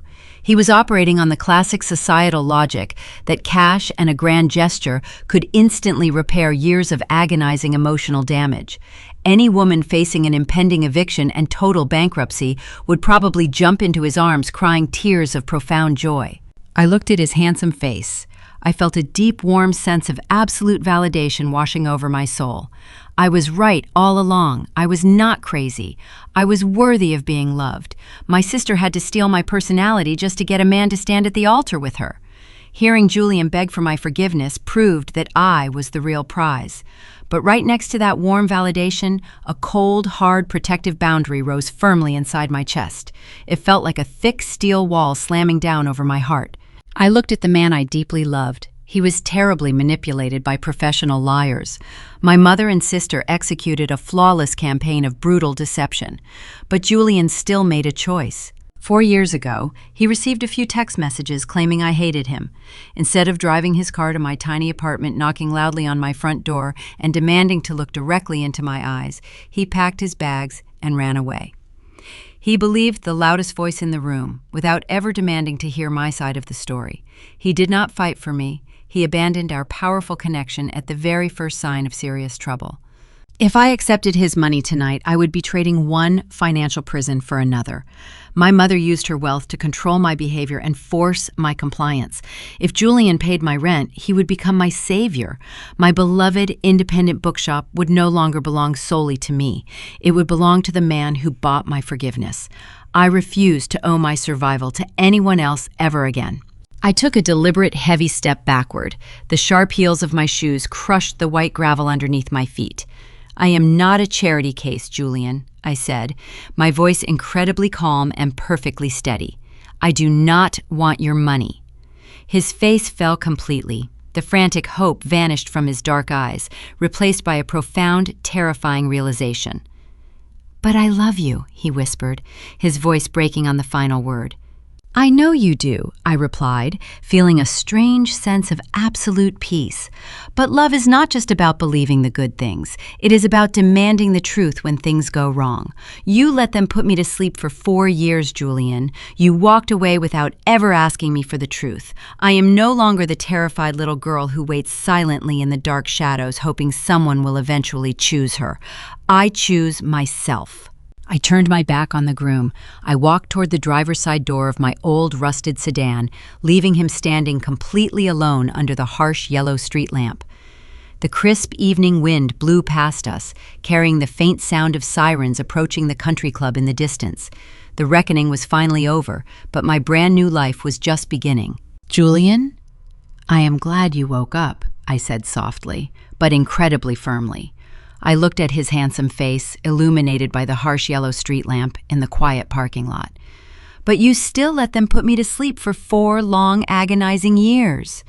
He was operating on the classic societal logic that cash and a grand gesture could instantly repair years of agonizing emotional damage. Any woman facing an impending eviction and total bankruptcy would probably jump into his arms crying tears of profound joy. I looked at his handsome face. I felt a deep, warm sense of absolute validation washing over my soul. I was right all along. I was not crazy. I was worthy of being loved. My sister had to steal my personality just to get a man to stand at the altar with her. Hearing Julian beg for my forgiveness proved that I was the real prize. But right next to that warm validation, a cold, hard, protective boundary rose firmly inside my chest. It felt like a thick steel wall slamming down over my heart. I looked at the man I deeply loved. He was terribly manipulated by professional liars. My mother and sister executed a flawless campaign of brutal deception. But Julian still made a choice. 4 years ago, he received a few text messages claiming I hated him. Instead of driving his car to my tiny apartment, knocking loudly on my front door, and demanding to look directly into my eyes, he packed his bags and ran away. He believed the loudest voice in the room, without ever demanding to hear my side of the story. He did not fight for me. He abandoned our powerful connection at the very first sign of serious trouble. If I accepted his money tonight, I would be trading one financial prison for another. My mother used her wealth to control my behavior and force my compliance. If Julian paid my rent, he would become my savior. My beloved independent bookshop would no longer belong solely to me. It would belong to the man who bought my forgiveness. I refused to owe my survival to anyone else ever again. I took a deliberate, heavy step backward. The sharp heels of my shoes crushed the white gravel underneath my feet. "I am not a charity case, Julian," I said, my voice incredibly calm and perfectly steady. "I do not want your money." His face fell completely. The frantic hope vanished from his dark eyes, replaced by a profound, terrifying realization. "But I love you," he whispered, his voice breaking on the final word. "I know you do," I replied, feeling a strange sense of absolute peace. "But love is not just about believing the good things. It is about demanding the truth when things go wrong. You let them put me to sleep for 4 years, Julian. You walked away without ever asking me for the truth. I am no longer the terrified little girl who waits silently in the dark shadows hoping someone will eventually choose her. I choose myself." I turned my back on the groom. I walked toward the driver's side door of my old rusted sedan, leaving him standing completely alone under the harsh yellow street lamp. The crisp evening wind blew past us, carrying the faint sound of sirens approaching the country club in the distance. The reckoning was finally over, but my brand new life was just beginning. "Julian, I am glad you woke up," I said softly, but incredibly firmly. I looked at his handsome face, illuminated by the harsh yellow street lamp in the quiet parking lot. "But you still let them put me to sleep for 4 long, agonizing years."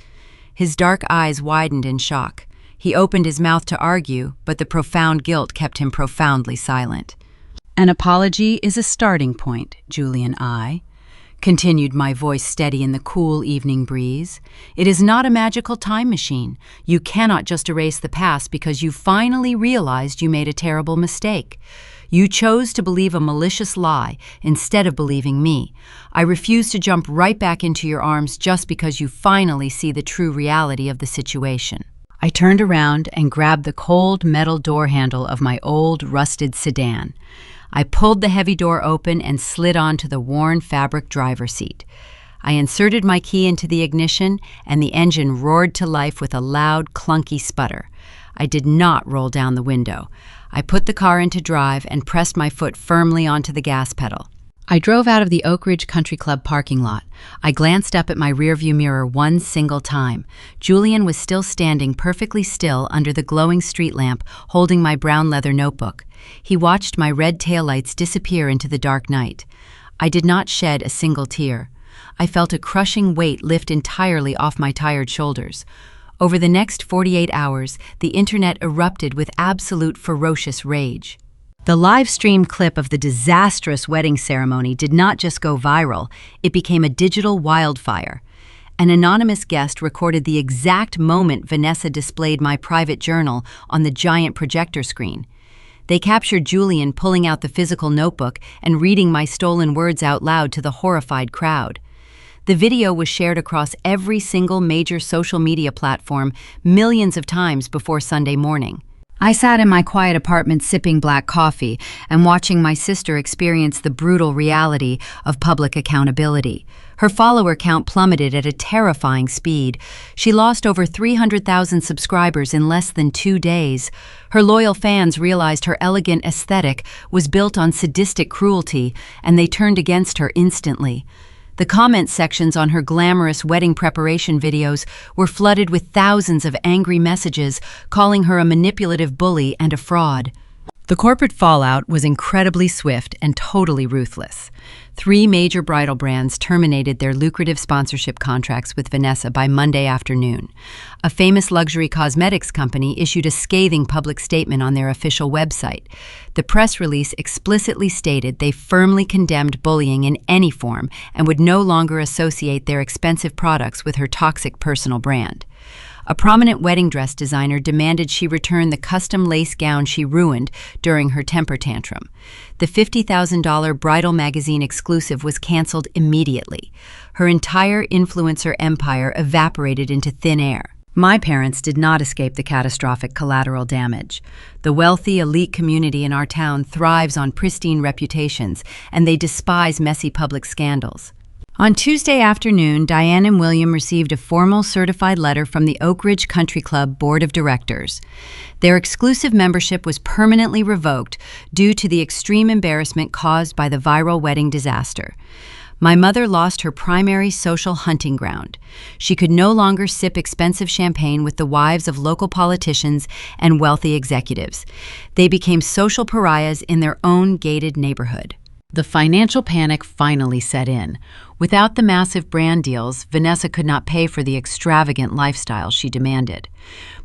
His dark eyes widened in shock. He opened his mouth to argue, but the profound guilt kept him profoundly silent. "An apology is a starting point, Julian I," continued my voice steady in the cool evening breeze. "It is not a magical time machine. You cannot just erase the past because you finally realized you made a terrible mistake. You chose to believe a malicious lie instead of believing me. I refuse to jump right back into your arms just because you finally see the true reality of the situation." I turned around and grabbed the cold metal door handle of my old rusted sedan. I pulled the heavy door open and slid onto the worn fabric driver's seat. I inserted my key into the ignition, and the engine roared to life with a loud, clunky sputter. I did not roll down the window. I put the car into drive and pressed my foot firmly onto the gas pedal. I drove out of the Oak Ridge Country Club parking lot. I glanced up at my rearview mirror one single time. Julian was still standing perfectly still under the glowing street lamp, holding my brown leather notebook. He watched my red taillights disappear into the dark night. I did not shed a single tear. I felt a crushing weight lift entirely off my tired shoulders. Over the next 48 hours, the internet erupted with absolute ferocious rage. The live-streamed clip of the disastrous wedding ceremony did not just go viral, it became a digital wildfire. An anonymous guest recorded the exact moment Vanessa displayed my private journal on the giant projector screen. They captured Julian pulling out the physical notebook and reading my stolen words out loud to the horrified crowd. The video was shared across every single major social media platform millions of times before Sunday morning. I sat in my quiet apartment sipping black coffee and watching my sister experience the brutal reality of public accountability. Her follower count plummeted at a terrifying speed. She lost over 300,000 subscribers in less than 2 days. Her loyal fans realized her elegant aesthetic was built on sadistic cruelty, and they turned against her instantly. The comment sections on her glamorous wedding preparation videos were flooded with thousands of angry messages calling her a manipulative bully and a fraud. The corporate fallout was incredibly swift and totally ruthless. 3 major bridal brands terminated their lucrative sponsorship contracts with Vanessa by Monday afternoon. A famous luxury cosmetics company issued a scathing public statement on their official website. The press release explicitly stated they firmly condemned bullying in any form and would no longer associate their expensive products with her toxic personal brand. A prominent wedding dress designer demanded she return the custom lace gown she ruined during her temper tantrum. The $50,000 bridal magazine exclusive was canceled immediately. Her entire influencer empire evaporated into thin air. My parents did not escape the catastrophic collateral damage. The wealthy, elite community in our town thrives on pristine reputations, and they despise messy public scandals. On Tuesday afternoon, Diane and William received a formal certified letter from the Oak Ridge Country Club Board of Directors. Their exclusive membership was permanently revoked due to the extreme embarrassment caused by the viral wedding disaster. My mother lost her primary social hunting ground. She could no longer sip expensive champagne with the wives of local politicians and wealthy executives. They became social pariahs in their own gated neighborhood. The financial panic finally set in. Without the massive brand deals, Vanessa could not pay for the extravagant lifestyle she demanded.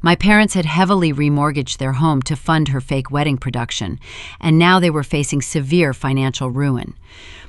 My parents had heavily remortgaged their home to fund her fake wedding production, and now they were facing severe financial ruin.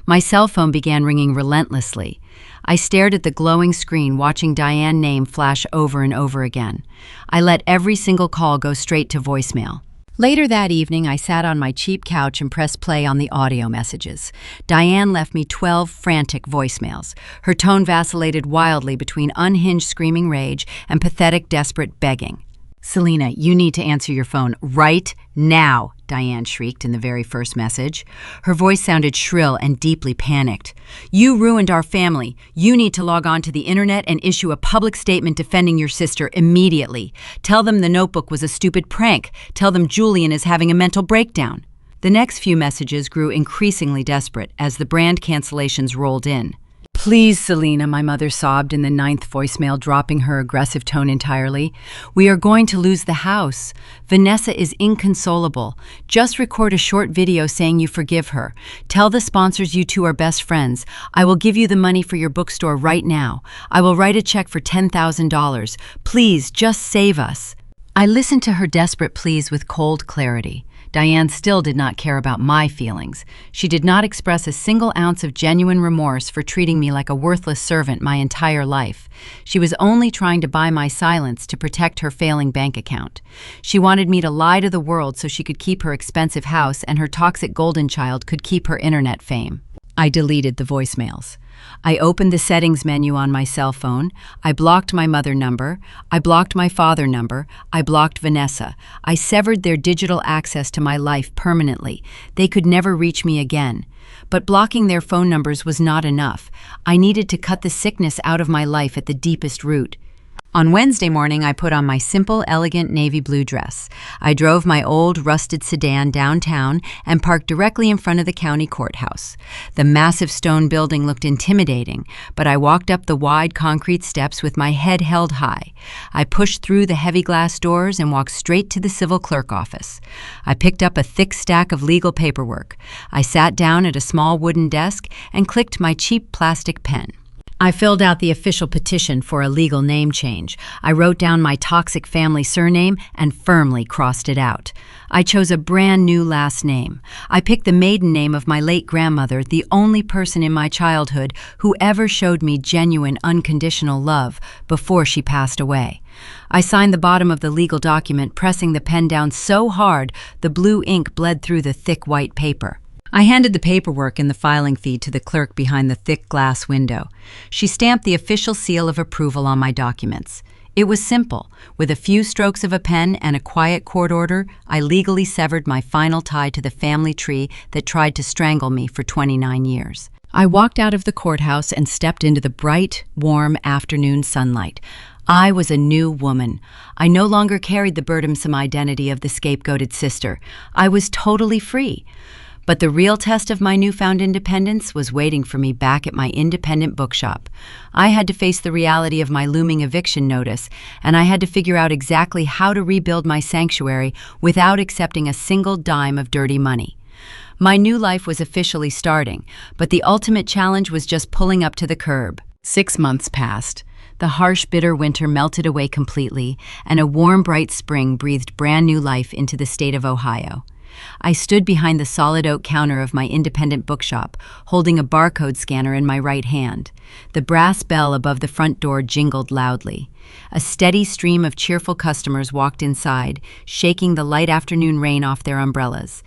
My cell phone began ringing relentlessly. I stared at the glowing screen, watching Diane's name flash over and over again. I let every single call go straight to voicemail. Later that evening, I sat on my cheap couch and pressed play on the audio messages. Diane left me 12 frantic voicemails. Her tone vacillated wildly between unhinged screaming rage and pathetic, desperate begging. "Selena, you need to answer your phone right now," Diane shrieked in the very first message. Her voice sounded shrill and deeply panicked. "You ruined our family. You need to log on to the internet and issue a public statement defending your sister immediately. Tell them the notebook was a stupid prank. Tell them Julian is having a mental breakdown." The next few messages grew increasingly desperate as the brand cancellations rolled in. "Please, Selena," my mother sobbed in the 9th voicemail, dropping her aggressive tone entirely. "We are going to lose the house. Vanessa is inconsolable. Just record a short video saying you forgive her. Tell the sponsors you two are best friends. I will give you the money for your bookstore right now. I will write a check for $10,000. Please, just save us." I listened to her desperate pleas with cold clarity. Diane still did not care about my feelings. She did not express a single ounce of genuine remorse for treating me like a worthless servant my entire life. She was only trying to buy my silence to protect her failing bank account. She wanted me to lie to the world so she could keep her expensive house and her toxic golden child could keep her internet fame. I deleted the voicemails. I opened the settings menu on my cell phone. I blocked my mother number. I blocked my father number. I blocked Vanessa. I severed their digital access to my life permanently. They could never reach me again. But blocking their phone numbers was not enough. I needed to cut the sickness out of my life at the deepest root. On Wednesday morning, I put on my simple, elegant navy blue dress. I drove my old, rusted sedan downtown and parked directly in front of the county courthouse. The massive stone building looked intimidating, but I walked up the wide concrete steps with my head held high. I pushed through the heavy glass doors and walked straight to the civil clerk office. I picked up a thick stack of legal paperwork. I sat down at a small wooden desk and clicked my cheap plastic pen. I filled out the official petition for a legal name change. I wrote down my toxic family surname and firmly crossed it out. I chose a brand new last name. I picked the maiden name of my late grandmother, the only person in my childhood who ever showed me genuine, unconditional love before she passed away. I signed the bottom of the legal document, pressing the pen down so hard the blue ink bled through the thick white paper. I handed the paperwork in the filing fee to the clerk behind the thick glass window. She stamped the official seal of approval on my documents. It was simple. With a few strokes of a pen and a quiet court order, I legally severed my final tie to the family tree that tried to strangle me for 29 years. I walked out of the courthouse and stepped into the bright, warm afternoon sunlight. I was a new woman. I no longer carried the burdensome identity of the scapegoated sister. I was totally free. But the real test of my newfound independence was waiting for me back at my independent bookshop. I had to face the reality of my looming eviction notice, and I had to figure out exactly how to rebuild my sanctuary without accepting a single dime of dirty money. My new life was officially starting, but the ultimate challenge was just pulling up to the curb. 6 months passed. The harsh, bitter winter melted away completely, and a warm, bright spring breathed brand new life into the state of Ohio. I stood behind the solid oak counter of my independent bookshop, holding a barcode scanner in my right hand. The brass bell above the front door jingled loudly. A steady stream of cheerful customers walked inside, shaking the light afternoon rain off their umbrellas.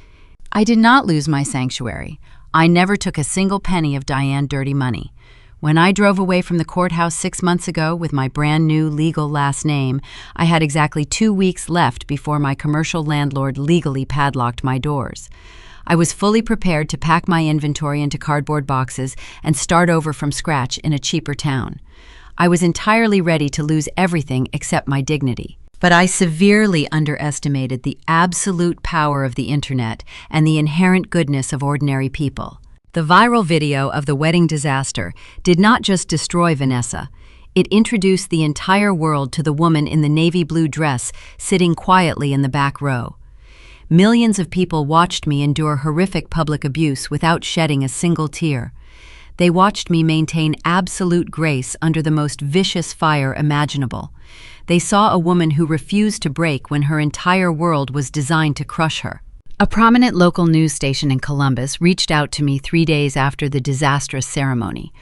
I did not lose my sanctuary. I never took a single penny of Diane's dirty money. When I drove away from the courthouse 6 months ago with my brand new legal last name, I had exactly 2 weeks left before my commercial landlord legally padlocked my doors. I was fully prepared to pack my inventory into cardboard boxes and start over from scratch in a cheaper town. I was entirely ready to lose everything except my dignity. But I severely underestimated the absolute power of the internet and the inherent goodness of ordinary people. The viral video of the wedding disaster did not just destroy Vanessa. It introduced the entire world to the woman in the navy blue dress sitting quietly in the back row. Millions of people watched me endure horrific public abuse without shedding a single tear. They watched me maintain absolute grace under the most vicious fire imaginable. They saw a woman who refused to break when her entire world was designed to crush her. A prominent local news station in Columbus reached out to me 3 days after the disastrous ceremony.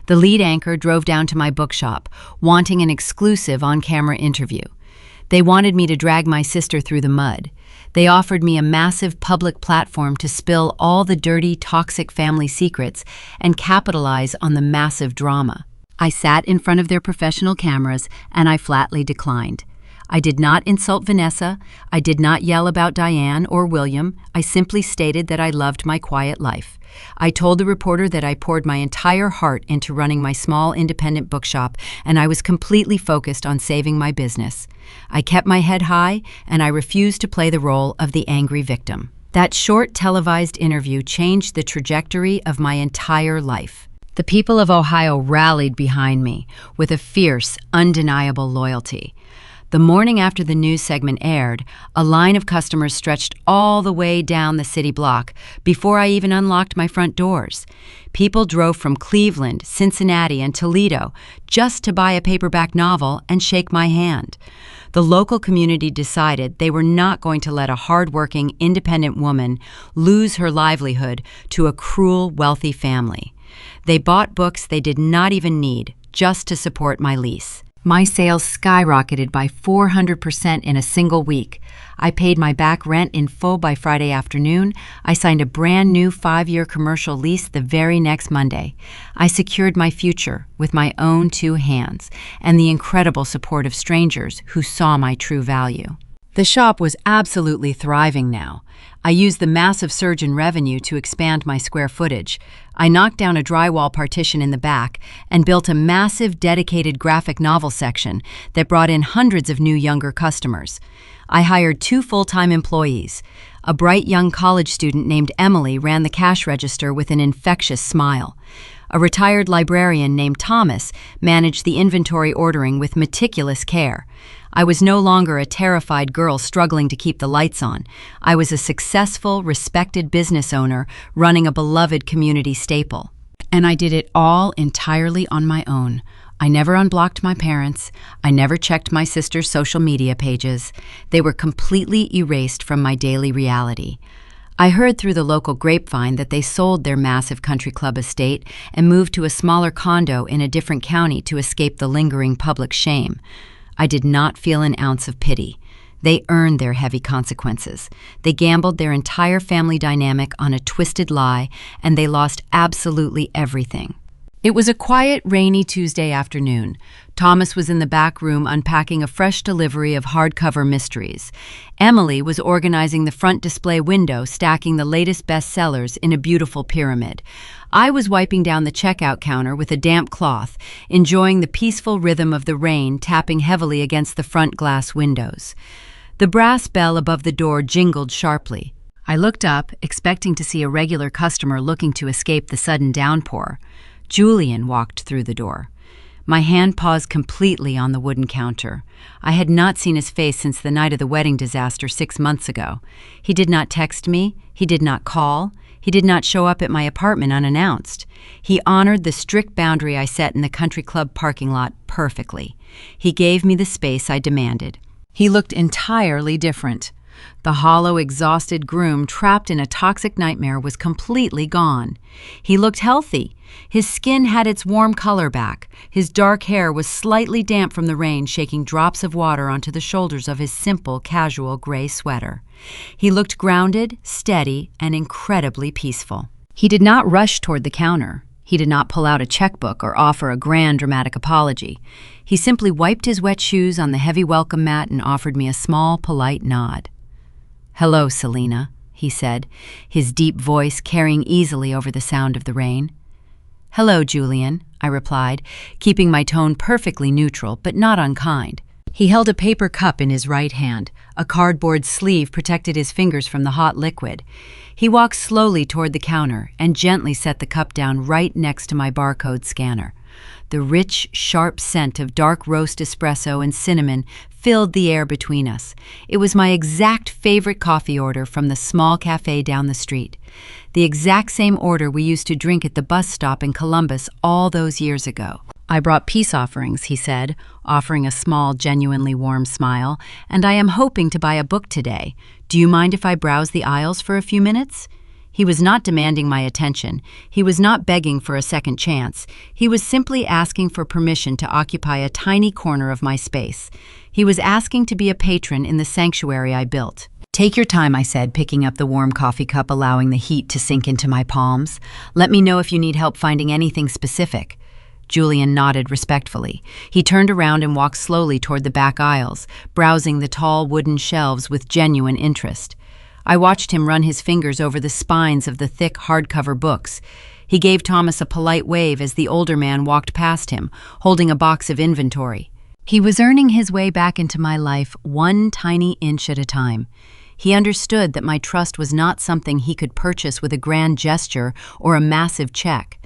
The lead anchor drove down to my bookshop, wanting an exclusive on-camera interview. They wanted me to drag my sister through the mud. They offered me a massive public platform to spill all the dirty, toxic family secrets and capitalize on the massive drama. I sat in front of their professional cameras and I flatly declined. I did not insult Vanessa. I did not yell about Diane or William. I simply stated that I loved my quiet life. I told the reporter that I poured my entire heart into running my small independent bookshop and I was completely focused on saving my business. I kept my head high and I refused to play the role of the angry victim. That short televised interview changed the trajectory of my entire life. The people of Ohio rallied behind me with a fierce, undeniable loyalty. The morning after the news segment aired, a line of customers stretched all the way down the city block before I even unlocked my front doors. People drove from Cleveland, Cincinnati, and Toledo just to buy a paperback novel and shake my hand. The local community decided they were not going to let a hardworking, independent woman lose her livelihood to a cruel, wealthy family. They bought books they did not even need just to support my lease. My sales skyrocketed by 400% in a single week. I paid my back rent in full by Friday afternoon. I signed a brand new 5-year commercial lease the very next Monday. I secured my future with my own 2 hands and the incredible support of strangers who saw my true value. The shop was absolutely thriving now. I used the massive surge in revenue to expand my square footage. I knocked down a drywall partition in the back and built a massive dedicated graphic novel section that brought in hundreds of new younger customers. I hired 2 full-time employees. A bright young college student named Emily ran the cash register with an infectious smile. A retired librarian named Thomas managed the inventory ordering with meticulous care. I was no longer a terrified girl struggling to keep the lights on. I was a successful, respected business owner running a beloved community staple. And I did it all entirely on my own. I never unblocked my parents. I never checked my sister's social media pages. They were completely erased from my daily reality. I heard through the local grapevine that they sold their massive country club estate and moved to a smaller condo in a different county to escape the lingering public shame. I did not feel an ounce of pity. They earned their heavy consequences. They gambled their entire family dynamic on a twisted lie, and they lost absolutely everything. It was a quiet, rainy Tuesday afternoon. Thomas was in the back room unpacking a fresh delivery of hardcover mysteries. Emily was organizing the front display window, stacking the latest bestsellers in a beautiful pyramid. I was wiping down the checkout counter with a damp cloth, enjoying the peaceful rhythm of the rain tapping heavily against the front glass windows. The brass bell above the door jingled sharply. I looked up, expecting to see a regular customer looking to escape the sudden downpour. Julian walked through the door. My hand paused completely on the wooden counter. I had not seen his face since the night of the wedding disaster 6 months ago. He did not text me. He did not call. He did not show up at my apartment unannounced. He honored the strict boundary I set in the country club parking lot perfectly. He gave me the space I demanded. He looked entirely different. The hollow, exhausted Groom trapped in a toxic nightmare was completely gone. He looked healthy. His skin had its warm color back. His dark hair was slightly damp from the rain, shaking drops of water onto the shoulders of his simple, casual gray sweater. He looked grounded, steady, and incredibly peaceful. He did not rush toward the counter. He did not pull out a checkbook or offer a grand, dramatic apology. He simply wiped his wet shoes on the heavy welcome mat and offered me a small, polite nod. "Hello, Selena," he said, his deep voice carrying easily over the sound of the rain. "Hello, Julian," I replied, keeping my tone perfectly neutral but not unkind. He held a paper cup in his right hand. A cardboard sleeve protected his fingers from the hot liquid. He walked slowly toward the counter and gently set the cup down right next to my barcode scanner. The rich, sharp scent of dark roast espresso and cinnamon filled the air between us. It was my exact favorite coffee order from the small cafe down the street. The exact same order we used to drink at the bus stop in Columbus all those years ago. "I brought peace offerings," he said, offering a small, genuinely warm smile, "and I am hoping to buy a book today. Do you mind if I browse the aisles for a few minutes?" He was not demanding my attention. He was not begging for a second chance. He was simply asking for permission to occupy a tiny corner of my space. He was asking to be a patron in the sanctuary I built. "Take your time," I said, picking up the warm coffee cup, allowing the heat to sink into my palms. "Let me know if you need help finding anything specific." Julian nodded respectfully. He turned around and walked slowly toward the back aisles, browsing the tall wooden shelves with genuine interest. I watched him run his fingers over the spines of the thick hardcover books. He gave Thomas a polite wave as the older man walked past him, holding a box of inventory. He was earning his way back into my life one tiny inch at a time. He understood that my trust was not something he could purchase with a grand gesture or a massive check.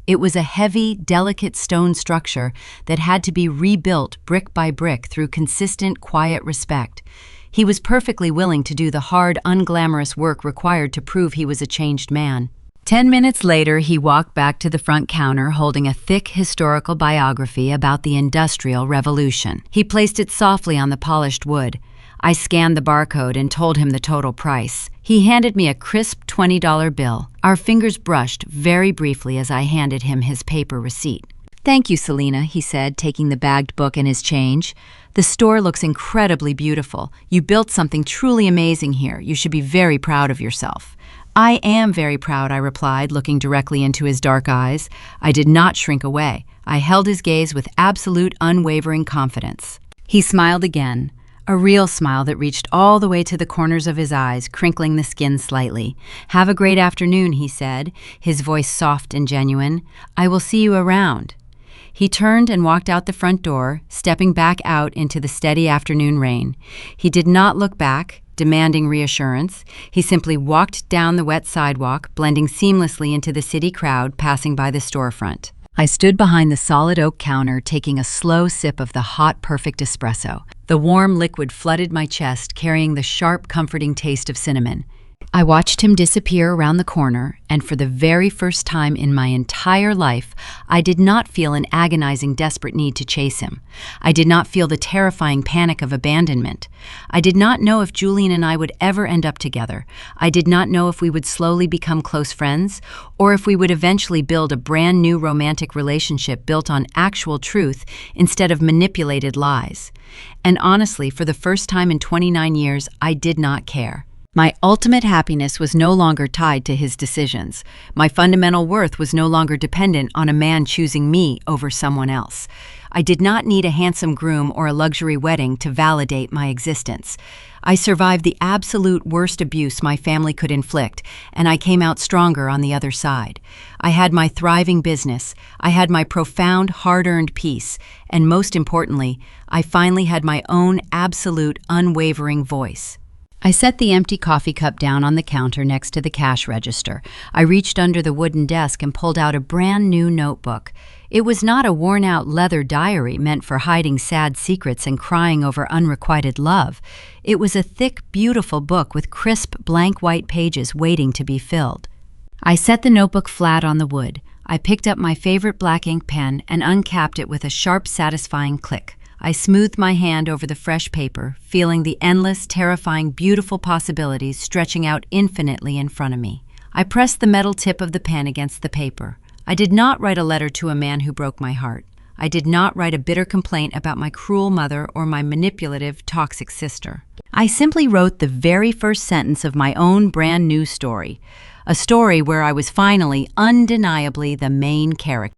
It was a heavy, delicate stone structure that had to be rebuilt brick by brick through consistent, quiet respect. He was perfectly willing to do the hard, unglamorous work required to prove he was a changed man. 10 minutes later, he walked back to the front counter holding a thick historical biography about the Industrial Revolution. He placed it softly on the polished wood. I scanned the barcode and told him the total price. He handed me a crisp $20 bill. Our fingers brushed very briefly as I handed him his paper receipt. "Thank you, Selena," he said, taking the bagged book and his change. "The store looks incredibly beautiful. You built something truly amazing here. You should be very proud of yourself." "I am very proud," I replied, looking directly into his dark eyes. I did not shrink away. I held his gaze with absolute, unwavering confidence. He smiled again, a real smile that reached all the way to the corners of his eyes, crinkling the skin slightly. "Have a great afternoon," he said, his voice soft and genuine. "I will see you around." He turned and walked out the front door, stepping back out into the steady afternoon rain. He did not look back, demanding reassurance. He simply walked down the wet sidewalk, blending seamlessly into the city crowd passing by the storefront. I stood behind the solid oak counter, taking a slow sip of the hot, perfect espresso. The warm liquid flooded my chest, carrying the sharp, comforting taste of cinnamon. I watched him disappear around the corner, and for the very first time in my entire life, I did not feel an agonizing, desperate need to chase him. I did not feel the terrifying panic of abandonment. I did not know if Julian and I would ever end up together. I did not know if we would slowly become close friends, or if we would eventually build a brand new romantic relationship built on actual truth instead of manipulated lies. And honestly, for the first time in 29 years, I did not care. My ultimate happiness was no longer tied to his decisions. My fundamental worth was no longer dependent on a man choosing me over someone else. I did not need a handsome groom or a luxury wedding to validate my existence. I survived the absolute worst abuse my family could inflict, and I came out stronger on the other side. I had my thriving business, I had my profound, hard-earned peace, and most importantly, I finally had my own absolute, unwavering voice. I set the empty coffee cup down on the counter next to the cash register. I reached under the wooden desk and pulled out a brand new notebook. It was not a worn-out leather diary meant for hiding sad secrets and crying over unrequited love. It was a thick, beautiful book with crisp, blank white pages waiting to be filled. I set the notebook flat on the wood. I picked up my favorite black ink pen and uncapped it with a sharp, satisfying click. I smoothed my hand over the fresh paper, feeling the endless, terrifying, beautiful possibilities stretching out infinitely in front of me. I pressed the metal tip of the pen against the paper. I did not write a letter to a man who broke my heart. I did not write a bitter complaint about my cruel mother or my manipulative, toxic sister. I simply wrote the very first sentence of my own brand new story. A story where I was finally, undeniably the main character.